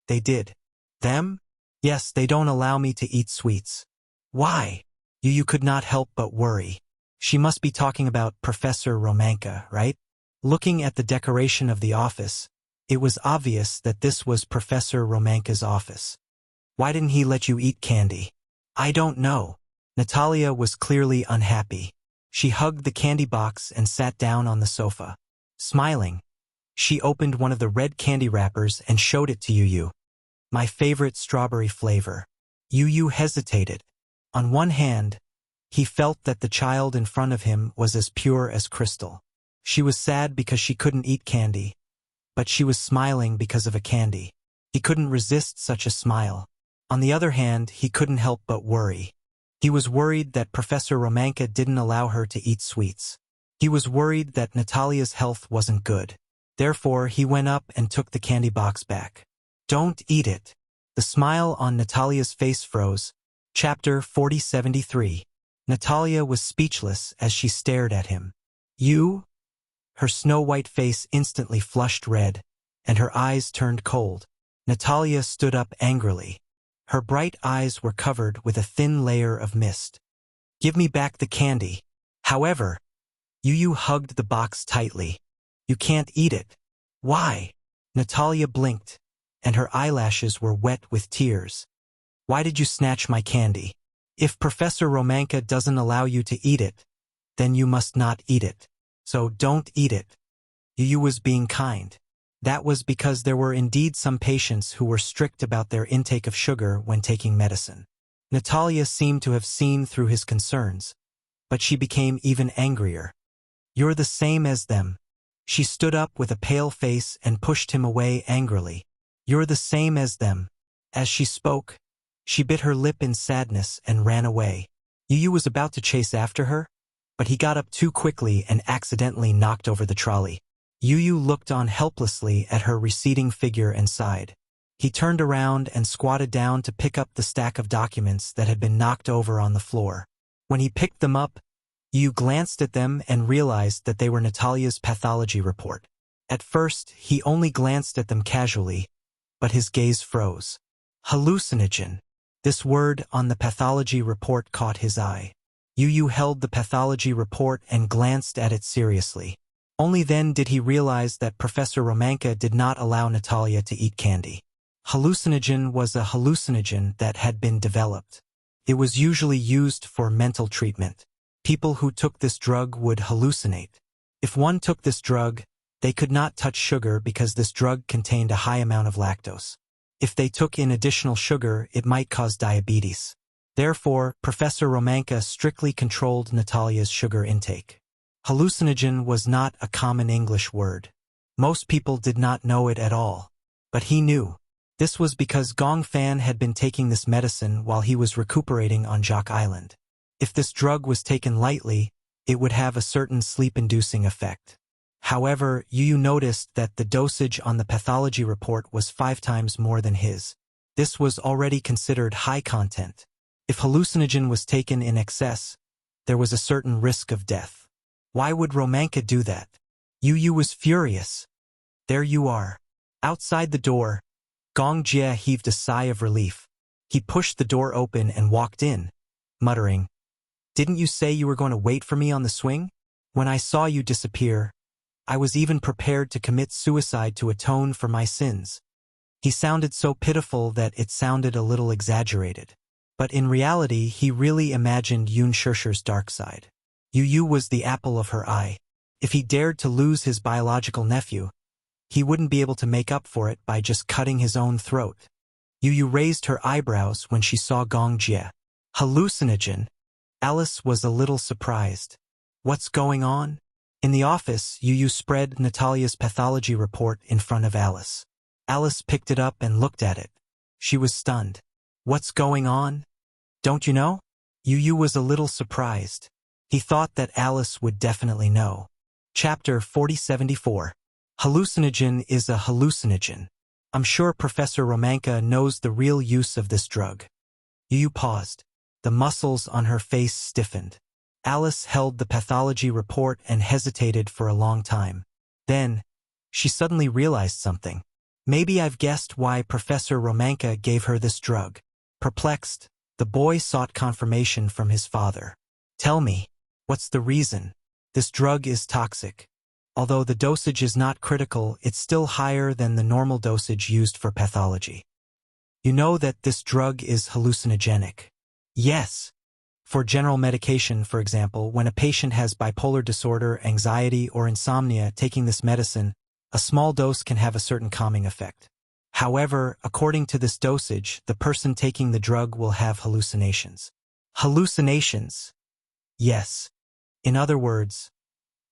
They did. Them? Yes, they don't allow me to eat sweets. Why? Yu could not help but worry. She must be talking about Professor Romanka, right? Looking at the decoration of the office, it was obvious that this was Professor Romanka's office. Why didn't he let you eat candy? I don't know. Natalia was clearly unhappy. She hugged the candy box and sat down on the sofa. Smiling, she opened one of the red candy wrappers and showed it to Yu. My favorite strawberry flavor. Yu hesitated. On one hand, he felt that the child in front of him was as pure as crystal. She was sad because she couldn't eat candy, but she was smiling because of a candy. He couldn't resist such a smile. On the other hand, he couldn't help but worry. He was worried that Professor Romanka didn't allow her to eat sweets. He was worried that Natalia's health wasn't good. Therefore, he went up and took the candy box back. Don't eat it. The smile on Natalia's face froze. Chapter 4073. Natalia was speechless as she stared at him. You? Her snow-white face instantly flushed red, and her eyes turned cold. Natalia stood up angrily. Her bright eyes were covered with a thin layer of mist. Give me back the candy. However, Yu hugged the box tightly. You can't eat it. Why? Natalia blinked, and her eyelashes were wet with tears. Why did you snatch my candy? If Professor Romanka doesn't allow you to eat it, then you must not eat it. So don't eat it. Yu was being kind. That was because there were indeed some patients who were strict about their intake of sugar when taking medicine. Natalia seemed to have seen through his concerns, but she became even angrier. You're the same as them. She stood up with a pale face and pushed him away angrily. You're the same as them. As she spoke, she bit her lip in sadness and ran away. Yu was about to chase after her, but he got up too quickly and accidentally knocked over the trolley. Yu looked on helplessly at her receding figure and sighed. He turned around and squatted down to pick up the stack of documents that had been knocked over on the floor. When he picked them up, Yu glanced at them and realized that they were Natalia's pathology report. At first, he only glanced at them casually, but his gaze froze. Hallucinogen. This word on the pathology report caught his eye. Yu held the pathology report and glanced at it seriously. Only then did he realize that Professor Romanka did not allow Natalia to eat candy. Hallucinogen was a hallucinogen that had been developed. It was usually used for mental treatment. People who took this drug would hallucinate. If one took this drug, they could not touch sugar because this drug contained a high amount of lactose. If they took in additional sugar, it might cause diabetes. Therefore, Professor Romanka strictly controlled Natalia's sugar intake. Hallucinogen was not a common English word. Most people did not know it at all. But he knew. This was because Gong Fan had been taking this medicine while he was recuperating on Jock Island. If this drug was taken lightly, it would have a certain sleep-inducing effect. However, Yu noticed that the dosage on the pathology report was 5 times more than his. This was already considered high content. If hallucinogen was taken in excess, there was a certain risk of death. Why would Romanka do that? Yu was furious. There you are. Outside the door, Gong Jie heaved a sigh of relief. He pushed the door open and walked in, muttering, "Didn't you say you were going to wait for me on the swing? When I saw you disappear, I was even prepared to commit suicide to atone for my sins." He sounded so pitiful that it sounded a little exaggerated. But in reality, he really imagined Yun Shishi's dark side. Yu was the apple of her eye. If he dared to lose his biological nephew, he wouldn't be able to make up for it by just cutting his own throat. Yu raised her eyebrows when she saw Gong Jie. Hallucinogen? Alice was a little surprised. What's going on? In the office, Yu spread Natalia's pathology report in front of Alice. Alice picked it up and looked at it. She was stunned. What's going on? Don't you know? Yu was a little surprised. He thought that Alice would definitely know. Chapter 4074. Hallucinogen is a hallucinogen. I'm sure Professor Romanka knows the real use of this drug. Yu paused. The muscles on her face stiffened. Alice held the pathology report and hesitated for a long time. Then, she suddenly realized something. Maybe I've guessed why Professor Romanka gave her this drug. Perplexed, the boy sought confirmation from his father. Tell me, what's the reason? This drug is toxic. Although the dosage is not critical, it's still higher than the normal dosage used for pathology. You know that this drug is hallucinogenic. Yes. For general medication, for example, when a patient has bipolar disorder, anxiety, or insomnia, taking this medicine, a small dose can have a certain calming effect. However, according to this dosage, the person taking the drug will have hallucinations. Hallucinations? Yes. In other words,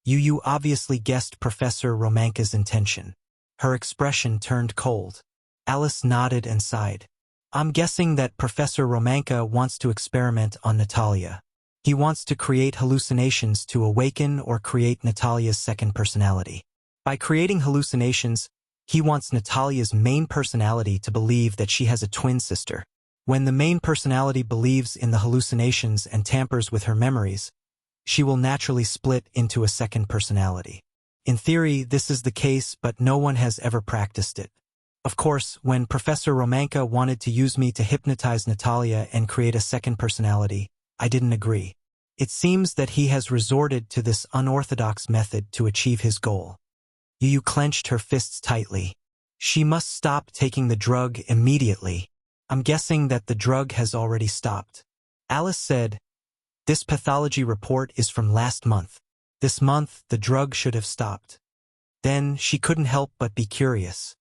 Yu obviously guessed Professor Romanka's intention. Her expression turned cold. Alice nodded and sighed. I'm guessing that Professor Romanka wants to experiment on Natalia. He wants to create hallucinations to awaken or create Natalia's second personality. By creating hallucinations, he wants Natalia's main personality to believe that she has a twin sister. When the main personality believes in the hallucinations and tampers with her memories, she will naturally split into a second personality. In theory, this is the case, but no one has ever practiced it. Of course, when Professor Romanka wanted to use me to hypnotize Natalia and create a second personality, I didn't agree. It seems that he has resorted to this unorthodox method to achieve his goal. Yu clenched her fists tightly. She must stop taking the drug immediately. I'm guessing that the drug has already stopped. Alice said, "This pathology report is from last month. This month, the drug should have stopped." Then she couldn't help but be curious.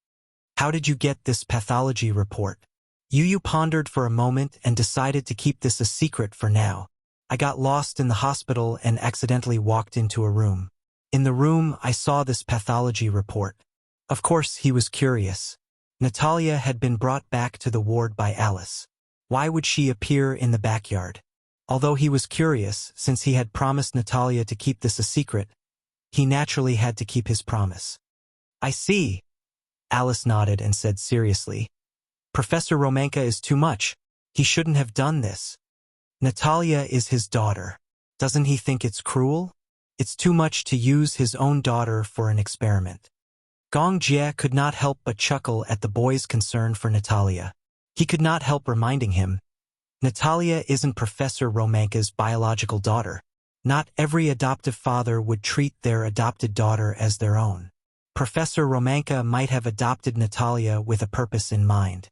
How did you get this pathology report? Yu pondered for a moment and decided to keep this a secret for now. I got lost in the hospital and accidentally walked into a room. In the room, I saw this pathology report. Of course, he was curious. Natalia had been brought back to the ward by Alice. Why would she appear in the backyard? Although he was curious, since he had promised Natalia to keep this a secret, he naturally had to keep his promise. I see. Alice nodded and said seriously, Professor Romanka is too much. He shouldn't have done this. Natalia is his daughter. Doesn't he think it's cruel? It's too much to use his own daughter for an experiment. Gong Jie could not help but chuckle at the boy's concern for Natalia. He could not help reminding him, Natalia isn't Professor Romanka's biological daughter. Not every adoptive father would treat their adopted daughter as their own. Professor Romanka might have adopted Natalia with a purpose in mind.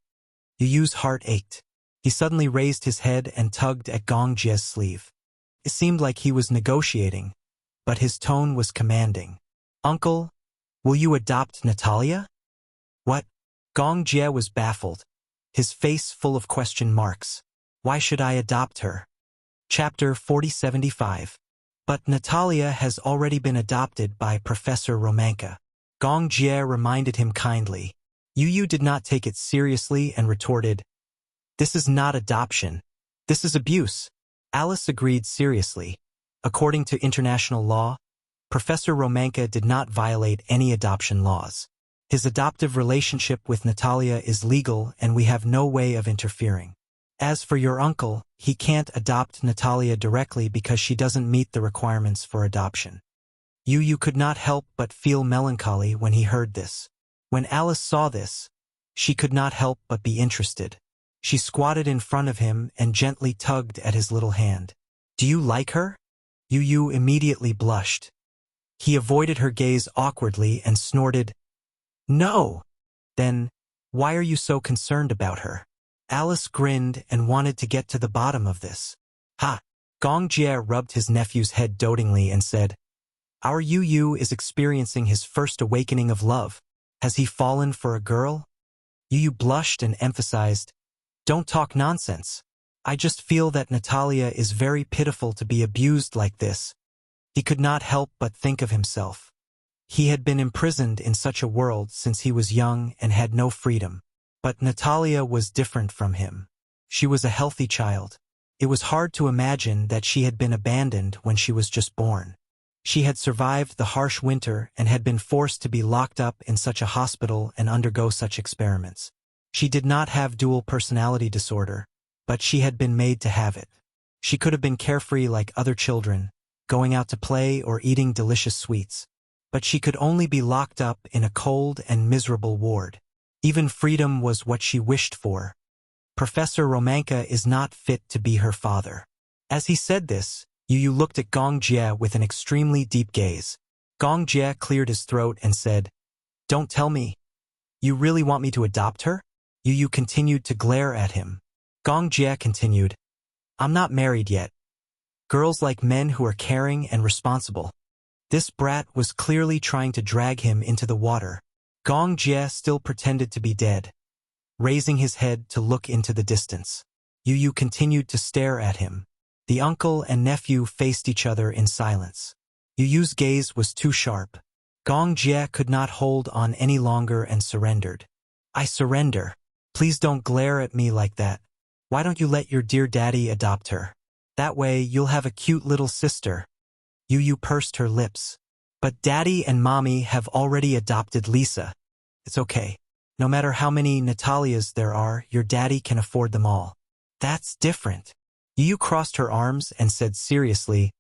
Yu's heart ached. He suddenly raised his head and tugged at Gong Jie's sleeve. It seemed like he was negotiating, but his tone was commanding. Uncle, will you adopt Natalia? What? Gong Jie was baffled, his face full of question marks. Why should I adopt her? Chapter 4075. But Natalia has already been adopted by Professor Romanka. Gong Jie reminded him kindly. Yu did not take it seriously and retorted, This is not adoption. This is abuse. Alice agreed seriously. According to international law, Professor Romanka did not violate any adoption laws. His adoptive relationship with Natalia is legal and we have no way of interfering. As for your uncle, he can't adopt Natalia directly because she doesn't meet the requirements for adoption. Yu could not help but feel melancholy when he heard this. When Alice saw this, she could not help but be interested. She squatted in front of him and gently tugged at his little hand. Do you like her? Yu immediately blushed. He avoided her gaze awkwardly and snorted, No! Then, why are you so concerned about her? Alice grinned and wanted to get to the bottom of this. Ha! Gong Jie rubbed his nephew's head dotingly and said, Our Yu is experiencing his first awakening of love. Has he fallen for a girl? Yu blushed and emphasized, Don't talk nonsense. I just feel that Natalia is very pitiful to be abused like this. He could not help but think of himself. He had been imprisoned in such a world since he was young and had no freedom. But Natalia was different from him. She was a healthy child. It was hard to imagine that she had been abandoned when she was just born. She had survived the harsh winter and had been forced to be locked up in such a hospital and undergo such experiments. She did not have dual personality disorder, but she had been made to have it. She could have been carefree like other children, going out to play or eating delicious sweets. But she could only be locked up in a cold and miserable ward. Even freedom was what she wished for. Professor Romanka is not fit to be her father. As he said this, Yu looked at Gong Jie with an extremely deep gaze. Gong Jie cleared his throat and said, Don't tell me. You really want me to adopt her? Yu continued to glare at him. Gong Jie continued, I'm not married yet. Girls like men who are caring and responsible. This brat was clearly trying to drag him into the water. Gong Jie still pretended to be dead, raising his head to look into the distance. Yu continued to stare at him. The uncle and nephew faced each other in silence. Yu's gaze was too sharp. Gong Jie could not hold on any longer and surrendered. I surrender. Please don't glare at me like that. Why don't you let your dear daddy adopt her? That way you'll have a cute little sister. Yu pursed her lips. But Daddy and Mommy have already adopted Lisa. It's okay. No matter how many Natalias there are, your daddy can afford them all. That's different. Yu crossed her arms and said seriously,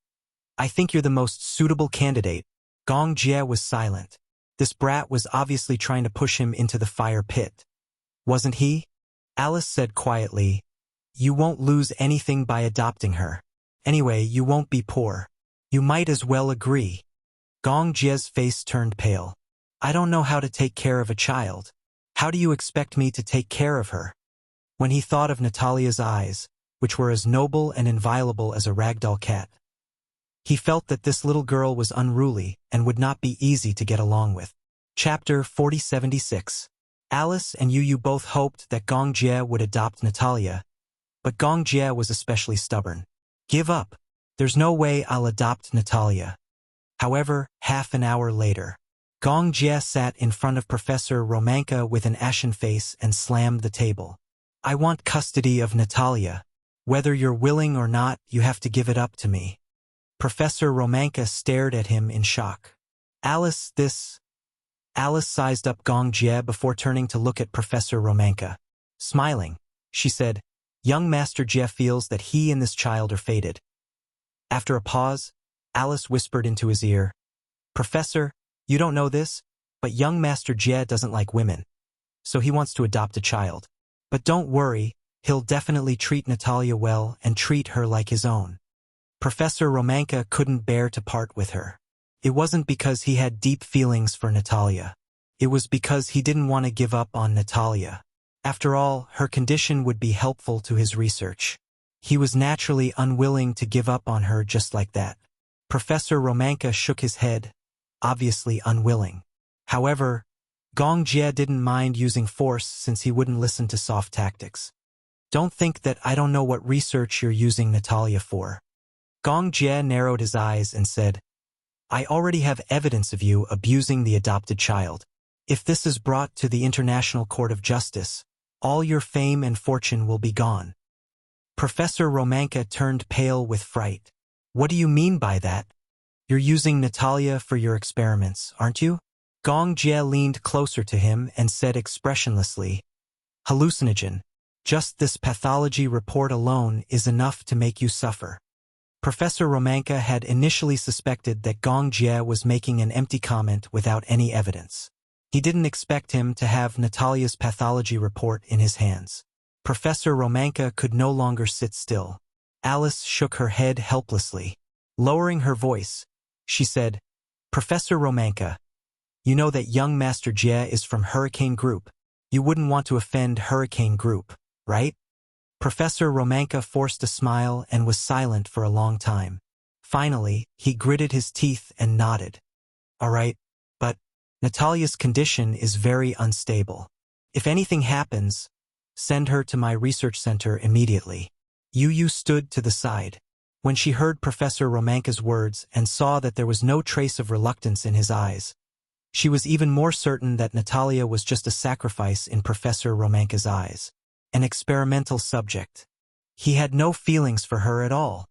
I think you're the most suitable candidate. Gong Jie was silent. This brat was obviously trying to push him into the fire pit. Wasn't he? Alice said quietly, You won't lose anything by adopting her. Anyway, you won't be poor. You might as well agree. Gong Jie's face turned pale. I don't know how to take care of a child. How do you expect me to take care of her? When he thought of Natalia's eyes, which were as noble and inviolable as a ragdoll cat, he felt that this little girl was unruly and would not be easy to get along with. Chapter 4076. Alice and Yu both hoped that Gong Jie would adopt Natalia, but Gong Jie was especially stubborn. Give up. There's no way I'll adopt Natalia. However, half an hour later, Gong Jie sat in front of Professor Romanka with an ashen face and slammed the table. I want custody of Natalia. Whether you're willing or not, you have to give it up to me. Professor Romanka stared at him in shock. Alice sized up Gong Jie before turning to look at Professor Romanka. Smiling, she said, Young Master Jie feels that he and this child are fated. After a pause, Alice whispered into his ear, Professor, you don't know this, but young Master Jie doesn't like women, so he wants to adopt a child. But don't worry, he'll definitely treat Natalia well and treat her like his own. Professor Romanka couldn't bear to part with her. It wasn't because he had deep feelings for Natalia. It was because he didn't want to give up on Natalia. After all, her condition would be helpful to his research. He was naturally unwilling to give up on her just like that. Professor Romanka shook his head, obviously unwilling. However, Gong Jie didn't mind using force since he wouldn't listen to soft tactics. Don't think that I don't know what research you're using Natalia for. Gong Jie narrowed his eyes and said, I already have evidence of you abusing the adopted child. If this is brought to the International Court of Justice, all your fame and fortune will be gone. Professor Romanka turned pale with fright. What do you mean by that? You're using Natalia for your experiments, aren't you? Gong Jie leaned closer to him and said expressionlessly, "Hallucinogen. Just this pathology report alone is enough to make you suffer." Professor Romanka had initially suspected that Gong Jie was making an empty comment without any evidence. He didn't expect him to have Natalia's pathology report in his hands. Professor Romanka could no longer sit still. Alice shook her head helplessly. Lowering her voice, she said, "Professor Romanka, you know that young Master Jie is from Hurricane Group. You wouldn't want to offend Hurricane Group, right?" Professor Romanka forced a smile and was silent for a long time. Finally, he gritted his teeth and nodded. "All right, but Natalia's condition is very unstable. If anything happens, send her to my research center immediately." Yu stood to the side. When she heard Professor Romanka's words and saw that there was no trace of reluctance in his eyes, she was even more certain that Natalia was just a sacrifice in Professor Romanka's eyes. An experimental subject. He had no feelings for her at all.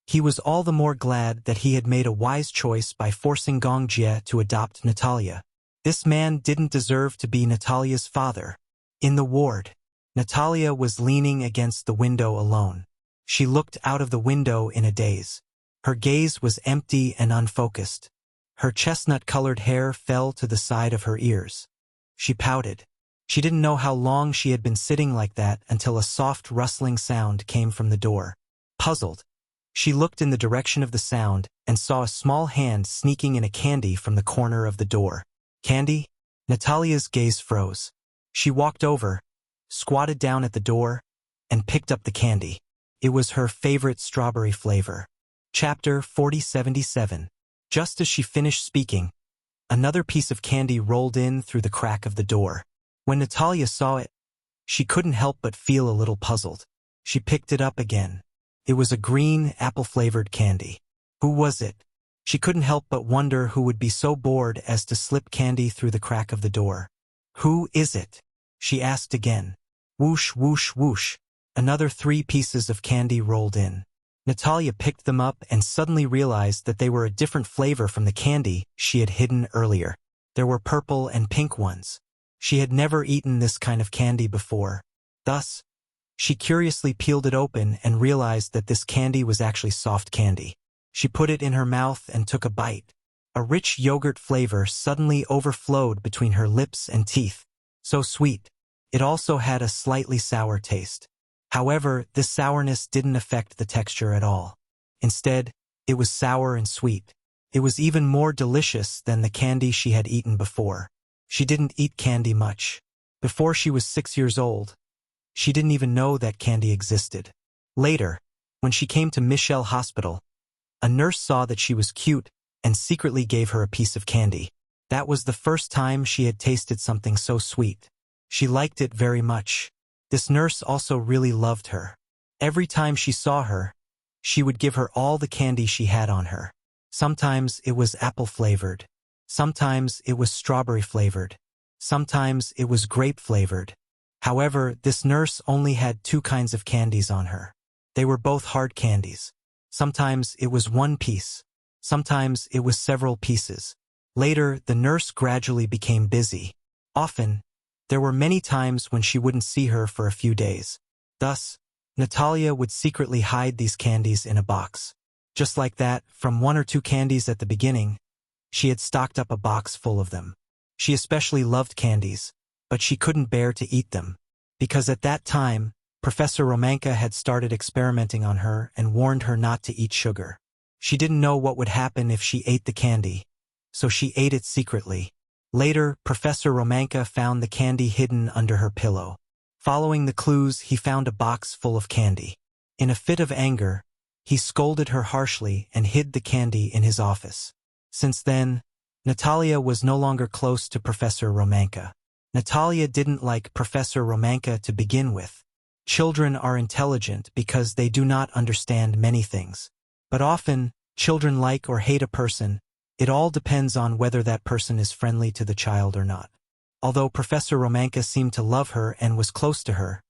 He was all the more glad that he had made a wise choice by forcing Gong Jie to adopt Natalia. This man didn't deserve to be Natalia's father. In the ward, Natalia was leaning against the window alone. She looked out of the window in a daze. Her gaze was empty and unfocused. Her chestnut-colored hair fell to the side of her ears. She pouted. She didn't know how long she had been sitting like that until a soft rustling sound came from the door. Puzzled, she looked in the direction of the sound and saw a small hand sneaking in a candy from the corner of the door. "Candy?" Natalia's gaze froze. She walked over, squatted down at the door, and picked up the candy. It was her favorite strawberry flavor. Chapter 4077. Just as she finished speaking, another piece of candy rolled in through the crack of the door. When Natalia saw it, she couldn't help but feel a little puzzled. She picked it up again. It was a green, apple-flavored candy. Who was it? She couldn't help but wonder who would be so bored as to slip candy through the crack of the door. "Who is it?" she asked again. Whoosh, whoosh, whoosh. Another 3 pieces of candy rolled in. Natalia picked them up and suddenly realized that they were a different flavor from the candy she had hidden earlier. There were purple and pink ones. She had never eaten this kind of candy before. Thus, she curiously peeled it open and realized that this candy was actually soft candy. She put it in her mouth and took a bite. A rich yogurt flavor suddenly overflowed between her lips and teeth. So sweet. It also had a slightly sour taste. However, this sourness didn't affect the texture at all. Instead, it was sour and sweet. It was even more delicious than the candy she had eaten before. She didn't eat candy much. Before she was 6 years old, she didn't even know that candy existed. Later, when she came to Michelle Hospital, a nurse saw that she was cute and secretly gave her a piece of candy. That was the first time she had tasted something so sweet. She liked it very much. This nurse also really loved her. Every time she saw her, she would give her all the candy she had on her. Sometimes it was apple-flavored. Sometimes it was strawberry-flavored. Sometimes it was grape-flavored. However, this nurse only had 2 kinds of candies on her. They were both hard candies. Sometimes it was 1 piece. Sometimes it was several pieces. Later, the nurse gradually became busy. Often, there were many times when she wouldn't see her for a few days. Thus, Natalia would secretly hide these candies in a box. Just like that, from 1 or 2 candies at the beginning, she had stocked up a box full of them. She especially loved candies, but she couldn't bear to eat them, because at that time, Professor Romanka had started experimenting on her and warned her not to eat sugar. She didn't know what would happen if she ate the candy, so she ate it secretly. Later, Professor Romanka found the candy hidden under her pillow. Following the clues, he found a box full of candy. In a fit of anger, he scolded her harshly and hid the candy in his office. Since then, Natalia was no longer close to Professor Romanka. Natalia didn't like Professor Romanka to begin with. Children are intelligent because they do not understand many things. But often, children like or hate a person. It all depends on whether that person is friendly to the child or not. Although Professor Romanka seemed to love her and was close to her,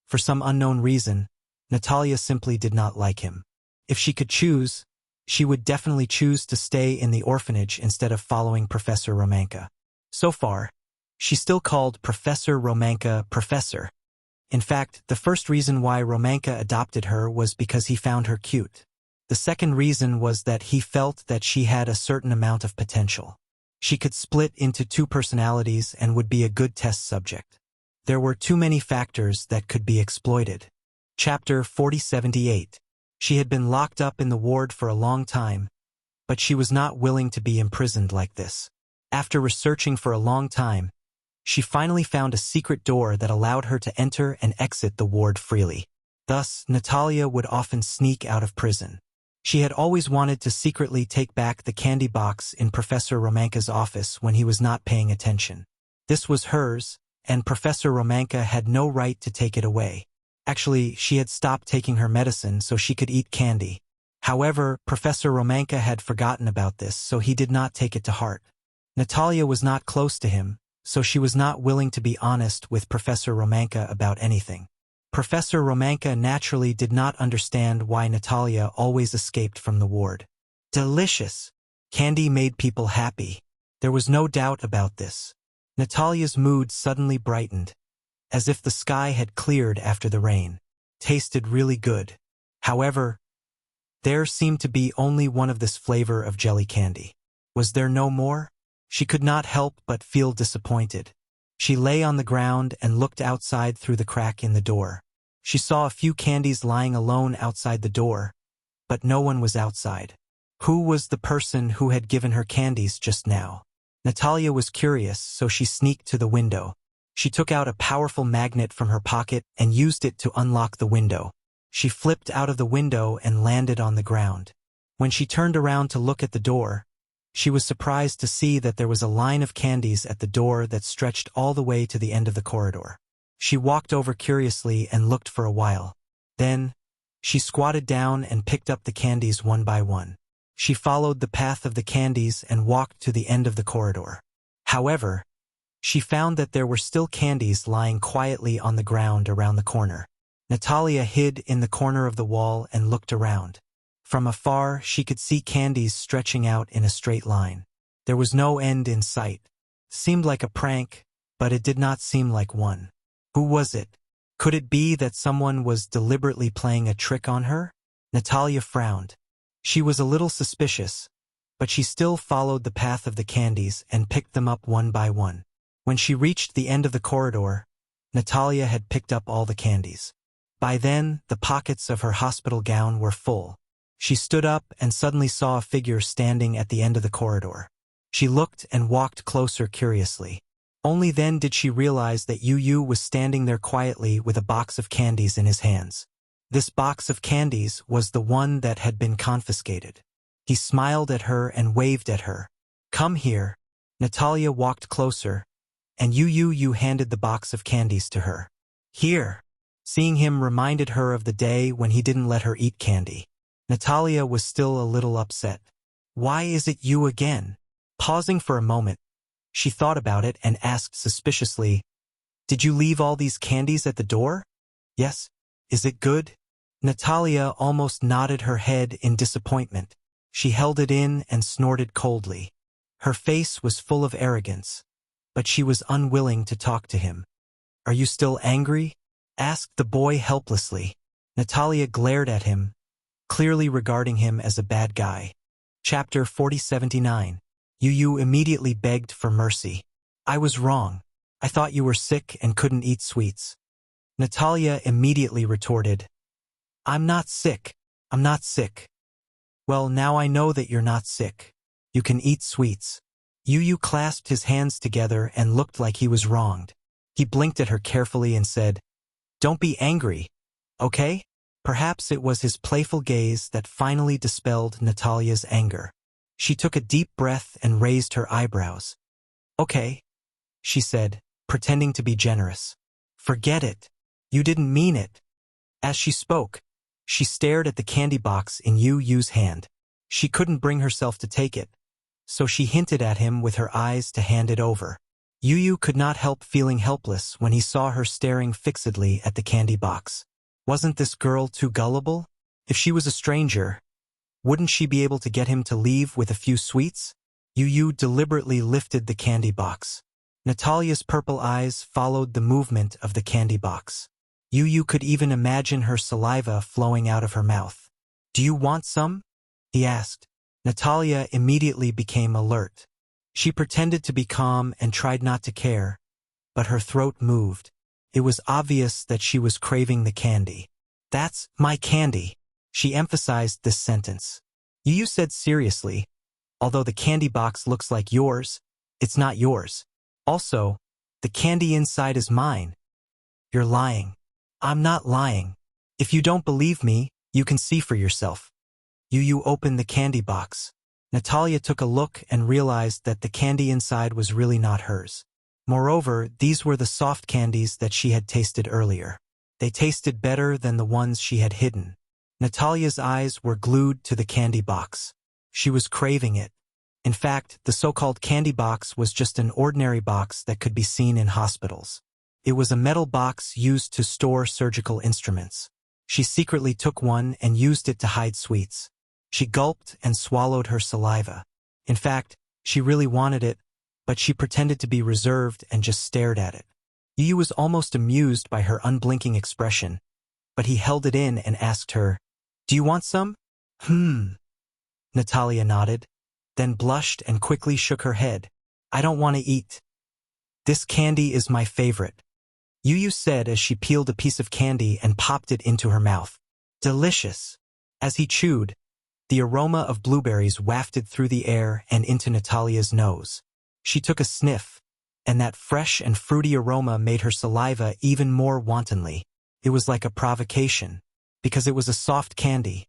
for some unknown reason, Natalia simply did not like him. If she could choose, she would definitely choose to stay in the orphanage instead of following Professor Romanka. So far, she still called Professor Romanka Professor. In fact, the first reason why Romanka adopted her was because he found her cute. The second reason was that he felt that she had a certain amount of potential. She could split into two personalities and would be a good test subject. There were too many factors that could be exploited. Chapter 4078. She had been locked up in the ward for a long time, but she was not willing to be imprisoned like this. After researching for a long time, she finally found a secret door that allowed her to enter and exit the ward freely. Thus, Natalia would often sneak out of prison. She had always wanted to secretly take back the candy box in Professor Romanka's office when he was not paying attention. This was hers, and Professor Romanka had no right to take it away. Actually, she had stopped taking her medicine so she could eat candy. However, Professor Romanka had forgotten about this, so he did not take it to heart. Natalia was not close to him, so she was not willing to be honest with Professor Romanka about anything. Professor Romanka naturally did not understand why Natalia always escaped from the ward. Delicious! Candy made people happy. There was no doubt about this. Natalia's mood suddenly brightened, as if the sky had cleared after the rain. Tasted really good. However, there seemed to be only one of this flavor of jelly candy. Was there no more? She could not help but feel disappointed. She lay on the ground and looked outside through the crack in the door. She saw a few candies lying alone outside the door, but no one was outside. Who was the person who had given her candies just now? Natalia was curious, so she sneaked to the window. She took out a powerful magnet from her pocket and used it to unlock the window. She flipped out of the window and landed on the ground. When she turned around to look at the door, she was surprised to see that there was a line of candies at the door that stretched all the way to the end of the corridor. She walked over curiously and looked for a while. Then, she squatted down and picked up the candies one by one. She followed the path of the candies and walked to the end of the corridor. However, she found that there were still candies lying quietly on the ground around the corner. Natalia hid in the corner of the wall and looked around. From afar, she could see candies stretching out in a straight line. There was no end in sight. Seemed like a prank, but it did not seem like one. Who was it? Could it be that someone was deliberately playing a trick on her? Natalia frowned. She was a little suspicious, but she still followed the path of the candies and picked them up one by one. When she reached the end of the corridor, Natalia had picked up all the candies. By then, the pockets of her hospital gown were full. She stood up and suddenly saw a figure standing at the end of the corridor. She looked and walked closer curiously. Only then did she realize that Yu was standing there quietly with a box of candies in his hands. This box of candies was the one that had been confiscated. He smiled at her and waved at her. "Come here." Natalia walked closer, and Yu handed the box of candies to her. "Here." Seeing him reminded her of the day when he didn't let her eat candy. Natalia was still a little upset. "Why is it you again?" Pausing for a moment, she thought about it and asked suspiciously, "Did you leave all these candies at the door?" "Yes." "Is it good?" Natalia almost nodded her head in disappointment. She held it in and snorted coldly. Her face was full of arrogance, but she was unwilling to talk to him. "Are you still angry?" asked the boy helplessly. Natalia glared at him, clearly regarding him as a bad guy. Chapter 4079. Yu immediately begged for mercy. "I was wrong. I thought you were sick and couldn't eat sweets." Natalia immediately retorted, "I'm not sick. I'm not sick." "Well, now I know that you're not sick. You can eat sweets." Yu clasped his hands together and looked like he was wronged. He blinked at her carefully and said, "Don't be angry, okay?" Perhaps it was his playful gaze that finally dispelled Natalia's anger. She took a deep breath and raised her eyebrows. "Okay," she said, pretending to be generous. "Forget it. You didn't mean it." As she spoke, she stared at the candy box in Yu's hand. She couldn't bring herself to take it, so she hinted at him with her eyes to hand it over. Yu could not help feeling helpless when he saw her staring fixedly at the candy box. Wasn't this girl too gullible? If she was a stranger, wouldn't she be able to get him to leave with a few sweets? Yu deliberately lifted the candy box. Natalia's purple eyes followed the movement of the candy box. Yu could even imagine her saliva flowing out of her mouth. "Do you want some?" he asked. Natalia immediately became alert. She pretended to be calm and tried not to care, but her throat moved. It was obvious that she was craving the candy. "That's my candy." She emphasized this sentence. Yu said seriously, "Although the candy box looks like yours, it's not yours. Also, the candy inside is mine." "You're lying." "I'm not lying. If you don't believe me, you can see for yourself." Yu opened the candy box. Natalia took a look and realized that the candy inside was really not hers. Moreover, these were the soft candies that she had tasted earlier. They tasted better than the ones she had hidden. Natalia's eyes were glued to the candy box. She was craving it. In fact, the so-called candy box was just an ordinary box that could be seen in hospitals. It was a metal box used to store surgical instruments. She secretly took one and used it to hide sweets. She gulped and swallowed her saliva. In fact, she really wanted it, but she pretended to be reserved and just stared at it. Yu was almost amused by her unblinking expression, but he held it in and asked her, "Do you want some?" Natalia nodded, then blushed and quickly shook her head. "I don't want to eat. This candy is my favorite," Yu said as she peeled a piece of candy and popped it into her mouth. "Delicious." As he chewed, the aroma of blueberries wafted through the air and into Natalia's nose. She took a sniff, and that fresh and fruity aroma made her saliva even more wantonly. It was like a provocation, because it was a soft candy.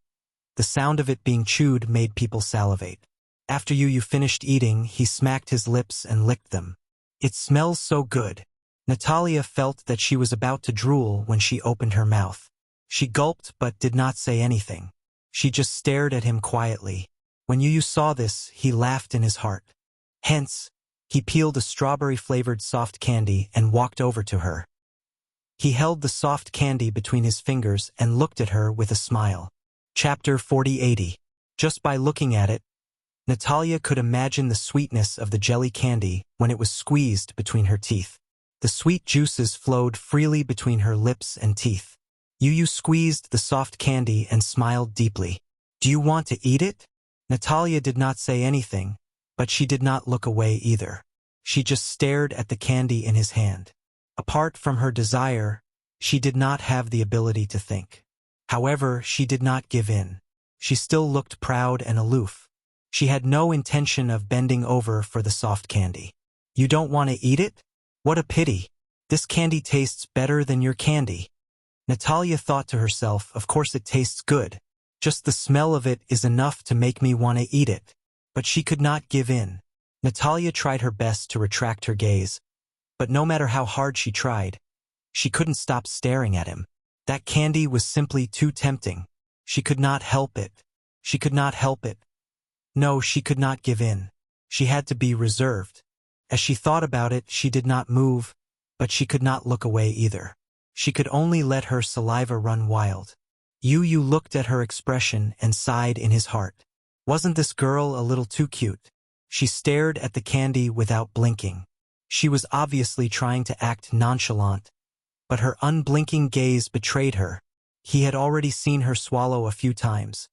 The sound of it being chewed made people salivate. After Yu finished eating, he smacked his lips and licked them. "It smells so good." Natalia felt that she was about to drool when she opened her mouth. She gulped but did not say anything. She just stared at him quietly. When Yu saw this, he laughed in his heart. Hence, he peeled a strawberry-flavored soft candy and walked over to her. He held the soft candy between his fingers and looked at her with a smile. Chapter 4080. Just by looking at it, Natalia could imagine the sweetness of the jelly candy when it was squeezed between her teeth. The sweet juices flowed freely between her lips and teeth. Yu squeezed the soft candy and smiled deeply. "Do you want to eat it?" Natalia did not say anything, but she did not look away either. She just stared at the candy in his hand. Apart from her desire, she did not have the ability to think. However, she did not give in. She still looked proud and aloof. She had no intention of bending over for the soft candy. "You don't want to eat it? What a pity. This candy tastes better than your candy." Natalia thought to herself, of course it tastes good. Just the smell of it is enough to make me want to eat it. But she could not give in. Natalia tried her best to retract her gaze, but no matter how hard she tried, she couldn't stop staring at him. That candy was simply too tempting. She could not help it. She could not help it. No, she could not give in. She had to be reserved. As she thought about it, she did not move, but she could not look away either. She could only let her saliva run wild. Yu looked at her expression and sighed in his heart. Wasn't this girl a little too cute? She stared at the candy without blinking. She was obviously trying to act nonchalant, but her unblinking gaze betrayed her. He had already seen her swallow a few times,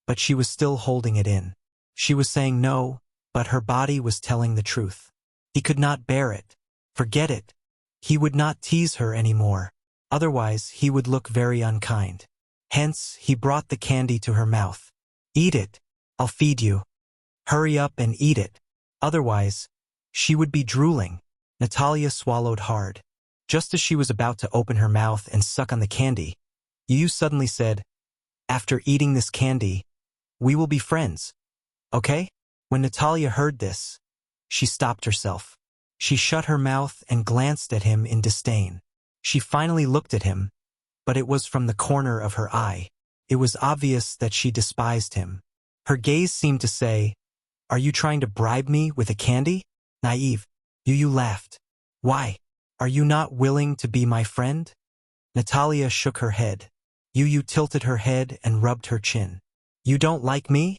but she was still holding it in. She was saying no, but her body was telling the truth. He could not bear it. Forget it. He would not tease her anymore. Otherwise, he would look very unkind. Hence, he brought the candy to her mouth. "Eat it. I'll feed you. Hurry up and eat it. Otherwise, she would be drooling." Natalia swallowed hard. Just as she was about to open her mouth and suck on the candy, Yu suddenly said, "After eating this candy, we will be friends. Okay?" When Natalia heard this, she stopped herself. She shut her mouth and glanced at him in disdain. She finally looked at him, but it was from the corner of her eye. It was obvious that she despised him. Her gaze seemed to say, "Are you trying to bribe me with a candy?" Naive. Yu laughed. "Why? Are you not willing to be my friend?" Natalia shook her head. Yu tilted her head and rubbed her chin. "You don't like me?"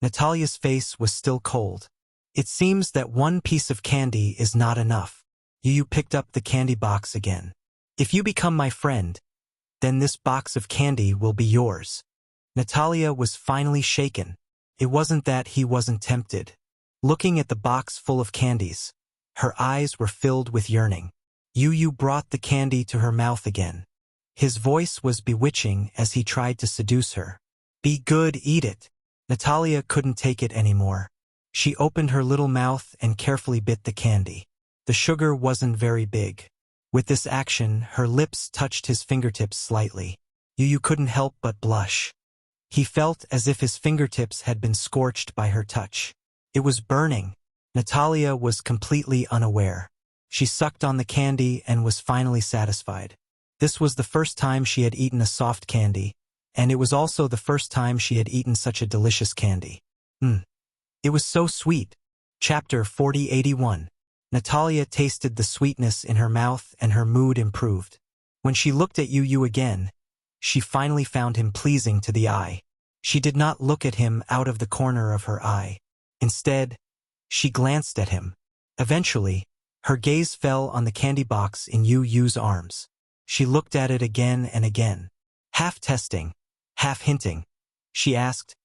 Natalia's face was still cold. It seems that one piece of candy is not enough. Yu picked up the candy box again. If you become my friend, then this box of candy will be yours. Natalia was finally shaken. It wasn't that he wasn't tempted. Looking at the box full of candies, her eyes were filled with yearning. Yu brought the candy to her mouth again. His voice was bewitching as he tried to seduce her. Be good, eat it. Natalia couldn't take it anymore. She opened her little mouth and carefully bit the candy. The sugar wasn't very big. With this action, her lips touched his fingertips slightly. Yu couldn't help but blush. He felt as if his fingertips had been scorched by her touch. It was burning. Natalia was completely unaware. She sucked on the candy and was finally satisfied. This was the first time she had eaten a soft candy, and it was also the first time she had eaten such a delicious candy. It was so sweet. Chapter 4081. Natalia tasted the sweetness in her mouth and her mood improved. When she looked at Yu again, she finally found him pleasing to the eye. She did not look at him out of the corner of her eye. Instead, she glanced at him. Eventually, her gaze fell on the candy box in Yu's arms. She looked at it again and again. Half testing, half hinting. She asked,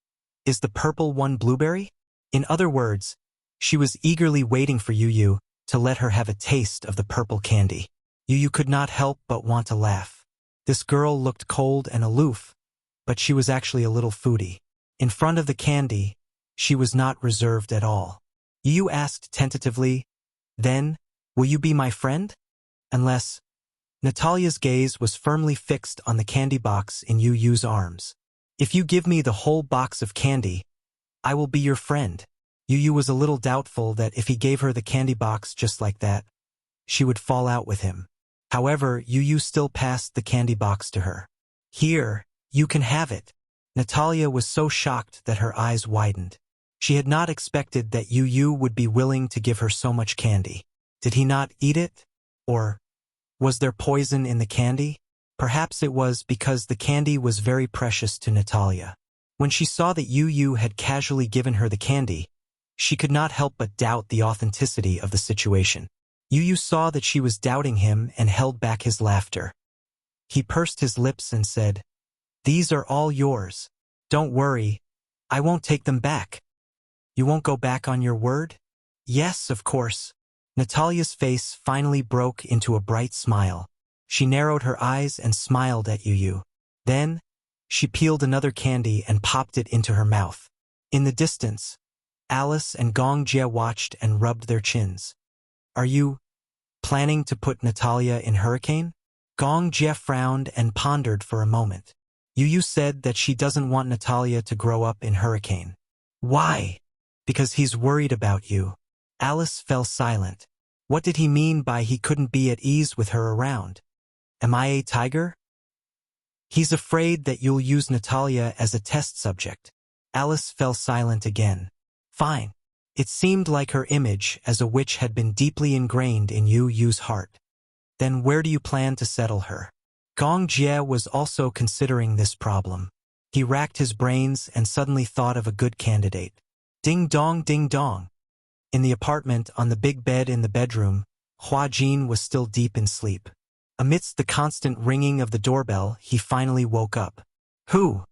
"Is the purple one blueberry?" In other words, she was eagerly waiting for Yu to let her have a taste of the purple candy. Yu could not help but want to laugh. This girl looked cold and aloof, but she was actually a little foodie. In front of the candy, she was not reserved at all. Yu asked tentatively, "Then, will you be my friend?" Unless... Natalia's gaze was firmly fixed on the candy box in Yu's arms. "If you give me the whole box of candy, I will be your friend." Yu was a little doubtful that if he gave her the candy box just like that, she would fall out with him. However, Yu still passed the candy box to her. "Here, you can have it." Natalia was so shocked that her eyes widened. She had not expected that Yu would be willing to give her so much candy. Did he not eat it? Or was there poison in the candy? Perhaps it was because the candy was very precious to Natalia. When she saw that Yu had casually given her the candy, she could not help but doubt the authenticity of the situation. Yu saw that she was doubting him and held back his laughter. He pursed his lips and said, "These are all yours. Don't worry, I won't take them back." "You won't go back on your word?" "Yes, of course." Natalia's face finally broke into a bright smile. She narrowed her eyes and smiled at Yu. Then, she peeled another candy and popped it into her mouth. In the distance, Alice and Gong Jie watched and rubbed their chins. "Are you planning to put Natalia in hurricane?" Gong Jie frowned and pondered for a moment. Yu said that she doesn't want Natalia to grow up in hurricane. "Why?" "Because he's worried about you." Alice fell silent. What did he mean by he couldn't be at ease with her around? Am I a tiger? "He's afraid that you'll use Natalia as a test subject." Alice fell silent again. Fine. It seemed like her image as a witch had been deeply ingrained in Yu's heart. Then where do you plan to settle her? Gong Jie was also considering this problem. He racked his brains and suddenly thought of a good candidate. Ding dong, ding dong. In the apartment, on the big bed in the bedroom, Hua Jin was still deep in sleep. Amidst the constant ringing of the doorbell, he finally woke up. "Who?"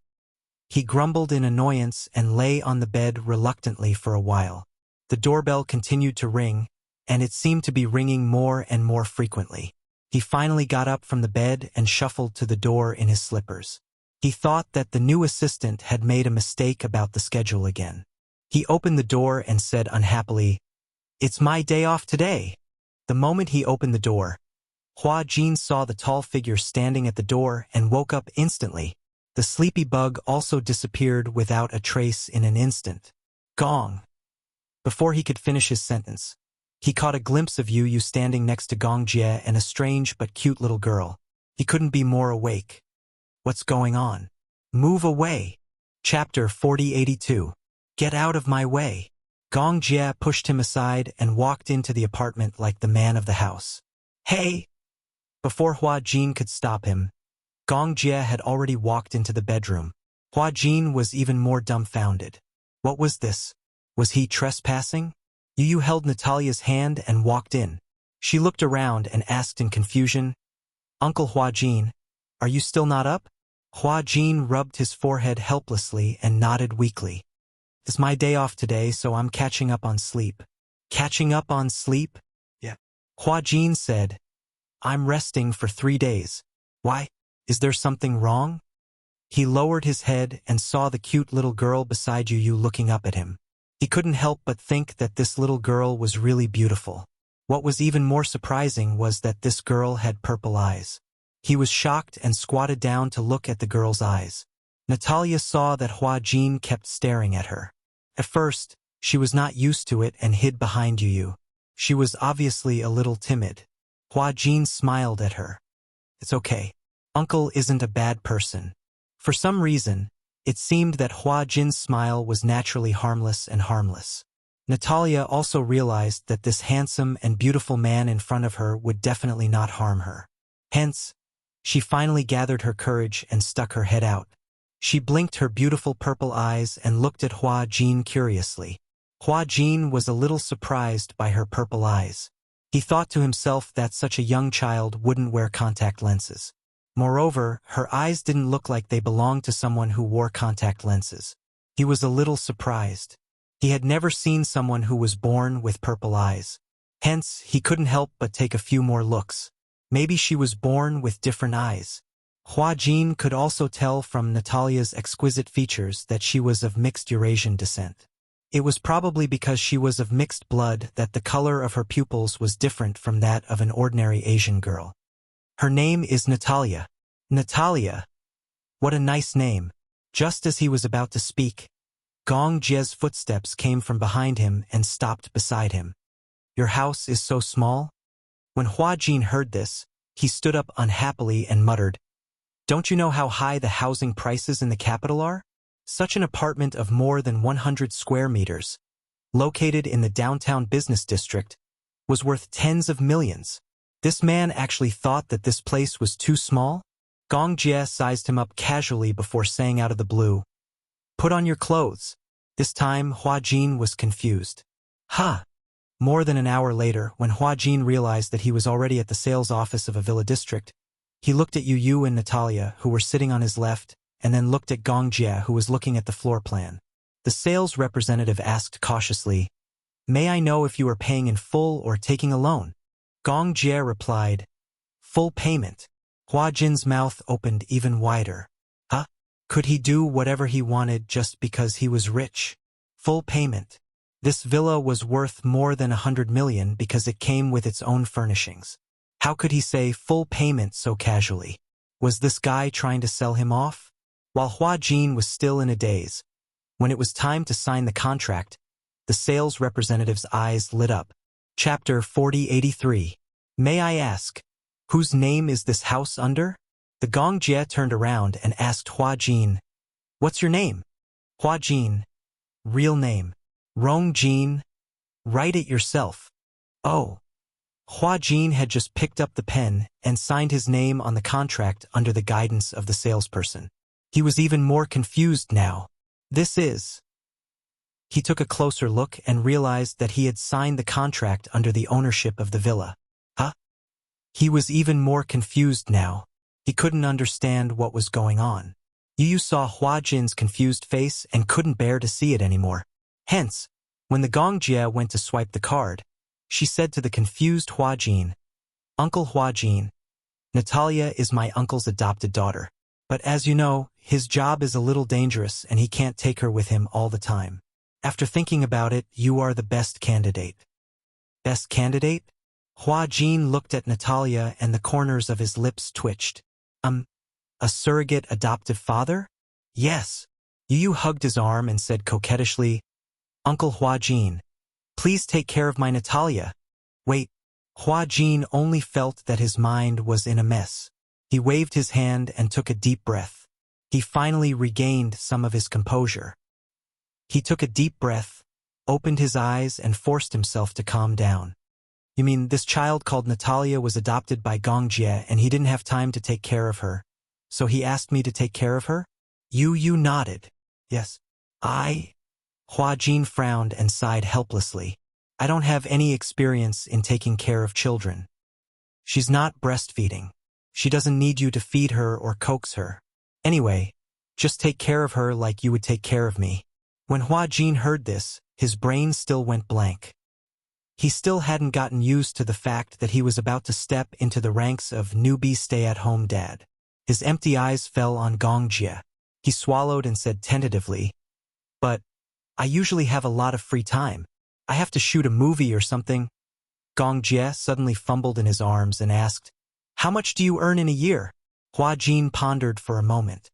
He grumbled in annoyance and lay on the bed reluctantly for a while. The doorbell continued to ring, and it seemed to be ringing more and more frequently. He finally got up from the bed and shuffled to the door in his slippers. He thought that the new assistant had made a mistake about the schedule again. He opened the door and said unhappily, "It's my day off today." The moment he opened the door, Hua Jin saw the tall figure standing at the door and woke up instantly. The sleepy bug also disappeared without a trace in an instant. Gong. Before he could finish his sentence, he caught a glimpse of Yu standing next to Gong Jie and a strange but cute little girl. He couldn't be more awake. What's going on? Move away. Chapter 4082. Get out of my way. Gong Jie pushed him aside and walked into the apartment like the man of the house. Hey! Before Hua Jin could stop him, Gong Jie had already walked into the bedroom. Hua Jin was even more dumbfounded. What was this? Was he trespassing? Yu held Natalia's hand and walked in. She looked around and asked in confusion, "Uncle Huajin, are you still not up?" Huajin rubbed his forehead helplessly and nodded weakly. "It's my day off today, so I'm catching up on sleep." "Catching up on sleep?" "Yeah." Huajin said, "I'm resting for 3 days. Why? Is there something wrong?" He lowered his head and saw the cute little girl beside Yu looking up at him. He couldn't help but think that this little girl was really beautiful. What was even more surprising was that this girl had purple eyes. He was shocked and squatted down to look at the girl's eyes. Natalia saw that Huajin kept staring at her. At first, she was not used to it and hid behind Yu. She was obviously a little timid. Huajin smiled at her. "It's okay. Uncle isn't a bad person." For some reason, it seemed that Huajin's smile was naturally harmless and harmless. Natalia also realized that this handsome and beautiful man in front of her would definitely not harm her. Hence, she finally gathered her courage and stuck her head out. She blinked her beautiful purple eyes and looked at Huajin curiously. Huajin was a little surprised by her purple eyes. He thought to himself that such a young child wouldn't wear contact lenses. Moreover, her eyes didn't look like they belonged to someone who wore contact lenses. He was a little surprised. He had never seen someone who was born with purple eyes. Hence, he couldn't help but take a few more looks. Maybe she was born with different eyes. Huajin could also tell from Natalia's exquisite features that she was of mixed Eurasian descent. It was probably because she was of mixed blood that the color of her pupils was different from that of an ordinary Asian girl. "Her name is Natalia." "Natalia? What a nice name." Just as he was about to speak, Gong Jie's footsteps came from behind him and stopped beside him. "Your house is so small?" When Huajin heard this, he stood up unhappily and muttered, "Don't you know how high the housing prices in the capital are? Such an apartment of more than 100 square meters, located in the downtown business district, was worth tens of millions. This man actually thought that this place was too small?" Gong Jie sized him up casually before saying out of the blue, "Put on your clothes." This time, Huajin was confused. "Ha!" More than an hour later, when Huajin realized that he was already at the sales office of a villa district, he looked at Yu and Natalia, who were sitting on his left, and then looked at Gong Jie, who was looking at the floor plan. The sales representative asked cautiously, "May I know if you are paying in full or taking a loan?" Gong Jie replied, "Full payment." Huajin's mouth opened even wider. Huh? Could he do whatever he wanted just because he was rich? Full payment. This villa was worth more than 100 million because it came with its own furnishings. How could he say full payment so casually? Was this guy trying to sell him off? While Huajin was still in a daze, when it was time to sign the contract, the sales representative's eyes lit up. Chapter 4083. "May I ask, whose name is this house under?" The Gong Jie turned around and asked Huajin, "What's your name?" Huajin. "Real name. Rong Jin. Write it yourself." "Oh." Huajin had just picked up the pen and signed his name on the contract under the guidance of the salesperson. He was even more confused now. "This is..." He took a closer look and realized that he had signed the contract under the ownership of the villa. Huh? He was even more confused now. He couldn't understand what was going on. Yu saw Huajin's confused face and couldn't bear to see it anymore. Hence, when the Gong Jie went to swipe the card, she said to the confused Huajin, "Uncle Huajin, Natalia is my uncle's adopted daughter. But as you know, his job is a little dangerous and he can't take her with him all the time. After thinking about it, you are the best candidate." "Best candidate?" Huajin looked at Natalia and the corners of his lips twitched. A surrogate adoptive father?" "Yes." Yu hugged his arm and said coquettishly, "Uncle Huajin, please take care of my Natalia." "Wait." Huajin only felt that his mind was in a mess. He waved his hand and took a deep breath. He finally regained some of his composure. He took a deep breath, opened his eyes and forced himself to calm down. "You mean this child called Natalia was adopted by Gong Jie and he didn't have time to take care of her, so he asked me to take care of her?" Yu nodded. "Yes." Huajin frowned and sighed helplessly. I don't have any experience in taking care of children. She's not breastfeeding. She doesn't need you to feed her or coax her. Anyway, just take care of her like you would take care of me." When Hua Jin heard this, his brain still went blank. He still hadn't gotten used to the fact that he was about to step into the ranks of newbie stay-at-home dad. His empty eyes fell on Gong Jie. He swallowed and said tentatively, "But I usually have a lot of free time. I have to shoot a movie or something." Gong Jie suddenly fumbled in his arms and asked, "How much do you earn in a year?" Hua Jin pondered for a moment.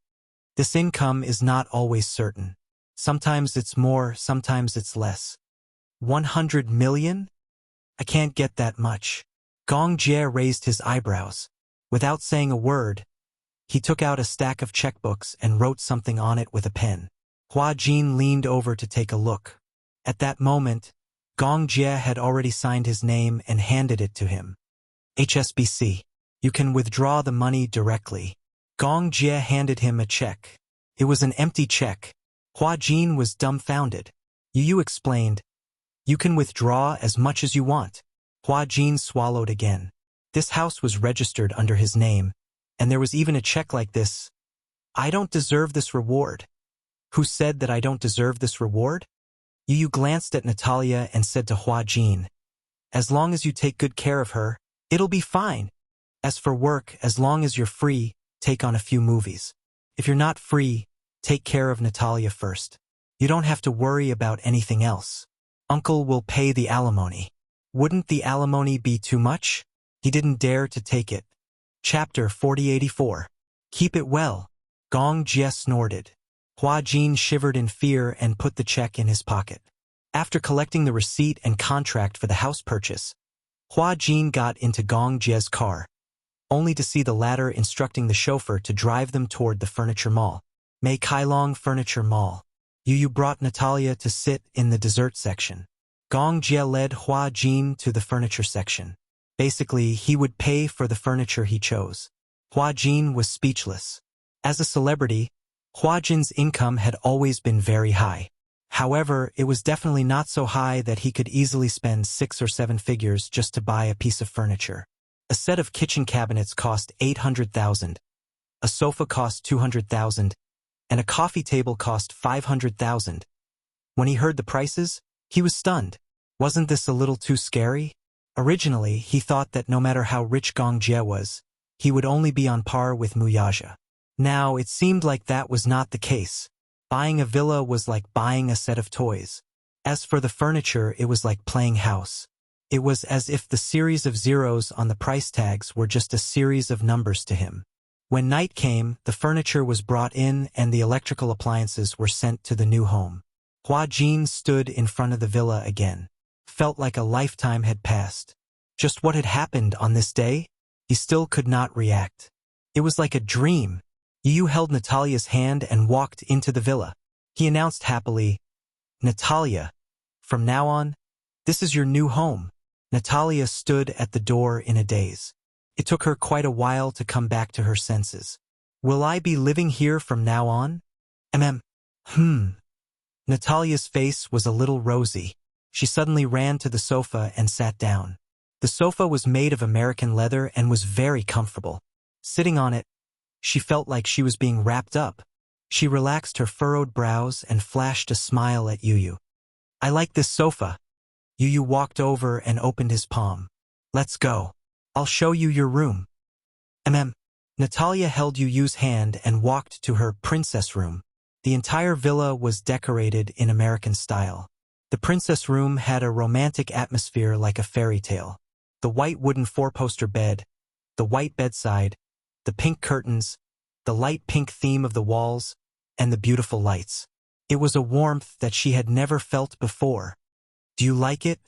"This income is not always certain. Sometimes it's more, sometimes it's less." 100 million? I can't get that much. Gong Jie raised his eyebrows. Without saying a word, he took out a stack of checkbooks and wrote something on it with a pen. Hua Jin leaned over to take a look. At that moment, Gong Jie had already signed his name and handed it to him. "HSBC. You can withdraw the money directly." Gong Jie handed him a check. It was an empty check. Hua Jin was dumbfounded. Yu explained, "You can withdraw as much as you want." Hua Jin swallowed again. This house was registered under his name, and there was even a check like this. "I don't deserve this reward." "Who said that I don't deserve this reward?" Yu glanced at Natalia and said to Hua Jin, "As long as you take good care of her, it'll be fine. As for work, as long as you're free, take on a few movies. If you're not free, take care of Natalia first. You don't have to worry about anything else. Uncle will pay the alimony." Wouldn't the alimony be too much? He didn't dare to take it. Chapter 4084. "Keep it well." Gong Jie snorted. Hua Jin shivered in fear and put the check in his pocket. After collecting the receipt and contract for the house purchase, Hua Jin got into Gong Jie's car, only to see the latter instructing the chauffeur to drive them toward the furniture mall. Mei Kailong Furniture Mall. Yu brought Natalia to sit in the dessert section. Gong Jie led Hua Jin to the furniture section. Basically, he would pay for the furniture he chose. Hua Jin was speechless. As a celebrity, Hua Jin's income had always been very high. However, it was definitely not so high that he could easily spend 6 or 7 figures just to buy a piece of furniture. A set of kitchen cabinets cost 800,000, a sofa cost 200,000, and a coffee table cost 500,000. When he heard the prices, he was stunned. Wasn't this a little too scary? Originally, he thought that no matter how rich Gong Jie was, he would only be on par with Muyaja. Now, it seemed like that was not the case. Buying a villa was like buying a set of toys. As for the furniture, it was like playing house. It was as if the series of zeros on the price tags were just a series of numbers to him. When night came, the furniture was brought in and the electrical appliances were sent to the new home. Hua Jin stood in front of the villa again. Felt like a lifetime had passed. Just what had happened on this day? He still could not react. It was like a dream. Yu held Natalia's hand and walked into the villa. He announced happily, "Natalia, from now on, this is your new home." Natalia stood at the door in a daze. It took her quite a while to come back to her senses. "Will I be living here from now on?" Natalia's face was a little rosy. She suddenly ran to the sofa and sat down. The sofa was made of American leather and was very comfortable. Sitting on it, she felt like she was being wrapped up. She relaxed her furrowed brows and flashed a smile at Yu. "I like this sofa." Yu walked over and opened his palm. "Let's go. I'll show you your room." Natalia held Yu's hand and walked to her princess room. The entire villa was decorated in American style. The princess room had a romantic atmosphere like a fairy tale. The white wooden four-poster bed, the white bedside, the pink curtains, the light pink theme of the walls, and the beautiful lights. It was a warmth that she had never felt before. "Do you like it?"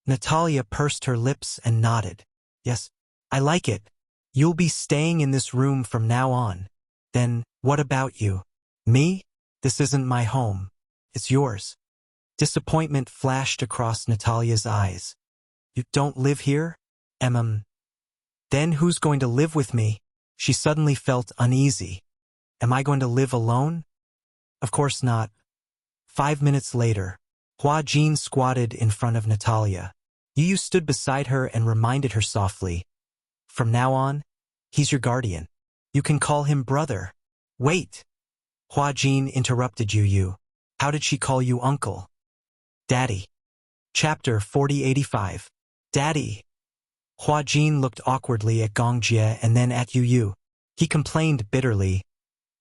Natalia pursed her lips and nodded. "Yes, I like it. You'll be staying in this room from now on." "Then, what about you?" "Me? This isn't my home. It's yours." Disappointment flashed across Natalia's eyes. "You don't live here?" Then who's going to live with me?" She suddenly felt uneasy. "Am I going to live alone?" "Of course not." 5 minutes later, Hua Jin squatted in front of Natalia. Yu stood beside her and reminded her softly, "From now on, he's your guardian. You can call him brother." "Wait!" Hua Jin interrupted Yu. "How did she call you uncle?" "Daddy." Chapter 4085. Daddy. Hua Jin looked awkwardly at Gong Jie and then at Yu. He complained bitterly,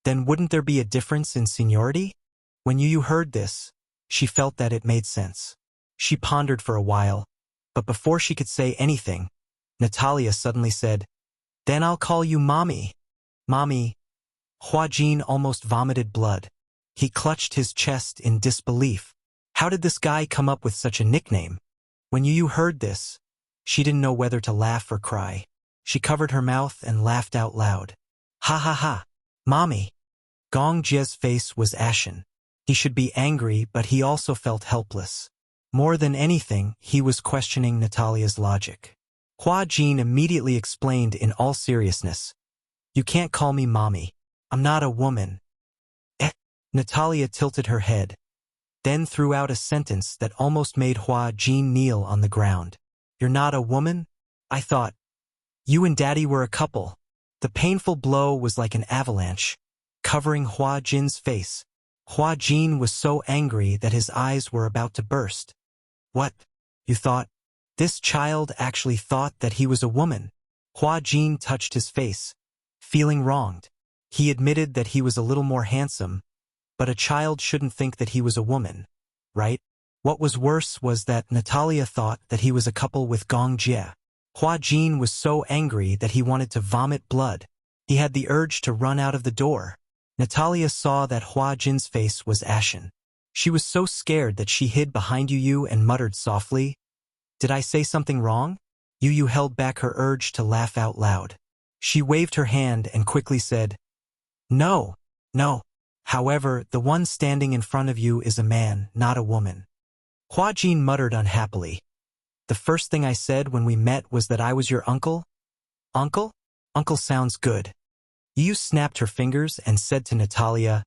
"Then wouldn't there be a difference in seniority?" When Yu heard this, she felt that it made sense. She pondered for a while, but before she could say anything, Natalia suddenly said, "Then I'll call you Mommy." "Mommy." Hua Jin almost vomited blood. He clutched his chest in disbelief. How did this guy come up with such a nickname? When Yu heard this, she didn't know whether to laugh or cry. She covered her mouth and laughed out loud. "Ha ha ha! Mommy!" Gong Jie's face was ashen. He should be angry, but he also felt helpless. More than anything, he was questioning Natalia's logic. Hua Jin immediately explained in all seriousness, "You can't call me Mommy. I'm not a woman." Eh? Natalia tilted her head, then threw out a sentence that almost made Hua Jin kneel on the ground. "You're not a woman? I thought you and Daddy were a couple." The painful blow was like an avalanche, covering Hua Jin's face. Hua Jin was so angry that his eyes were about to burst. "What? You thought?" This child actually thought that he was a woman. Hua Jin touched his face, feeling wronged. He admitted that he was a little more handsome, but a child shouldn't think that he was a woman, right? What was worse was that Natalia thought that he was a couple with Gong Jie. Hua Jin was so angry that he wanted to vomit blood. He had the urge to run out of the door. Natalia saw that Hua Jin's face was ashen. She was so scared that she hid behind Yu and muttered softly, "Did I say something wrong?" Yu held back her urge to laugh out loud. She waved her hand and quickly said, "No, no. However, the one standing in front of you is a man, not a woman." Hua Jin muttered unhappily. "The first thing I said when we met was that I was your uncle?" "Uncle? Uncle sounds good." Yu snapped her fingers and said to Natalia,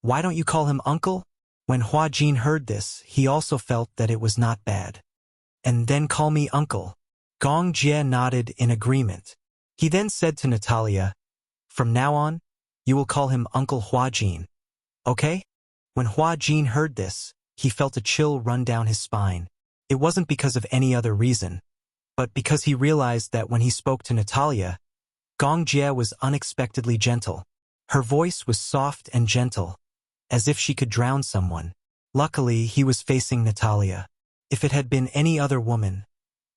"Why don't you call him uncle?" When Hua Jin heard this, he also felt that it was not bad. "And then call me uncle." Gong Jie nodded in agreement. He then said to Natalia, "From now on, you will call him Uncle Hua Jin. Okay?" When Hua Jin heard this, he felt a chill run down his spine. It wasn't because of any other reason, but because he realized that when he spoke to Natalia, Gong Jie was unexpectedly gentle. Her voice was soft and gentle, as if she could drown someone. Luckily, he was facing Natalia. If it had been any other woman,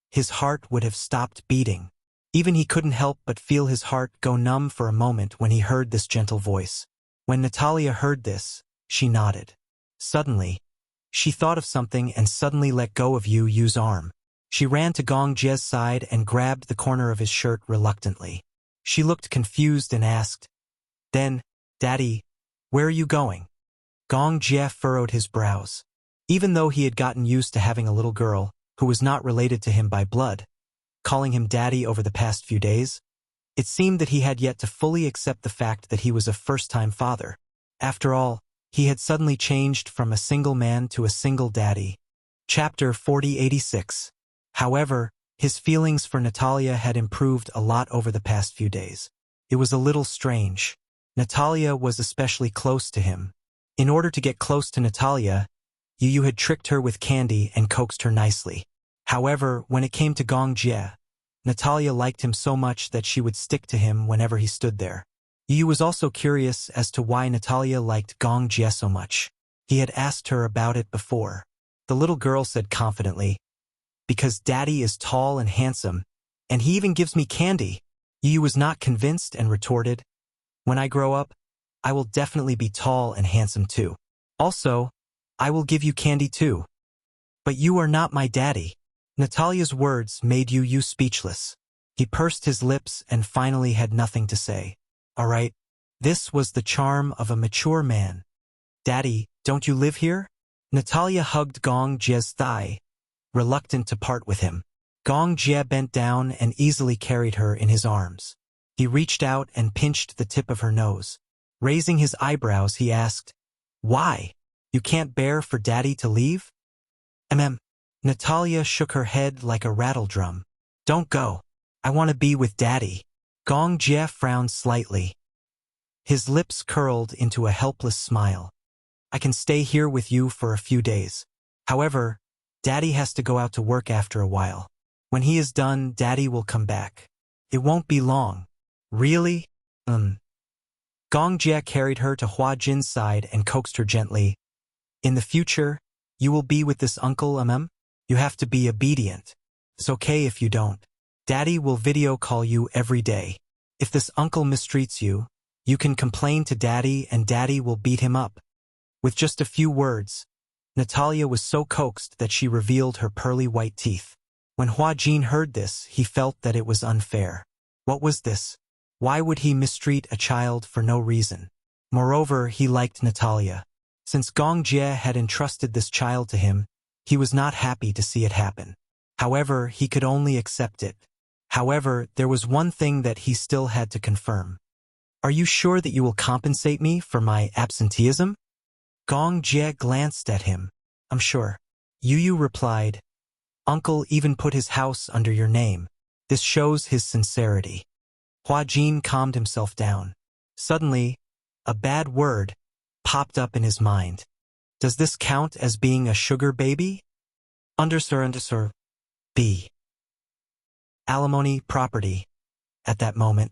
his heart would have stopped beating. Even he couldn't help but feel his heart go numb for a moment when he heard this gentle voice. When Natalia heard this, she nodded. Suddenly, she thought of something and suddenly let go of Yu's arm. She ran to Gong Jie's side and grabbed the corner of his shirt reluctantly. She looked confused and asked, "Then, Daddy, where are you going?" Gong Jie furrowed his brows. Even though he had gotten used to having a little girl, who was not related to him by blood, calling him Daddy over the past few days, it seemed that he had yet to fully accept the fact that he was a first-time father. After all, he had suddenly changed from a single man to a single daddy. Chapter 4086. However, his feelings for Natalia had improved a lot over the past few days. It was a little strange. Natalia was especially close to him. In order to get close to Natalia, Yu had tricked her with candy and coaxed her nicely. However, when it came to Gong Jie, Natalia liked him so much that she would stick to him whenever he stood there. Yu was also curious as to why Natalia liked Gong Jie so much. He had asked her about it before. The little girl said confidently, "Because Daddy is tall and handsome, and he even gives me candy." Yu was not convinced and retorted, "When I grow up, I will definitely be tall and handsome too. Also, I will give you candy too." "But you are not my daddy." Natalia's words made Yu speechless. He pursed his lips and finally had nothing to say. All right, this was the charm of a mature man. "Daddy, don't you live here?" Natalia hugged Gong Jie's thigh, reluctant to part with him. Gong Jie bent down and easily carried her in his arms. He reached out and pinched the tip of her nose. Raising his eyebrows, he asked, "Why? You can't bear for Daddy to leave?" Natalia shook her head like a rattle drum. Don't go. I want to be with Daddy. Gong Jie frowned slightly. His lips curled into a helpless smile. I can stay here with you for a few days. However, Daddy has to go out to work after a while. When he is done, Daddy will come back. It won't be long. Really? Gong Jie carried her to Hua Jin's side and coaxed her gently. In the future, you will be with this uncle, You have to be obedient. It's okay if you don't. Daddy will video call you every day. If this uncle mistreats you, you can complain to Daddy and Daddy will beat him up. With just a few words, Natalia was so coaxed that she revealed her pearly white teeth. When Hua Jin heard this, he felt that it was unfair. What was this? Why would he mistreat a child for no reason? Moreover, he liked Natalia. Since Gong Jie had entrusted this child to him, he was not happy to see it happen. However, he could only accept it. However, there was one thing that he still had to confirm. Are you sure that you will compensate me for my absenteeism? Gong Jie glanced at him. I'm sure. Yu replied, Uncle even put his house under your name. This shows his sincerity. Hua Jin calmed himself down. Suddenly, a bad word popped up in his mind. Does this count as being a sugar baby? Undersir. B. Alimony property. At that moment,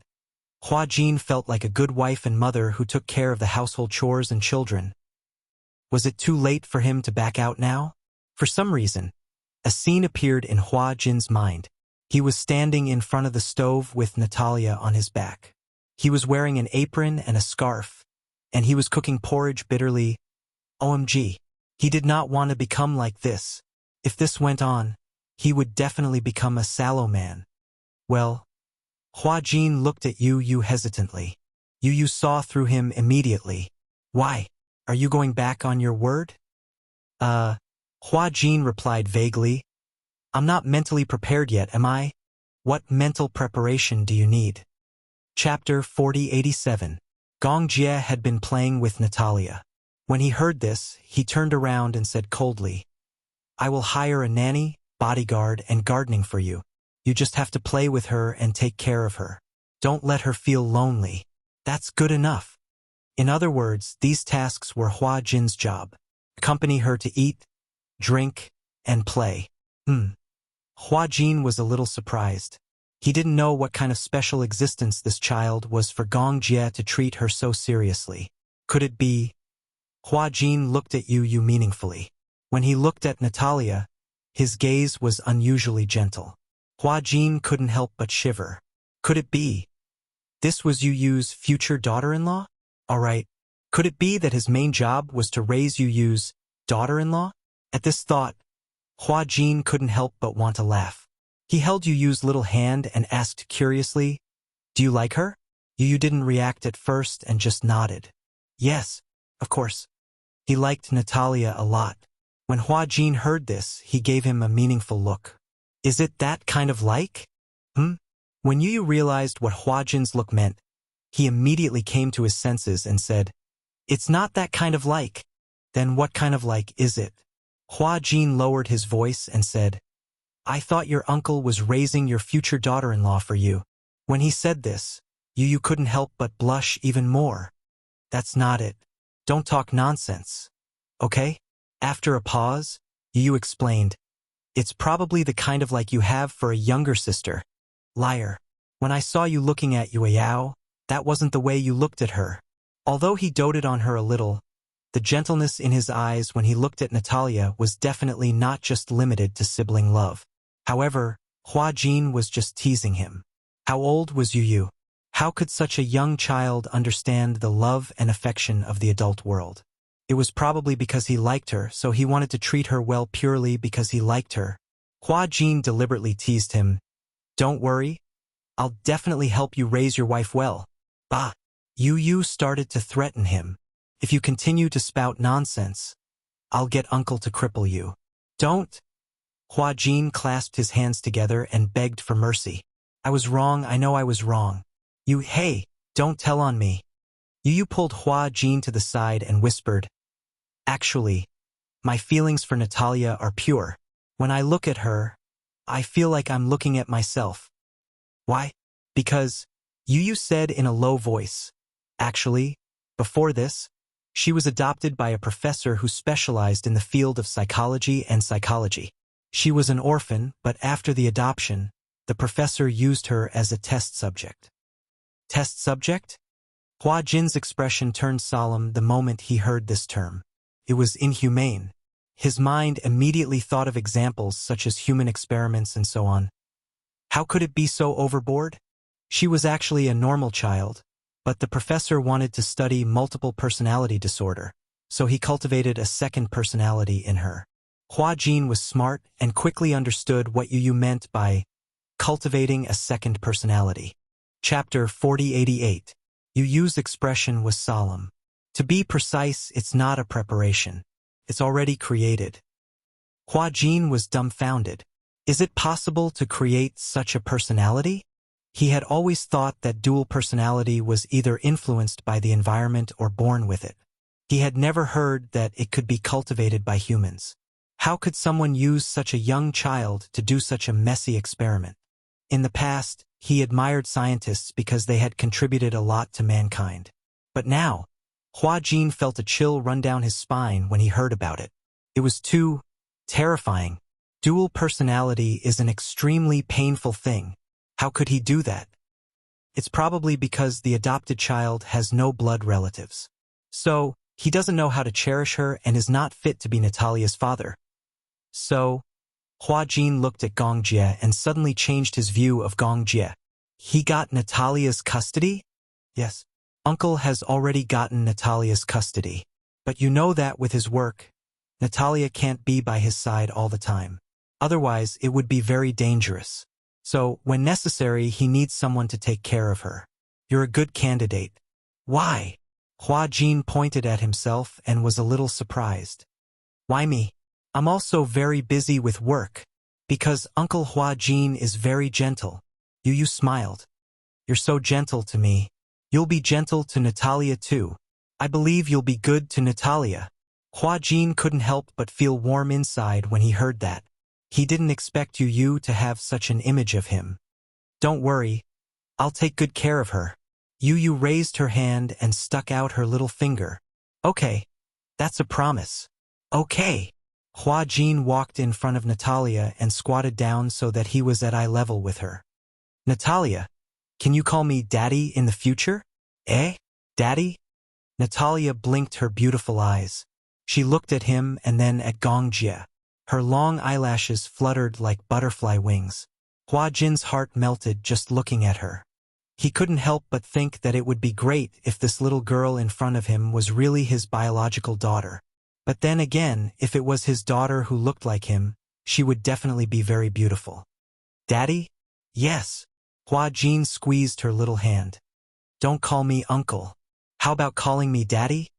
Hua Jin felt like a good wife and mother who took care of the household chores and children. Was it too late for him to back out now? For some reason, a scene appeared in Hua Jin's mind. He was standing in front of the stove with Natalia on his back. He was wearing an apron and a scarf, and he was cooking porridge bitterly. OMG. He did not want to become like this. If this went on, he would definitely become a sallow man. Well, Hua Jin looked at Yu hesitantly. Yu saw through him immediately. Why? Are you going back on your word? Hua Jin replied vaguely. I'm not mentally prepared yet, am I? What mental preparation do you need? Chapter 4087. Gong Jie had been playing with Natalia. When he heard this, he turned around and said coldly, I will hire a nanny, bodyguard, and gardening for you. You just have to play with her and take care of her. Don't let her feel lonely. That's good enough. In other words, these tasks were Hua Jin's job. Accompany her to eat, drink, and play. Hua Jin was a little surprised. He didn't know what kind of special existence this child was for Gong Jie to treat her so seriously. Could it be? Hua Jin looked at Yu meaningfully. When he looked at Natalia, his gaze was unusually gentle. Hua Jin couldn't help but shiver. Could it be? This was Yu's future daughter-in-law? Alright, could it be that his main job was to raise Yu's daughter-in-law? At this thought, Hua Jin couldn't help but want to laugh. He held Yu's little hand and asked curiously, Do you like her? Yu didn't react at first and just nodded. Yes, of course. He liked Natalia a lot. When Hua Jin heard this, he gave him a meaningful look. Is it that kind of like? When Yu realized what Hua Jin's look meant, he immediately came to his senses and said, It's not that kind of like. Then what kind of like is it? Hua Jin lowered his voice and said, I thought your uncle was raising your future daughter-in-law for you. When he said this, Yu couldn't help but blush even more. That's not it. Don't talk nonsense. Okay? After a pause, Yu explained, It's probably the kind of like you have for a younger sister. Liar. When I saw you looking at Yao, that wasn't the way you looked at her. Although he doted on her a little, the gentleness in his eyes when he looked at Natalia was definitely not just limited to sibling love. However, Hua Jin was just teasing him. How old was Yu? How could such a young child understand the love and affection of the adult world? It was probably because he liked her, so he wanted to treat her well purely because he liked her. Hua Jin deliberately teased him. Don't worry. I'll definitely help you raise your wife well. Bah! Yu started to threaten him. If you continue to spout nonsense, I'll get uncle to cripple you. Don't! Hua Jin clasped his hands together and begged for mercy. I was wrong, I know I was wrong. Hey, don't tell on me. Yu pulled Hua Jin to the side and whispered, Actually, My feelings for Natalia are pure. When I look at her, I feel like I'm looking at myself. Why? Because Yu said in a low voice. Actually, before this, she was adopted by a professor who specialized in the field of psychology and psychology. She was an orphan, but after the adoption, the professor used her as a test subject. Test subject? Hua Jin's expression turned solemn the moment he heard this term. It was inhumane. His mind immediately thought of examples such as human experiments and so on. How could it be so overboard? She was actually a normal child, but the professor wanted to study multiple personality disorder, so he cultivated a second personality in her. Hua Jin was smart and quickly understood what Yu meant by cultivating a second personality. Chapter 4088. Yu's expression was solemn. To be precise, it's not a preparation. It's already created. Hua Jin was dumbfounded. Is it possible to create such a personality? He had always thought that dual personality was either influenced by the environment or born with it. He had never heard that it could be cultivated by humans. How could someone use such a young child to do such a messy experiment? In the past, he admired scientists because they had contributed a lot to mankind. But now, Hua Jin felt a chill run down his spine when he heard about it. It was too terrifying. Dual personality is an extremely painful thing. How could he do that? It's probably because the adopted child has no blood relatives. So, he doesn't know how to cherish her and is not fit to be Natalia's father. So, Hua Jin looked at Gong Jie and suddenly changed his view of Gong Jie. He got Natalia's custody? Yes. Uncle has already gotten Natalia's custody. But you know that with his work, Natalia can't be by his side all the time. Otherwise, it would be very dangerous. So, when necessary, he needs someone to take care of her. You're a good candidate. Why? Hua Jin pointed at himself and was a little surprised. Why me? I'm also very busy with work. Because Uncle Hua Jin is very gentle. Yu smiled. You're so gentle to me. You'll be gentle to Natalia too. I believe you'll be good to Natalia. Hua Jin couldn't help but feel warm inside when he heard that. He didn't expect Yu to have such an image of him. Don't worry. I'll take good care of her. Yu raised her hand and stuck out her little finger. Okay. That's a promise. Okay. Hua Jin walked in front of Natalia and squatted down so that he was at eye level with her. Natalia, can you call me Daddy in the future? Eh? Daddy? Natalia blinked her beautiful eyes. She looked at him and then at Gong Jie. Her long eyelashes fluttered like butterfly wings. Hua Jin's heart melted just looking at her. He couldn't help but think that it would be great if this little girl in front of him was really his biological daughter. But then again, if it was his daughter who looked like him, she would definitely be very beautiful. Daddy? Yes. Hua Jin squeezed her little hand. Don't call me uncle. How about calling me Daddy?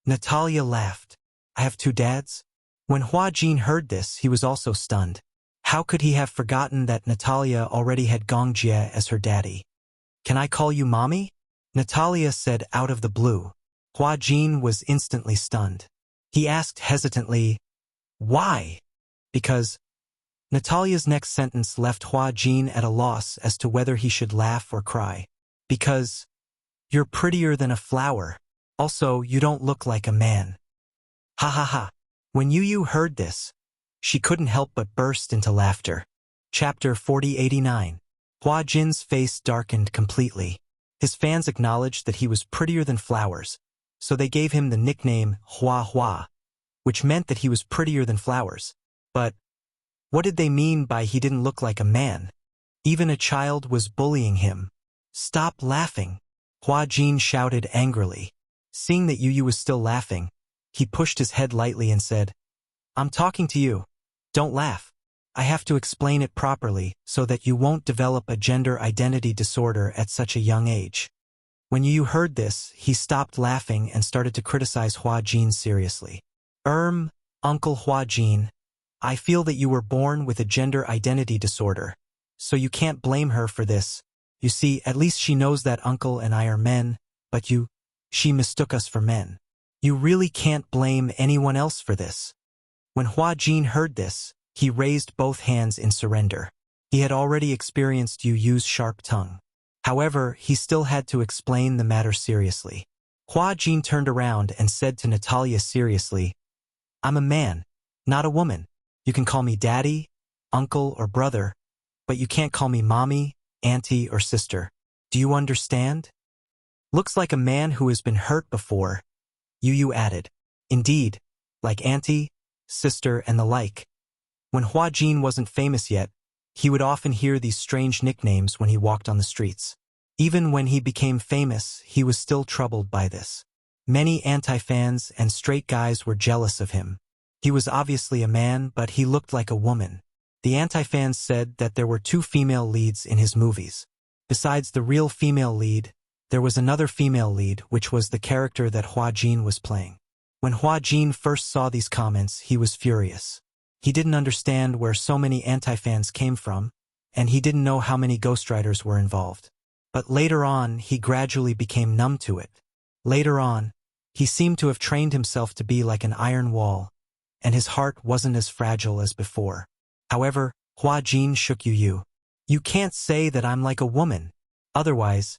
Natalia laughed. I have two dads? When Hua Jin heard this, he was also stunned. How could he have forgotten that Natalia already had Gong Jie as her daddy? Can I call you Mommy? Natalia said out of the blue. Hua Jin was instantly stunned. He asked hesitantly, why? Because Natalia's next sentence left Hua Jin at a loss as to whether he should laugh or cry. Because you're prettier than a flower. Also, you don't look like a man. Ha ha ha. When Yu heard this, she couldn't help but burst into laughter. Chapter 4089. Hua Jin's face darkened completely. His fans acknowledged that he was prettier than flowers, so they gave him the nickname Hua Hua, which meant that he was prettier than flowers. But what did they mean by he didn't look like a man? Even a child was bullying him. Stop laughing. Hua Jin shouted angrily. Seeing that Yu was still laughing, he pushed his head lightly and said, I'm talking to you. Don't laugh. I have to explain it properly so that you won't develop a gender identity disorder at such a young age. When Yu heard this, he stopped laughing and started to criticize Hua Jin seriously. Uncle Hua Jin, I feel that you were born with a gender identity disorder, so you can't blame her for this. You see, at least she knows that Uncle and I are men, but she mistook us for men. You really can't blame anyone else for this. When Hua Jin heard this, he raised both hands in surrender. He had already experienced Yu Yu's sharp tongue. However, he still had to explain the matter seriously. Hua Jin turned around and said to Natalia seriously, "I'm a man, not a woman. You can call me daddy, uncle, or brother, but you can't call me mommy, auntie, or sister. Do you understand?" "Looks like a man who has been hurt before," Yu Yu added. "Indeed, like auntie, sister, and the like." When Hua Jin wasn't famous yet, he would often hear these strange nicknames when he walked on the streets. Even when he became famous, he was still troubled by this. Many anti-fans and straight guys were jealous of him. He was obviously a man, but he looked like a woman. The anti-fans said that there were 2 female leads in his movies. Besides the real female lead, there was another female lead, which was the character that Hua Jin was playing. When Hua Jin first saw these comments, he was furious. He didn't understand where so many anti-fans came from, and he didn't know how many ghostwriters were involved. But later on, he gradually became numb to it. Later on, he seemed to have trained himself to be like an iron wall, and his heart wasn't as fragile as before. However, Hua Jin shook Yu Yu. "You can't say that I'm like a woman. Otherwise,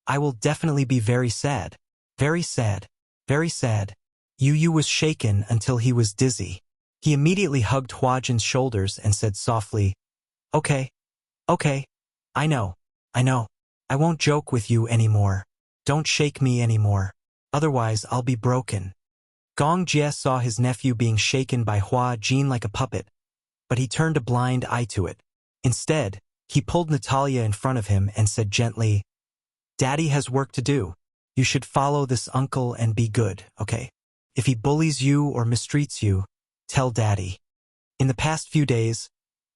I will definitely be very sad. Very sad. Very sad." Yu Yu was shaken until he was dizzy. He immediately hugged Hua Jin's shoulders and said softly, "Okay. Okay. I know. I won't joke with you anymore. Don't shake me anymore. Otherwise, I'll be broken." Gong Jie saw his nephew being shaken by Hua Jin like a puppet, but he turned a blind eye to it. Instead, he pulled Natalia in front of him and said gently, "Daddy has work to do. You should follow this uncle and be good, okay? If he bullies you or mistreats you, tell Daddy." In the past few days,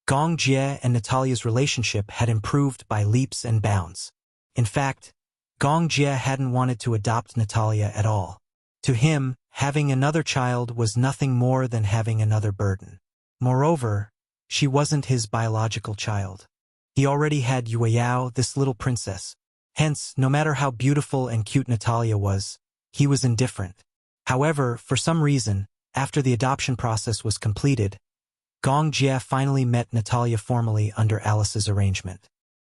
Gong Jie and Natalia's relationship had improved by leaps and bounds. In fact, Gong Jie hadn't wanted to adopt Natalia at all. To him, having another child was nothing more than having another burden. Moreover, she wasn't his biological child. He already had Yueyao, this little princess. Hence, no matter how beautiful and cute Natalia was, he was indifferent. However, for some reason, after the adoption process was completed, Gong Jie finally met Natalia formally under Alice's arrangement.